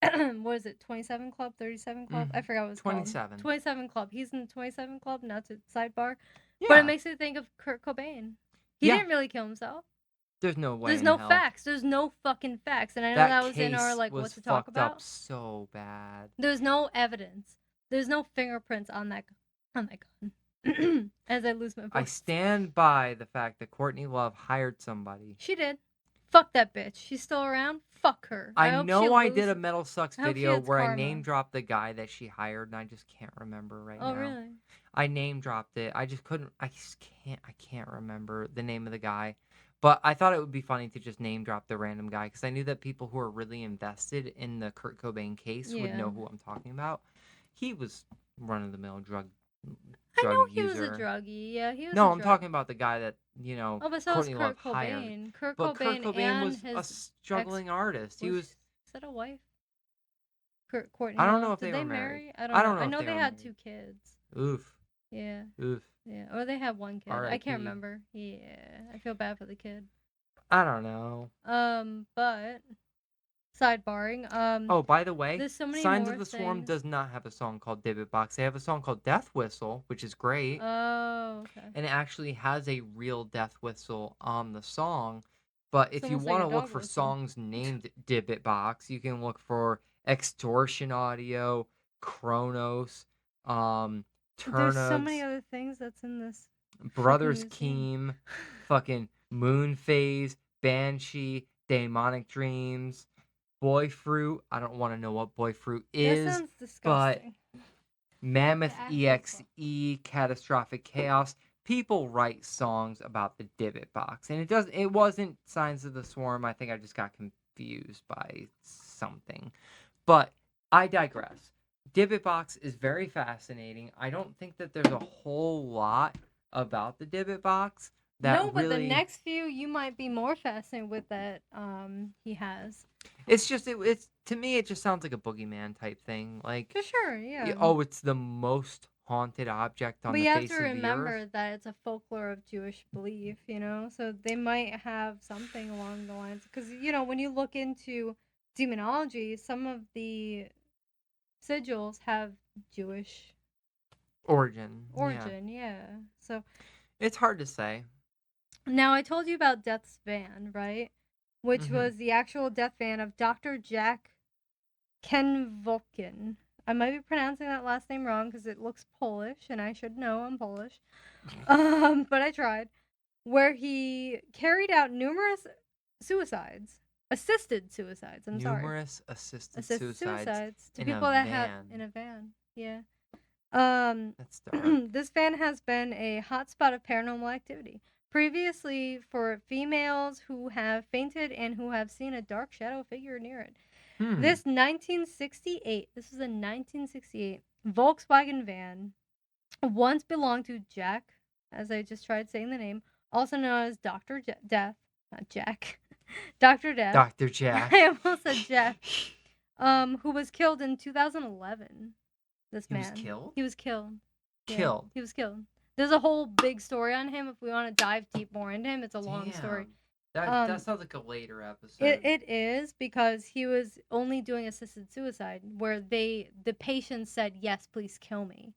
what is it? 27 Club, 37 Club? I forgot what it's 27. called. 27 Club. He's in the 27 Club. Not to sidebar, Yeah. but it makes me think of Kurt Cobain. He Yeah. didn't really kill himself. There's no way. There's in no hell. facts. There's no fucking facts. And I know that was in our case like was what to talk fucked up about. so bad. There's no evidence. There's no fingerprints on that gun. As I lose my I voice. stand by the fact that Courtney Love hired somebody. She did. Fuck that bitch. She's still around. Fuck her. I hope know she I did a loses- Metal Sucks I hope she video gets where I karma. name dropped the guy that she hired, and I just can't remember right Oh now. really? I name dropped it. I just couldn't. I can't remember the name of the guy. But I thought it would be funny to just name drop the random guy because I knew that people who are really invested in the Kurt Cobain case would Yeah. know who I'm talking about. He was run of the mill drug I know he user. was a druggie. Yeah, he was. No, a I'm drug- talking about the guy that Oh, but so was Courtney Kurt Love hired. Cobain. Kurt But Cobain, Kurt Cobain and was his a struggling artist. He was, was. is that a wife? Courtney. I don't Love? know if Did they they were marry? married. I I don't don't know. I know if know they they were had married. 2 kids. Oof. Yeah. Oof. Yeah. Or they had 1 kid. I R.I.P.. can't remember. Yeah. I feel bad for the kid. I don't know. But sidebarring. Oh, by the way, There's so many Signs more of the Swarm things. does not have a song called Divot Box. They have a song called Death Whistle, which is great. Oh, okay. And it actually has a real death whistle on the song. But if It's you almost like want a to look dog for whistle. songs named Divot Box, you can look for Extortion Audio, Kronos, There's so many Turnugs, other things that's in this. Brothers museum. Keem, fucking Moon Phase, Banshee, Demonic Dreams, Boy Fruit. I don't want to know what Boy Fruit That is. sounds disgusting. Mammoth actual EXE, Catastrophic Chaos. People write songs about the Divot Box, and it wasn't Signs of the Swarm. I think I just got confused by something. But I digress. Divot Box is very fascinating. I don't think that there's a whole lot about the Divot Box that No, but really... the next few you might be more fascinated with that he has. It's just it's to me it just sounds like a boogeyman type thing. Like, For sure, yeah. oh, it's the most haunted object on But the you have face to of the remember earth. that it's a folklore of Jewish belief, you know? So they might have something along the lines. Because, you know, when you look into demonology, some of the sigils have Jewish Origin. yeah. So It's hard to say. now I told you about Death's van, right? Which Mhm. was the actual death van of Dr. Jack Kenvolkin. I might be pronouncing that last name wrong because it looks Polish, and I should know I'm Polish. But I tried. Where he carried out numerous suicides, assisted suicides. I'm sorry, Numerous assisted assisted suicides to in a people that have van. in a van. Yeah. That's dark. This van has been a hotspot of paranormal activity. Previously, for females who have fainted and who have seen a dark shadow figure near it. This was a 1968 Volkswagen van, once belonged to Jack, as I just tried saying the name, also known as Dr. Death, not Jack, Dr. Death. Dr. Jack. I almost said Jeff. Who was killed in 2011. This man. He was killed? He was killed. Yeah, Killed. he was killed. There's a whole big story on him. If we want to dive deep more into him, it's a long story. That sounds like a later episode. It is because he was only doing assisted suicide, where the patient said, "Yes, please kill me."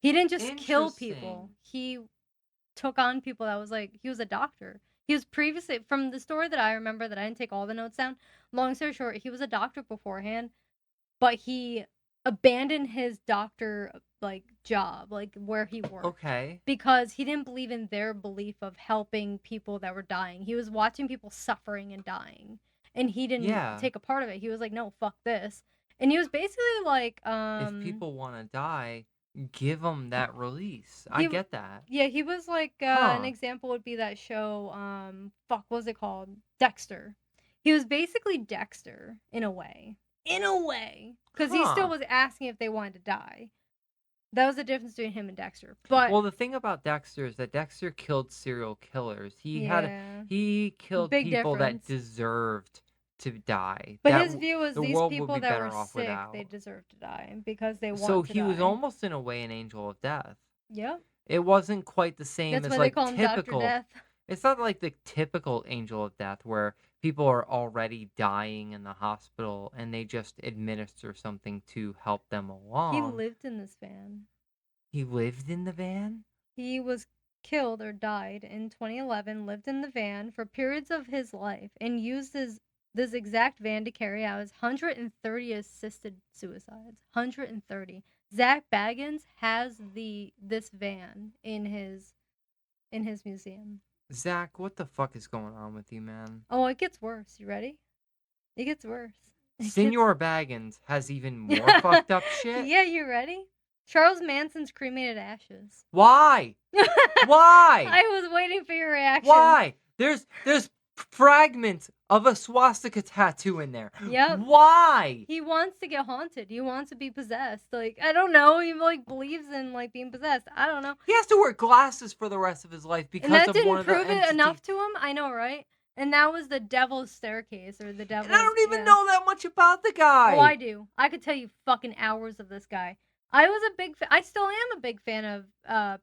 He didn't just kill people. He took on people that was like, he was a doctor. He was previously, from the story that I remember, that I didn't take all the notes down. Long story short, he was a doctor beforehand, but he abandoned his doctor job, where he worked. Okay. Because he didn't believe in their belief of helping people that were dying. He was watching people suffering and dying, and he didn't take a part of it. He was like, "No, fuck this." And he was basically like, if people want to die, give them that release. I get that. Yeah, he was like, an example would be that show, what was it called? Dexter. He was basically Dexter in a way. Because he still was asking if they wanted to die. That was the difference between him and Dexter. But well, the thing about Dexter is that Dexter killed serial killers. He killed people that deserved to die. But his view was these people that were sick, they deserved to die because they wanted to die. So he was almost in a way an angel of death. Yep. It wasn't quite the same as That's why like they call him typical. Dr. Death. It's not like the typical angel of death where people are already dying in the hospital and they just administer something to help them along. He lived in this van. He lived in the van? He was killed or died in 2011, lived in the van for periods of his life, and used this exact van to carry out his 130 assisted suicides. 130. Zach Baggins has this van in his museum. Zach, what the fuck is going on with you, man? Oh, it gets worse. You ready? It gets worse. Senor Baggins has even more fucked up shit? Yeah, you ready? Charles Manson's cremated ashes. Why? Why? I was waiting for your reaction. Why? There's fragments of a swastika tattoo in there. Yep. Why? He wants to get haunted. He wants to be possessed. Like, I don't know. He like believes in like being possessed. I don't know. He has to wear glasses for the rest of his life because And that of didn't one of the prove it entities. enough to him. I know, right? And that was the devil's staircase or the devil's. And I don't even know that much about the guy. Oh, I do. I could tell you fucking hours of this guy. I was a big I still am a big fan of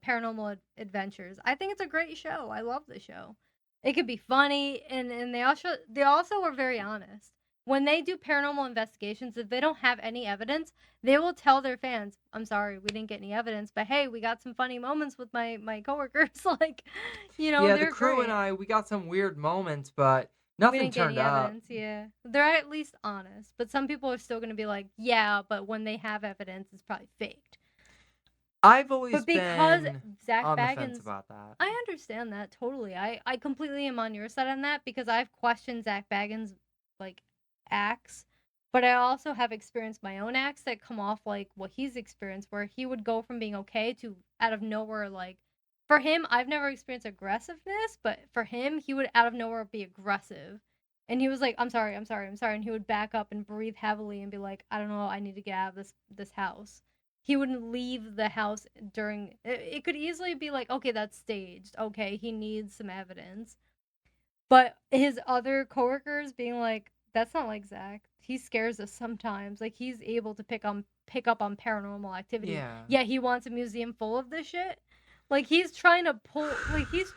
Paranormal Adventures. I think it's a great show. I love the show. It could be funny, and they also are very honest. When they do paranormal investigations, if they don't have any evidence, they will tell their fans, "I'm sorry, we didn't get any evidence, but hey, we got some funny moments with my coworkers." Like, you know, yeah, they're the crew great. and I, we got some weird moments, but We nothing didn't get turned any up. evidence. Yeah, they're at least honest. But some people are still gonna be like, "Yeah, but when they have evidence, it's probably faked." I've always But because been Zach on the fence Baggins, about that. I understand that totally. I completely am on your side on that because I've questioned Zach Baggins' like acts, but I also have experienced my own acts that come off like what he's experienced, where he would go from being okay to out of nowhere. Like for him, I've never experienced aggressiveness, but for him, he would out of nowhere be aggressive. And he was like, I'm sorry, I'm sorry, I'm sorry. And he would back up and breathe heavily and be like, I don't know, I need to get out of this house. He wouldn't leave the house during it could easily be like, okay, that's staged. Okay, he needs some evidence. But his other coworkers being like, that's not like Zach. He scares us sometimes. Like he's able to pick up on paranormal activity. Yeah. Yet he wants a museum full of this shit. Like he's trying to pull like he's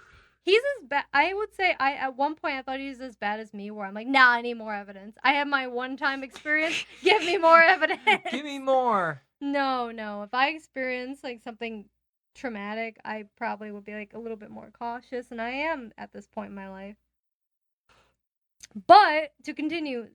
as bad. I would say at one point I thought he was as bad as me, where I'm like, nah, I need more evidence. I have my one-time experience. Give me more evidence. Give me more. No. If I experience like something traumatic, I probably would be like a little bit more cautious, and I am at this point in my life. But to continue,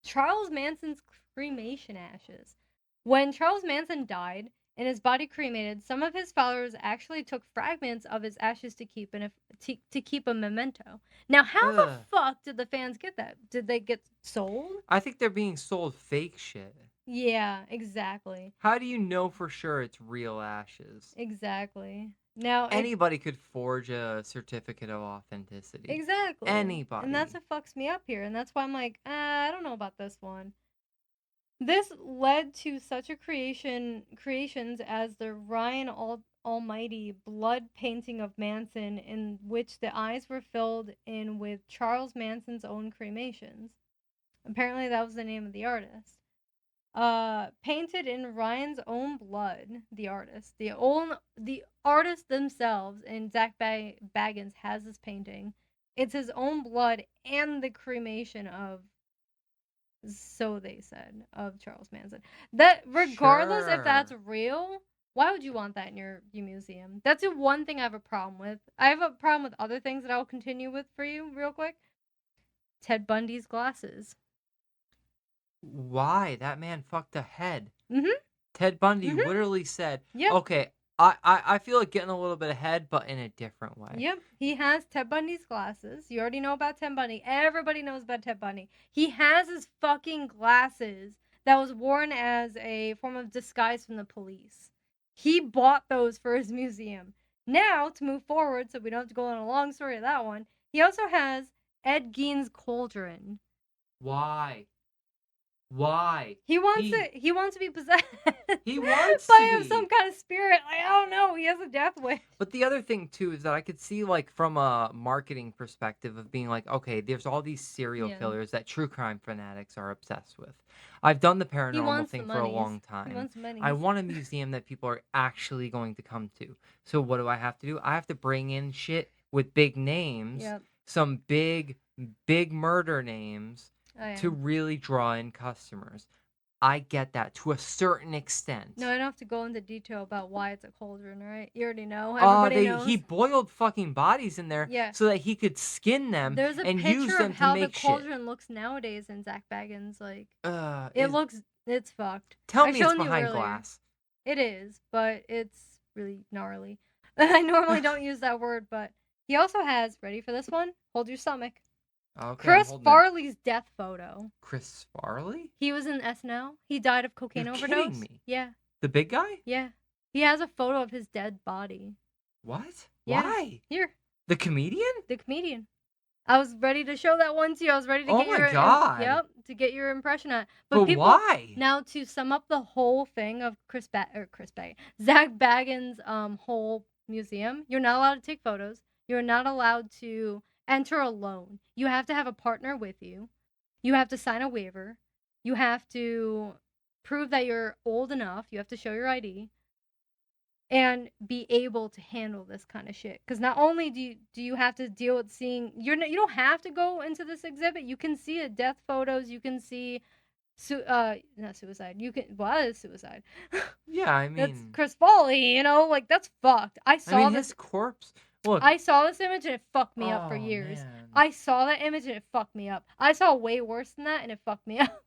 Charles Manson's cremation ashes. When Charles Manson died and his body cremated, some of his followers actually took fragments of his ashes to keep to keep a memento. Now, how the fuck did the fans get that? Did they get sold? I think they're being sold fake shit. Yeah, exactly. How do you know for sure it's real ashes? Exactly. Now Anybody could forge a certificate of authenticity. Exactly. Anybody. And that's what fucks me up here. And that's why I'm like, I don't know about this one. This led to such a creations as the Ryan Almighty blood painting of Manson, in which the eyes were filled in with Charles Manson's own cremations. Apparently that was the name of the artist. Painted in Ryan's own blood, the artist. The artist themselves, and Zach Baggins has this painting. It's his own blood and the cremation of, so they said, of Charles Manson. That regardless if that's real, why would you want that in your museum? That's the one thing I have a problem with. I have a problem with other things that I'll continue with for you real quick. Ted Bundy's glasses. Why? That man fucked a head. Mm-hmm. Ted Bundy literally said, Yep. okay, I feel like getting a little bit ahead, but in a different way. Yep. He has Ted Bundy's glasses. You already know about Ted Bundy. Everybody knows about Ted Bundy. He has his fucking glasses that was worn as a form of disguise from the police. He bought those for his museum. Now, to move forward, so we don't have to go on a long story of that one, he also has Ed Gein's cauldron. Why? He wants to be possessed. He wants by to be. some kind of spirit. Like, I don't know. He has a death wish. But the other thing too is that I could see, like, from a marketing perspective of being like, okay, there's all these serial killers that true crime fanatics are obsessed with. I've done the paranormal thing for a long time. He wants monies. I want a museum that people are actually going to come to. So what do I have to do? I have to bring in shit with big names, some big murder names. To really draw in customers. I get that to a certain extent. No, I don't have to go into detail about why it's a cauldron, right? You already know. Everybody knows. He boiled fucking bodies in there so that he could skin them and use them to make shit. There's a picture of how the cauldron looks nowadays in Zach Baggins. Like, it's fucked. Tell me it's behind glass. It is, but it's really gnarly. I normally don't use that word, but he also has, ready for this one? Hold your stomach. Okay, I'm Chris holding it. Farley's death photo. Chris Farley? He was in SNL. He died of cocaine You're overdose. kidding me. Yeah, The big guy? yeah. He has a photo of his dead body. What? Yeah. Why? Here, The comedian? the comedian. I was ready to show that one to you. I was ready to Oh get my your God. Yep, to get your impression on it. But people, why? Now to sum up the whole thing of Zach Baggins' whole museum, you're not allowed to take photos. You're not allowed to enter alone. You have to have a partner with you. You have to sign a waiver. You have to prove that you're old enough. You have to show your ID and be able to handle this kind of shit. Because not only do you have to deal with seeing, you don't have to go into this exhibit. You can see death photos. You can see, not suicide. That is suicide. Yeah, I That's mean, Chris Foley. Like that's fucked. I saw this. his corpse. Look. I saw this image and it fucked me up for Oh, years. man. I saw that image and it fucked me up. I saw way worse than that and it fucked me up.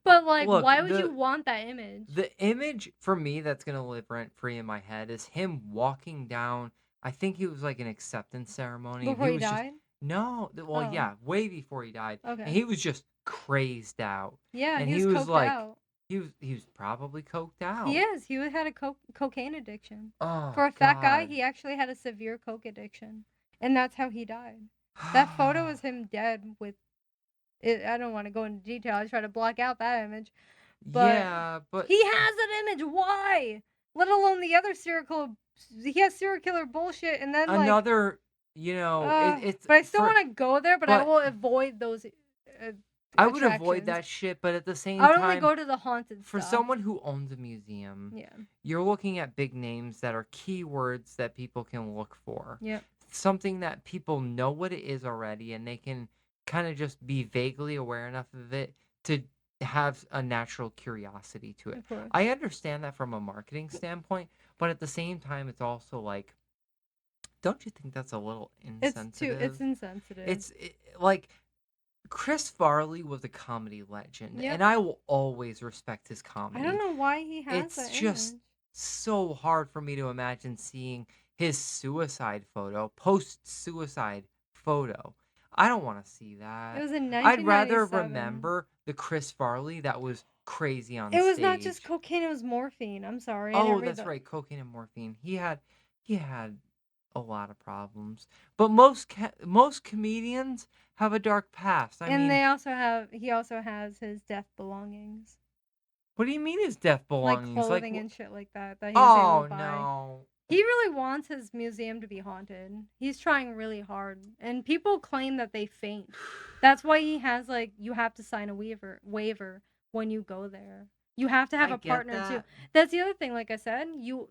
But like, Look, why would you want that image? The image for me that's gonna live rent free in my head is him walking down. I think it was like an acceptance ceremony. and Before he was just- died? no, well, Oh. yeah, way before he died. Okay. And he was just crazed out. Yeah, and he he was was coked like, out. he was probably coked out. He is. He had a cocaine addiction. Oh, For a fat guy, God. he actually had a severe coke addiction. And that's how he died. That photo is him dead with it. I don't want to go into detail. I try to block out that image. But yeah, but he has that image. Why? Let alone the other serial killer. He has serial killer bullshit, and then another, it's. But I still want to go there, but I but- will avoid those. I would avoid attractions. that shit, but at the same I would time, only go to the haunted for stuff. someone who owns a museum, Yeah. you're looking at big names that are keywords that people can look for. Yep. Something that people know what it is already, and they can kind of just be vaguely aware enough of it to have a natural curiosity to it. Of course. I understand that from a marketing standpoint, but at the same time, it's also like, don't you think that's a little insensitive? It's insensitive. Like, Chris Farley was a comedy legend, Yep. and I will always respect his comedy. I don't know why he has It's that just image. so hard for me to imagine seeing his suicide photo, post-suicide photo. I don't want to see that. It was in 1997. I'd rather remember the Chris Farley that was crazy on It was stage. not just cocaine; it was morphine. I'm sorry. I Oh, didn't read that's that. right, cocaine and morphine. He had a lot of problems, but most comedians have a dark past. I mean, He also has his death belongings, what do you mean his death belongings? like clothing wh- and shit like that. That he was able Oh to buy. no. He really wants his museum to be haunted. He's trying really hard, and people claim that they faint. That's why he has you have to sign a waiver when you go there. You have to have I a get partner too. that. That's the other thing. Like I said,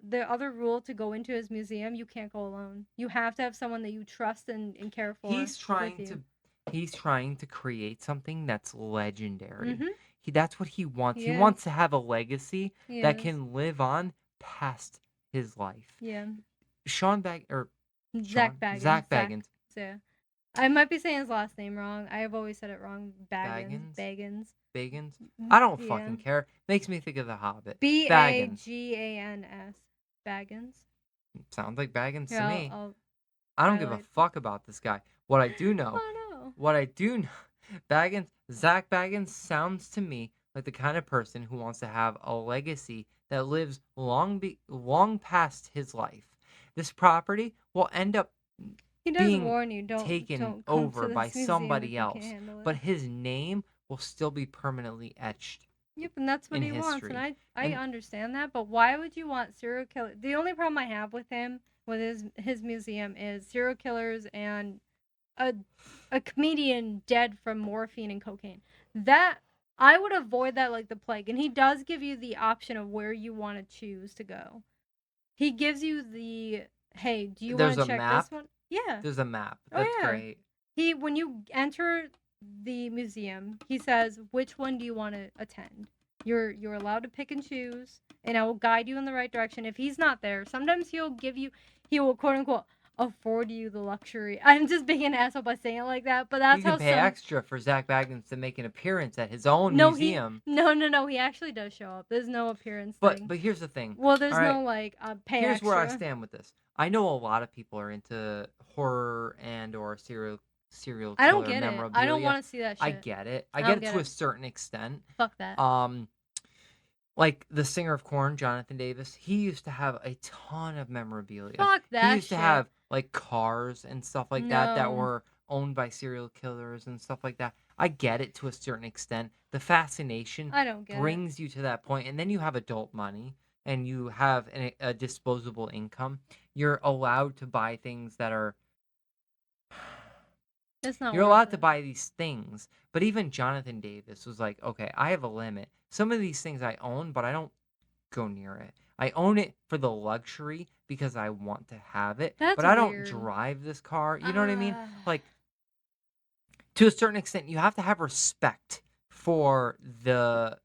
the other rule to go into his museum, you can't go alone. You have to have someone that you trust and care for. He's trying to create something that's legendary. Mhm. That's what he wants. He He is. wants to have a legacy He that is. can live on past his life. Yeah. Zach Baggins. Zach Baggins. Yeah. I might be saying his last name wrong. I have always said it wrong. Baggins. Bagans. I don't Yeah. fucking care. Makes me think of The Hobbit. Bagans. Baggins. Baggins. Sounds like Baggins Here, to me. I'll I don't give a highlight- fuck about this guy. What I do know, Oh Zach Baggins sounds to me like the kind of person who wants to have a legacy that lives long past his life. This property will end up He does being warn you, taken don't come over to by this museum somebody if you else, can't handle it. but his name will still be permanently etched. Yep, and that's what in he wants, history. and I And- understand that. But why would you want serial killer? The only problem I have with him, with his museum, is serial killers and a comedian dead from morphine and cocaine. That I would avoid that like the plague. And he does give you the option of where you want to choose to go. He gives you the hey, do you want There's to a check map? this one? Yeah. There's a map. Oh, That's yeah. great. When you enter the museum, he says, which one do you want to attend? You're allowed to pick and choose, and I will guide you in the right direction. If he's not there, sometimes he will quote unquote afford you the luxury. I'm just being an asshole by saying it like that, but that's You can how pay some. extra for Zach Bagans to make an appearance at his own No, museum. no. He actually does show up. There's no appearance But thing. but here's the thing. Well, there's All right, no like pay here's extra. where I stand with this. I know a lot of people are into horror and or serial killer I don't get it. memorabilia. I don't want to see that shit. I get it. I don't get it get to it. a certain extent. Fuck that. Like the singer of Korn, Jonathan Davis, he used to have a ton of memorabilia. Fuck that He used to shit. have like cars and stuff like that No. were owned by serial killers and stuff like that. I get it to a certain extent. The fascination I don't get it. brings you to that point, and then you have adult money and you have a disposable income. You're allowed to buy things that are. It's not You're worth allowed to it. buy these things, but even Jonathan Davis was like, okay, I have a limit. Some of these things I own, but I don't go near it. I own it for the luxury because I want to have it, That's but I don't weird. drive this car. You know what I mean? Ah. Like, to a certain extent, you have to have respect for the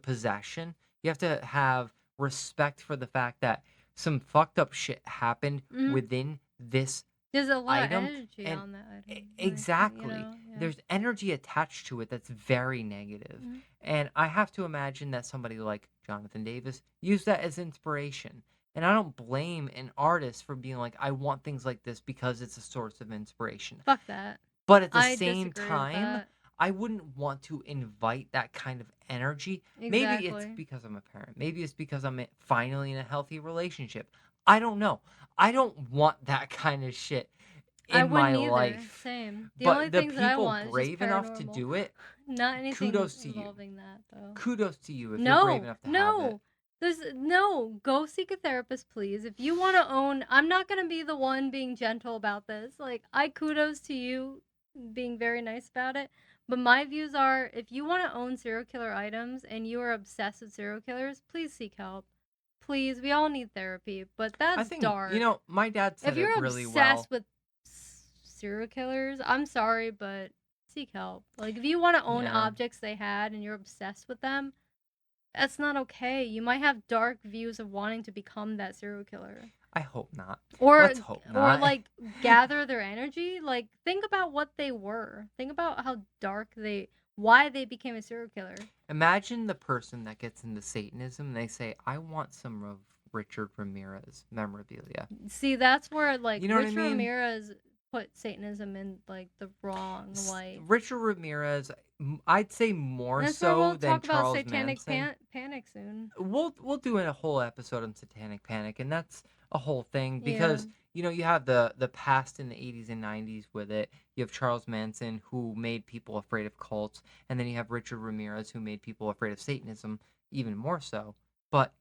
possession. You have to have respect for the fact that some fucked up shit happened Mhm. within this There's a lot item, of energy and on that item. like, exactly. yeah. There's energy attached to it that's very negative. Mhm. And I have to imagine that somebody like Jonathan Davis used that as inspiration. And I don't blame an artist for being like, I want things like this because it's a source of inspiration. Fuck that. But at the I same disagree with time, that. I wouldn't want to invite that kind of energy. Maybe it's Exactly. because I'm a parent. Maybe it's because I'm finally in a healthy relationship. I don't know. I don't want that kind of shit I in my wouldn't either. life. Same. The But only the things that I people want is just brave enough to paranormal. do it, Not anything kudos to you. involving that though. Kudos to you if you're brave No, enough to have it. there's no. Go seek a therapist, please. If you want to own, I'm not gonna be the one being gentle about this. Like, I kudos to you being very nice about it. But my views are, if you want to own serial killer items and you are obsessed with serial killers, please seek help. Please, we all need therapy, but that's I think, dark. my dad said If you're it really obsessed well. with serial killers, I'm sorry, but seek help. Like, if you want to own Yeah. objects they had and you're obsessed with them, that's not okay. You might have dark views of wanting to become that serial killer. I hope not. Or Let's hope not. or like gather their energy. Like, think about what they were. Think about how dark why they became a serial killer. Imagine the person that gets into Satanism and they say, I want some of Richard Ramirez memorabilia. See, that's where like You know what I Richard mean? Ramirez put Satanism in like the wrong light. Richard Ramirez, I'd say more That's why so we'll than talk about Charles Satanic Manson. Panic soon. We'll do a whole episode on Satanic Panic, and that's a whole thing because you have the past in the 80s and 90s with it. You have Charles Manson, who made people afraid of cults, and then you have Richard Ramirez, who made people afraid of Satanism even more so. But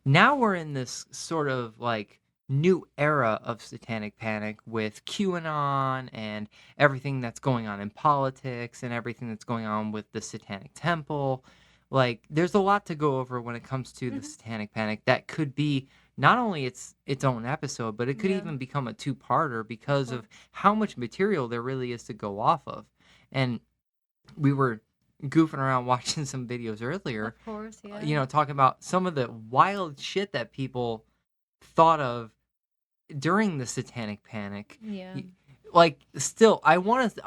now we're in this sort of like new era of Satanic Panic with QAnon and everything that's going on in politics and everything that's going on with the Satanic Temple. Like, there's a lot to go over when it comes to the Satanic Panic that could be not only its own episode, but it could even become a two-parter because of how much material there really is to go off of. And we were goofing around watching some videos earlier. Of course, yeah. Talking about some of the wild shit that people thought of during the Satanic Panic. Yeah. Like, still, I want to.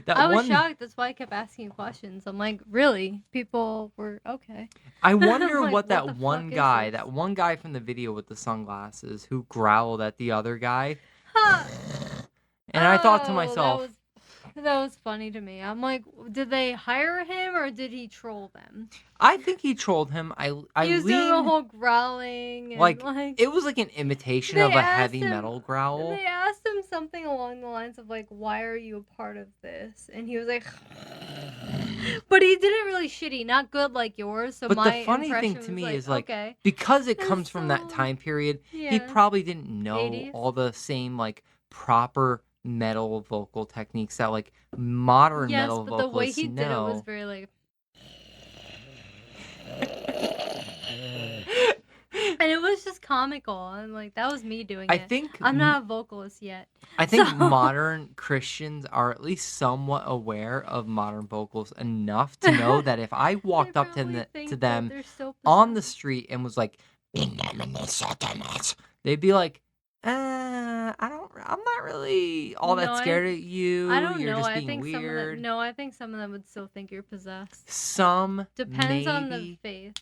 I was shocked. That's why I kept asking you questions. I'm like, really? People were okay. I wonder Like, what the that one fuck is guy, this? that one guy from the video with the sunglasses who growled at the other guy. And I thought to myself, that was funny to me. I'm like, did they hire him or did he troll them? I think he trolled him. He was doing a whole growling. And like it was like an imitation of a heavy asked him- metal growl. They asked him something along the lines of like, "Why are you a part of this?" And he was like, but he did it really shitty, not good like yours. So But my the funny thing impression to was me is like, okay, because it It's comes from that so- time period, he yeah. probably didn't know 80s? all the same like proper metal vocal techniques that like modern Yes, metal but the way vocalists he did it know. was very like. And it was just comical, and like that was me doing I it. think I'm not a vocalist yet. I think so- modern Christians are at least somewhat aware of modern vocals enough to know that if I walked They up to, probably think to that them they're so on the possessed. street and was like, they'd be like, I'm not really all that No, scared of you. I don't You're know. just I being think some of them. weird. No, I think some of them would still think you're possessed. Some Depends on the maybe, faith.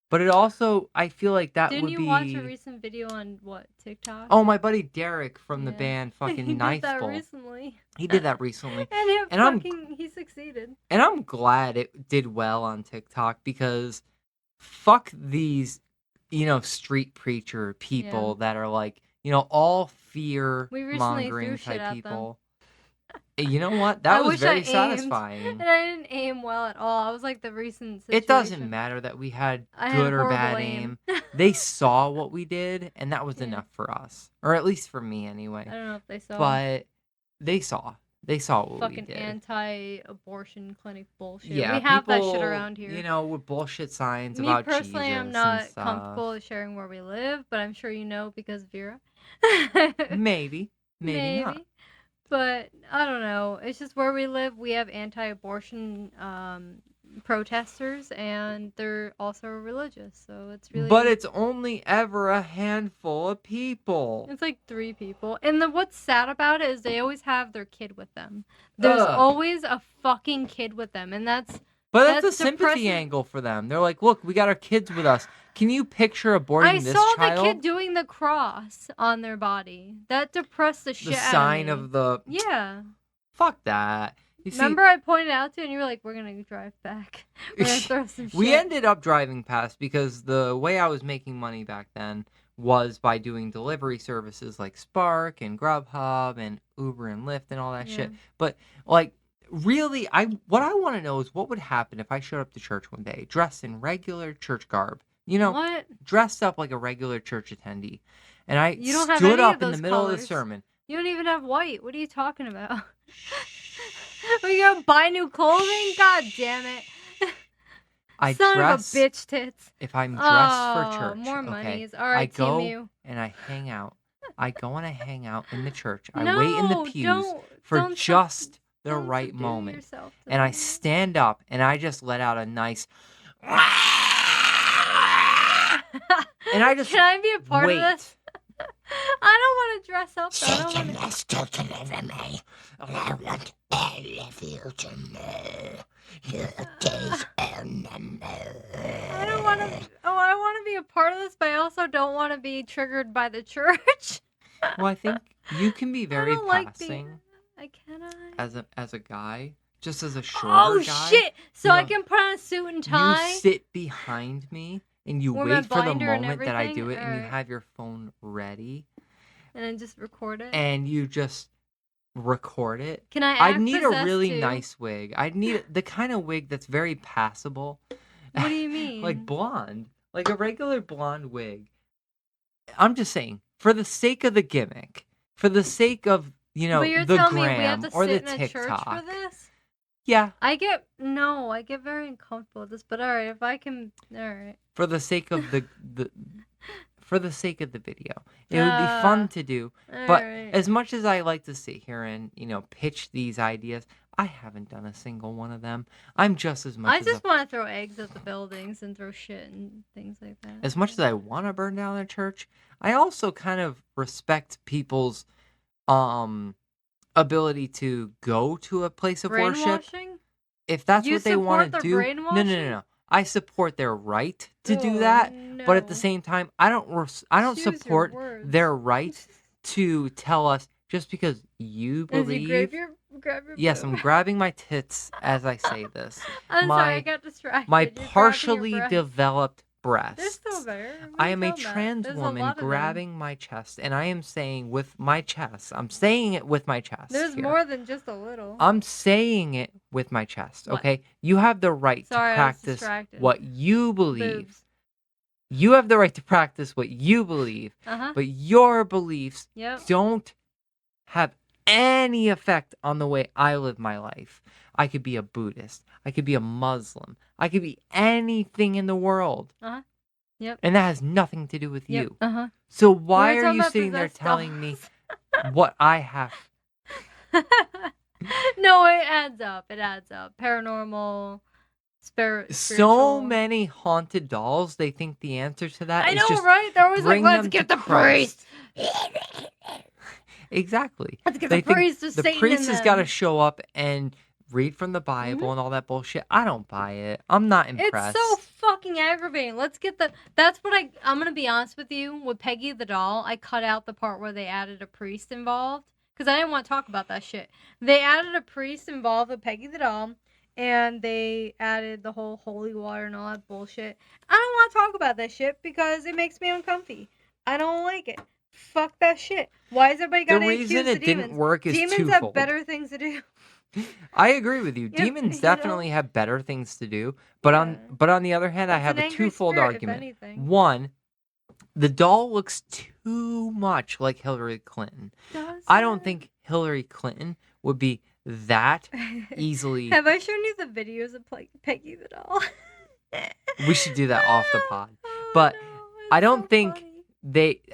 but it also I feel like that Didn't would you be. watch a recent video on what, TikTok? Oh, my buddy Derek from the Yeah. band fucking He did that Knifeful. recently. He did that recently. And he succeeded. And I'm glad it did well on TikTok because fuck these, street preacher people that are like, all fear We recently mongering threw shit type at them. people. You know what? That I was wish very I satisfying. And I didn't aim well at all. I was like the recent situation. It doesn't matter that we had I had good or horrible bad aim. They saw what we did, and that was Yeah. enough for us. Or at least for me, anyway. I don't know if they saw. But they saw. They saw what Fucking we did. anti-abortion clinic bullshit. Yeah, we have that shit people, around here. with bullshit signs Me about personally, Jesus I'm not and stuff. comfortable sharing where we live, but I'm sure you know because Vera. Maybe not. But I don't know. It's just where we live. We have anti-abortion protesters, and they're also religious. So it's really. But it's only ever a handful of people. It's like 3 people. And what's sad about it is they always have their kid with them. There's Ugh. always a fucking kid with them, and that's But that's a sympathy depressing. angle for them. They're like, look, we got our kids with us. Can you picture aborting this I saw child? the kid doing the cross on their body. That depressed the shit The out sign of me. of the... Yeah. Fuck that. You see, Remember I pointed out to you and you were like, we're going to drive back. We're going to throw some shit. we ended up driving past because the way I was making money back then was by doing delivery services like Spark and Grubhub and Uber and Lyft and all that shit. But, like, really, what I want to know is what would happen if I showed up to church one day dressed in regular church garb. What? Dressed up like a regular church attendee. And I You don't have stood any up of in the those middle of the colors. sermon. You don't even have white. What are you talking about? We gotta buy new clothing? God damn it. I Son dress, of a bitch tits. if I'm dressed for Oh, church, more okay, monies. All right, I go Team U. and I hang out. I go and I hang out in the church. I No, wait in the pews for don't just the don't right subdue moment. yourself to And I that. stand up and I just let out a nice... and I just Can I be a part wait. of this? I don't want to dress up. I don't want to. is to deliver me, and I want all of you to know your days are numbered. I don't want to. Oh, I want to be a part of this, but I also don't want to be triggered by the church. Well, I think you can be very I don't like passing I cannot. as a guy, just as a shorter Oh guy. shit! So You I know, can put on a suit and tie. You sit behind me and you Wear my wait for the binder and moment that I do it, everything? and you Alright. have your phone ready, And then just record it. and you just record it. Can I? I'd act need a possessed really too? nice wig. I'd need the kind of wig that's very passable. What do you mean? Like blonde, like a regular blonde wig. I'm just saying, for the sake of the gimmick, for the sake of But you're the telling gram me we have to or sit the in a church TikTok. for this? Yeah, I get very uncomfortable with this. But all right, if I can, all right. for the sake of the for the sake of the video, it would be fun to do. But Alright. as much as I like to sit here and pitch these ideas, I haven't done a single one of them. I'm just as much I just want to throw eggs at the buildings and throw shit and things like that. as much as I want to burn down a church. I also kind of respect people's ability to go to a place of worship Brainwashing? if that's You what they want support to the do. brainwashing? No. I support their right to do Oh, that, but at the no. same time, I don't Choose your support words. their right to tell us just because you As you believe. grab your Yes, boob. I'm grabbing my tits as I say this. I'm sorry, I my- got distracted. My You're grabbing your partially breasts. developed They're breasts. still there. I am a What are you talking about? trans There's a woman lot of them. grabbing my chest, and I am saying with my chest. I'm saying it with my chest. There's here. more than just a little. I'm saying it with my chest. What? Okay, you have the right Sorry, I to was practice distracted. what you believe. Boobs. You have the right to practice what you believe, Uh-huh. but your beliefs Yep. don't have any effect on the way I live my life. I could be a Buddhist. I could be a Muslim. I could be anything in the world. Uh-huh. Yep. And that has nothing to do with Yep. you. Uh-huh. So why We're are talking you about sitting there possessed telling me dolls. what I have? No, it adds up. It adds up. Paranormal, So So many haunted dolls. They think the answer to that I is know, just right? They're always like, bring let's them get to the Christ. priest. Exactly. Let's get They the think priest of the Satan priest in has got to them. show up and read from the Bible and all that bullshit. I don't buy it. I'm not impressed. It's so fucking aggravating. Let's get the. That's what I'm gonna be honest with you. With Peggy the doll, I cut out the part where they added a priest involved because I didn't want to talk about that shit. They added a priest involved with Peggy the doll, and they added the whole holy water and all that bullshit. I don't want to talk about that shit because it makes me uncomfy. I don't like it. Fuck that shit. Why has everybody got The to reason accuse the it didn't demons? work is Demons twofold. have better things to do. I agree with you. Yep, Demons you definitely know? have better things to do, but Yeah. on the other hand, I It's have an a angry twofold spirit, if argument. anything. One, the doll looks too much like Hillary Clinton. Does I don't it? think Hillary Clinton would be that easily. Have I shown you the videos of Peggy the doll? We should do that off the pod. Oh, But no, I it's don't so think funny.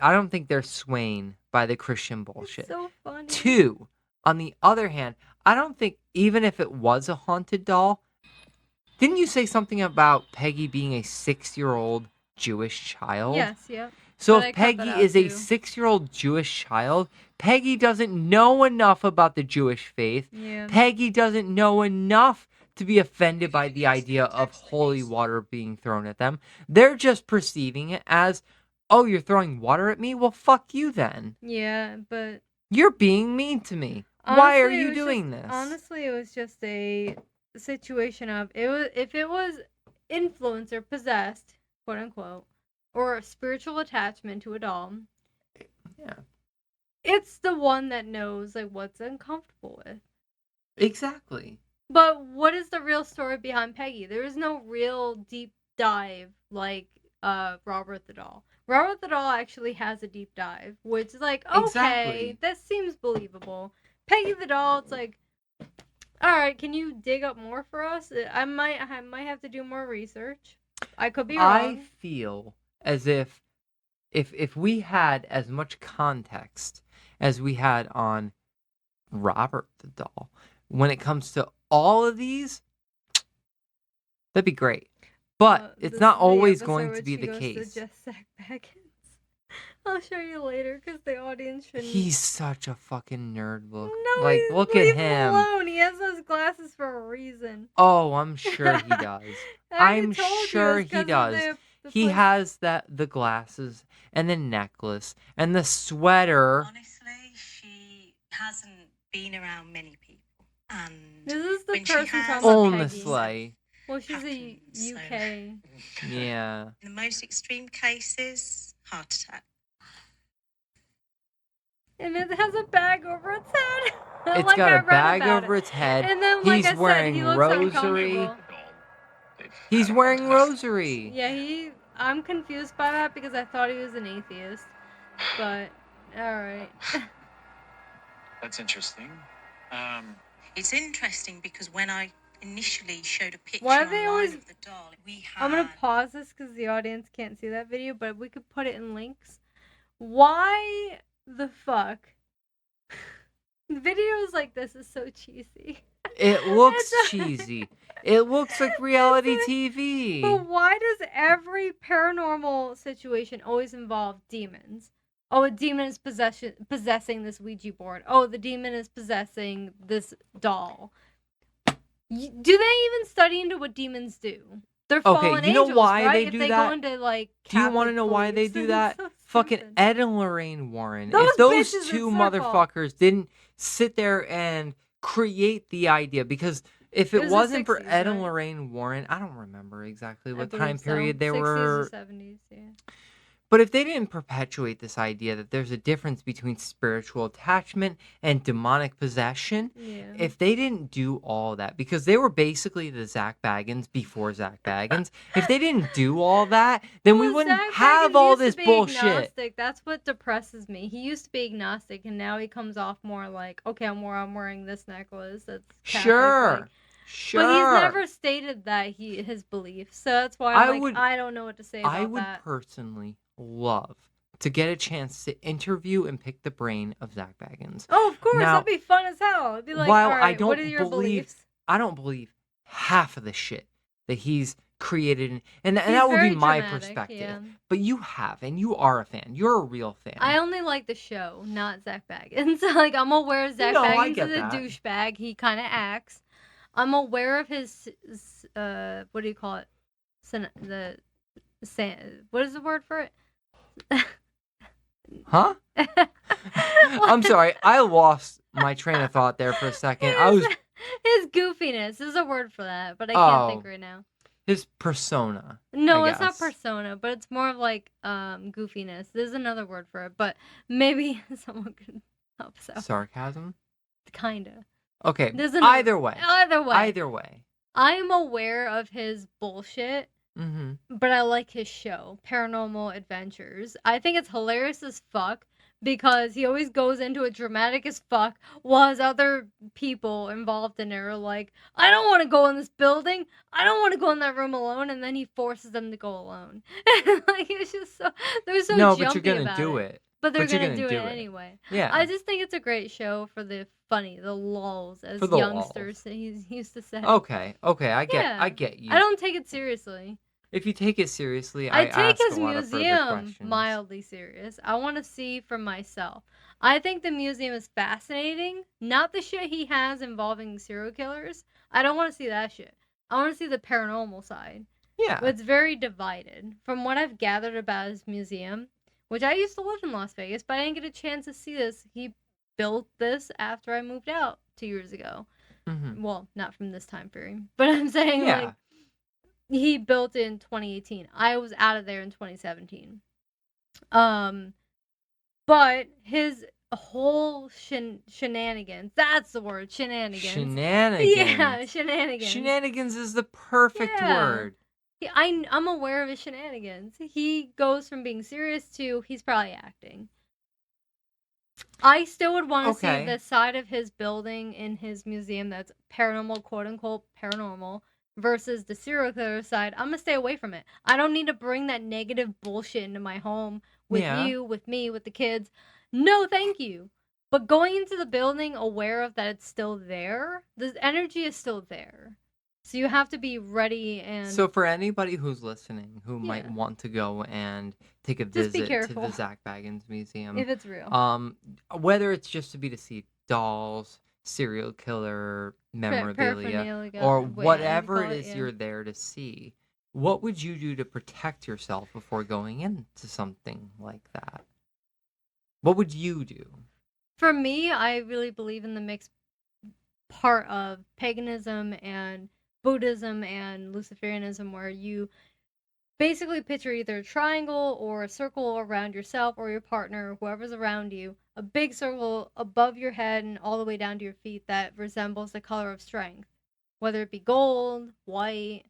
I don't think they're swaying by the Christian bullshit. It's so funny. Two, on the other hand, I don't think even if it was a haunted doll, didn't you say something about Peggy being a 6-year-old Jewish child? Yes, yep. So But I if cut that Peggy out, is a too. 6-year-old Jewish child, Peggy doesn't know enough about the Jewish faith. Yeah. Peggy doesn't know enough to be offended by the idea of holy water being thrown at them. They're just perceiving it as, oh, you're throwing water at me? Well, fuck you then. Yeah, but You're being mean to me. honestly, Why are it you was doing just- this? Honestly, it was just a situation of if it was influenced or possessed, quote unquote, or a spiritual attachment to a doll. Yeah. It's the one that knows like what's uncomfortable with. Exactly. But what is the real story behind Peggy? There is no real deep dive like Robert the Doll. Robert the Doll actually has a deep dive, which is like, okay, Exactly. that seems believable. Peggy the Doll, it's like, all right, can you dig up more for us? I might have to do more research. I could be wrong. I feel as if we had as much context as we had on Robert the Doll, when it comes to all of these, that'd be great. But it's This not is the always episode going where to be she the goes case. To Jeff Zach Baggins. I'll show you later because the audience shouldn't. He's such a fucking nerd. Look, No, like look at leave him. alone. He has those glasses for a reason. Oh, I'm sure he does. I I'm told you sure it's he 'cause of does. the He place- has the glasses and the necklace and the sweater. Honestly, she hasn't been around many people. And This is the when she person has- talking about Honestly, Well, she's a happens, so- UK. yeah. in the most extreme cases, heart attack. And it has a bag over its head. It's Like, got I a read bag about over it. its head. And then, like He's I said, wearing he looks rosary. uncomfortable. He's wearing rosary. Yeah, I'm confused by that because I thought he was an atheist. But, alright. That's interesting. It's interesting because when I initially showed a picture Why do they online always- of the doll, we had I'm gonna pause this because the audience can't see that video, but we could put it in links. Why the fuck? Videos like this is so cheesy. It looks It's a- cheesy. It looks like reality It's a- TV. But why does every paranormal situation always involve demons? Oh, a demon is possessing this Ouija board. Oh, the demon is possessing this doll. Do they even study into what demons do? They're Okay, fallen you know angels, why right? they If do they that? Go into, like, Do you want to Catholic know why they beliefs, do it's that? so Fucking stupid. Ed and Lorraine Warren. Those If those bitches two in circle. motherfuckers didn't sit there and create the idea, because if It it was the wasn't for 60s, Ed and right? Lorraine Warren, I don't remember exactly I what believe time so. period they 60s were. or 70s, yeah. But if they didn't perpetuate this idea that there's a difference between spiritual attachment and demonic possession, Yeah. if they didn't do all that, because they were basically the Zach Baggins before Zach Baggins, if they didn't do all that, then we Well, wouldn't Zach have Baggins all used to this be bullshit. Agnostic. That's what depresses me. He used to be agnostic, and now he comes off more like, okay, I'm wearing this necklace. That's Catholic, Sure. like- Sure. But he's never stated that his beliefs, so that's why I don't know what to say about I would that. personally love to get a chance to interview and pick the brain of Zach Baggins. Oh, of course, Now, that'd be fun as hell. It'd be like, while all I right, don't what are your believe- beliefs? I don't believe half of the shit that he's created, and He's that would very be my dramatic, perspective. yeah. But you have, and you are a fan. You're a real fan. I only like the show, not Zach Baggins. Like, I'm aware Zach No, I Baggins get is a that. douchebag. He kind of acts. I'm aware of his, what do you call it? What is the word for it? Huh? I'm sorry. I lost my train of thought there for a second. I was His goofiness. There's a word for that, but I can't think right now. his persona. No, I it's not guess. persona, but it's more of like goofiness. There's another word for it, but maybe someone could help us out. Sarcasm? Kinda. Okay. There's another- Either way. Either way. I'm aware of his bullshit, Mm-hmm. but I like his show, Paranormal Adventures. I think it's hilarious as fuck because he always goes into it dramatic as fuck, while his other people involved in it are like, I don't want to go in this building. I don't want to go in that room alone, and then he forces them to go alone. Like, it's just so they're so No, jumpy but you're gonna about do it. But they're But you're gonna gonna do do it it. anyway. Yeah. I just think it's a great show for the funny, the lulls, as For the youngsters he used to say. Okay. I get Yeah. I get you. I don't take it seriously. If you take it seriously, I I take ask his a lot of further museum questions. mildly serious. I want to see for myself. I think the museum is fascinating. Not the shit he has involving serial killers. I don't want to see that shit. I want to see the paranormal side. Yeah. But it's very divided. From what I've gathered about his museum, which I used to live in Las Vegas, but I didn't get a chance to see this. He built this after I moved out 2 years ago. Mm-hmm. Well, not from this time frame, but I'm saying Yeah. like he built it in 2018. I was out of there in 2017. But his whole shenanigans, that's the word, shenanigans. Shenanigans. Yeah, shenanigans. Shenanigans is the perfect Yeah. word. I'm aware of his shenanigans. He goes from being serious to he's probably acting. I still would want to Okay. see the side of his building in his museum that's paranormal, quote unquote paranormal, versus the serial killer side. I'm gonna stay away from it. I don't need to bring that negative bullshit into my home with Yeah. you, with me, with the kids. No, thank you. But going into the building aware of that it's still there, the energy is still there. So you have to be ready and So for anybody who's listening who might Yeah. want to go and take a Just be visit to careful. the Zach Baggins Museum, if it's real. whether it's just to see dolls, serial killer memorabilia, paraphernalia, or whatever you whatever call it it, is yeah. you're there to see, what would you do to protect yourself before going into something like that? What would you do? For me, I really believe in the mixed part of paganism and Buddhism and Luciferianism, where you basically picture either a triangle or a circle around yourself or your partner, whoever's around you, a big circle above your head and all the way down to your feet that resembles the color of strength. Whether it be gold, white,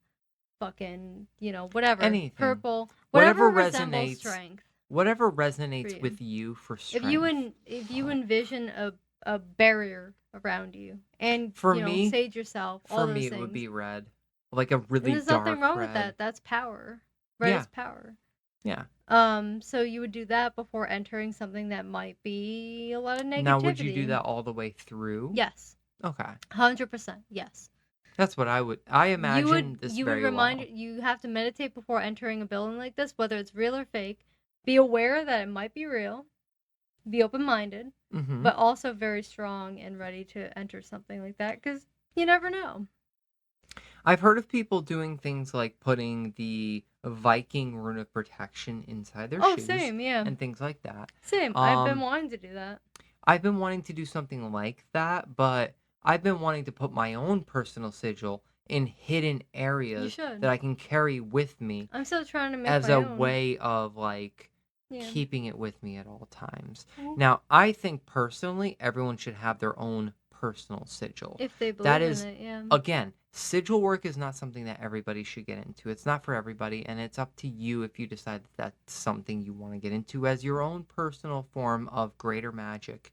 fucking, whatever. Anything. Purple. Whatever Whatever resembles resonates strength. Whatever resonates you. with you for strength. If you envision a barrier around you and For me- sage yourself, all For those me, it things. would be red. Like a really And there's dark nothing wrong red. with that. That's power. Red Yeah. is power. Yeah. So you would do that before entering something that might be a lot of negativity. Now, would you do that all the way through? Yes. Okay. 100%. Yes. That's what I would. I imagine this you very would remind well. you have to meditate before entering a building like this, whether it's real or fake. Be aware that it might be real. Be open-minded, Mm-hmm. but also very strong and ready to enter something like that because you never know. I've heard of people doing things like putting the Viking rune of protection inside their Oh, shoes same, yeah. and things like that. Same. I've been Um, wanting to do that. I've been wanting to do something like that, but I've been wanting to put my own personal sigil in hidden areas should. that I can carry with me I'm still trying to make as my a own. way of like Yeah. keeping it with me at all times. Mhm. Now, I think personally everyone should have their own personal sigil. If they believe that is in it, yeah. Again, sigil work is not something that everybody should get into. It's not for everybody, and it's up to you if you decide that that's something you want to get into as your own personal form of greater magic.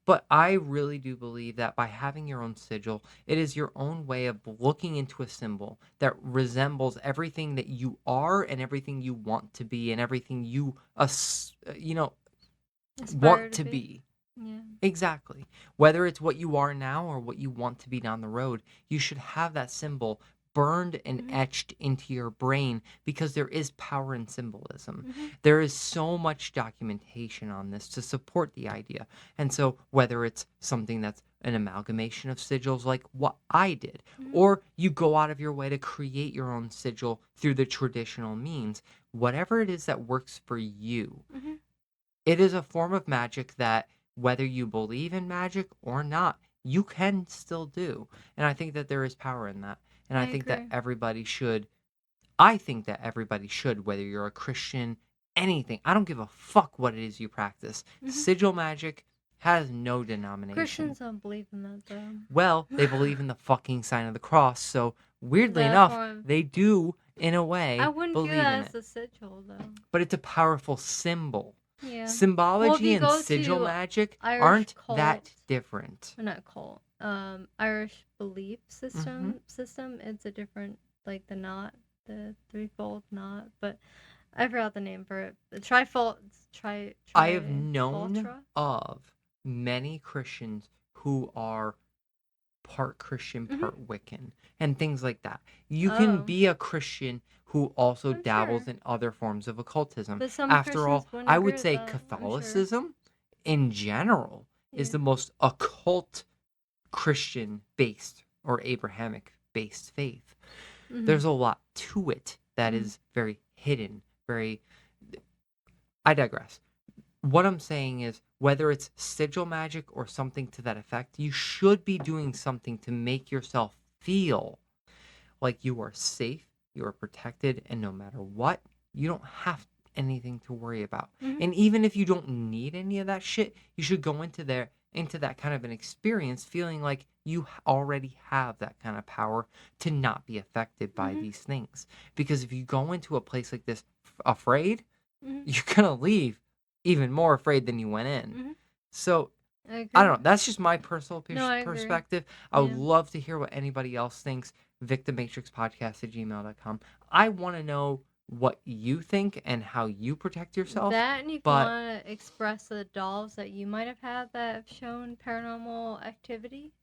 But I really do believe that by having your own sigil, it is your own way of looking into a symbol that resembles everything that you are and everything you want to be and everything you Aspire want to be. Yeah. Exactly. Whether it's what you are now or what you want to be down the road, you should have that symbol burned and Mhm. etched into your brain because there is power in symbolism. Mhm. There is so much documentation on this to support the idea. And so whether it's something that's an amalgamation of sigils like what I did, Mhm. or you go out of your way to create your own sigil through the traditional means, whatever it is that works for you, Mhm. it is a form of magic that whether you believe in magic or not, you can still do. And I think that there is power in that. And I I think that agree. everybody should, I think that everybody should, whether you're a Christian, anything. I don't give a fuck what it is you practice. Mhm. Sigil magic has no denomination. Christians don't believe in that though. Well, they believe in the fucking sign of the cross. So weirdly That enough, form- they do, in a way, I wouldn't view believe in that it. as a sigil though. But it's a powerful symbol. Yeah. Symbology you and go sigil to magic Irish aren't cult- that different. Or not cult. Irish belief Mm-hmm. system. It's a different, like the knot, the threefold knot. But I forgot the name for it. The trifold. I have known Trifultra? of many Christians who are part Christian, Mhm. part Wiccan, and things like that. You can Oh. be a Christian who also I'm dabbles sure. in other forms of occultism. But some After all, Christians wouldn't I agree would with say that, I'm sure. Catholicism in general is Yeah. the most occult Christian based or Abrahamic based faith. Mhm. There's a lot to it that Mhm. is very hidden, very. I digress. What I'm saying is, whether it's sigil magic or something to that effect, you should be doing something to make yourself feel like you are safe, you are protected, and no matter what, you don't have anything to worry about. Mhm. And even if you don't need any of that shit, you should go into that kind of an experience feeling like you already have that kind of power to not be affected by Mhm. these things. Because if you go into a place like this afraid, Mhm. you're gonna leave even more afraid than you went in. Mhm. So I agree. I don't know. That's just my personal No, I agree. perspective. I would Yeah. love to hear what anybody else thinks. victimmatrixpodcast@gmail.com. I want to know what you think and how you protect yourself. That, and if you but- want to express the dolls that you might have had that have shown paranormal activity,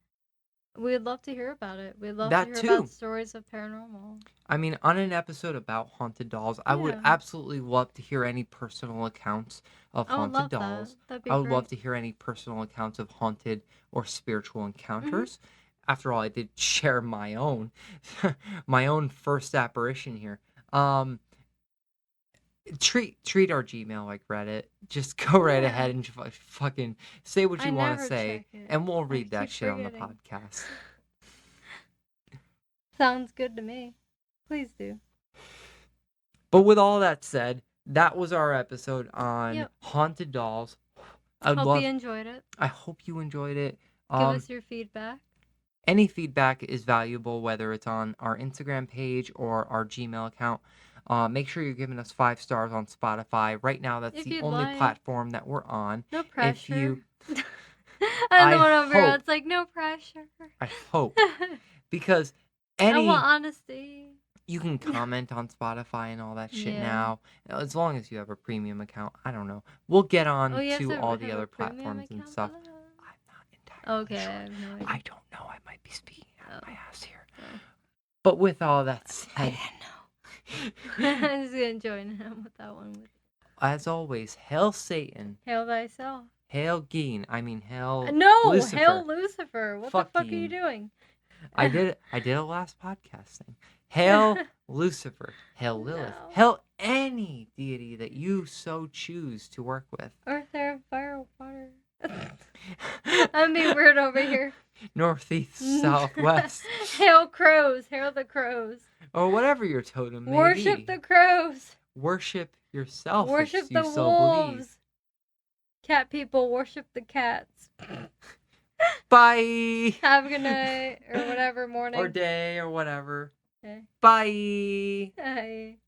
we'd love to hear about it. We'd love That to hear too. about stories of paranormal. I mean, on an episode about haunted dolls, I would Yeah. absolutely love to hear any personal accounts of I would haunted love dolls. that. That'd be I would great. love to hear any personal accounts of haunted or spiritual Mm-hmm. encounters. After all, I did share my own, my own first apparition here. Treat our Gmail like Reddit. Just go right Yeah. ahead and fucking say what I you want to never say, check it. and we'll I read that keep shit on the forgetting. podcast. Sounds good to me. Please do. But with all that said, that was our episode on Yep. haunted dolls. Hope you enjoyed it. I hope you enjoyed it. Give us your feedback. Any feedback is valuable, whether it's on our Instagram page or our Gmail account. Make sure you're giving us 5 stars on Spotify. Right now, that's If the you'd only like. platform that we're on. No pressure. you- I don't know I what over here. hope- It's like no pressure. I hope. Because I want honesty. you can comment on Spotify and all that shit Yeah. now, as long as you have a premium account. I don't know. We'll get on Oh, you have to to all have the a other premium platforms and account stuff. for that? I'm not entirely Okay, I sure. have no idea. I don't know. I might be speaking out of my Oh. ass here. Oh. But with all that said, I didn't know. I'm just gonna join him with that one. as always, hail Satan, Hail thyself. hail Geen. I mean, hail No, Lucifer. hail Lucifer. What Fuck the fuck are you you. doing? I did a last podcast thing. Hail Lucifer, hail Lilith, No. hail any deity that you so choose to work with. Earth, air, fire, water. I'm being weird over here. Northeast, southwest, Hail crows. Hail the crows. or whatever your totem may Worship be. the crows. Worship yourself. Worship if you the so wolves. believe. Cat people worship the cats. Bye. Have a good night or whatever morning. Or day or whatever. Okay. Bye. Bye.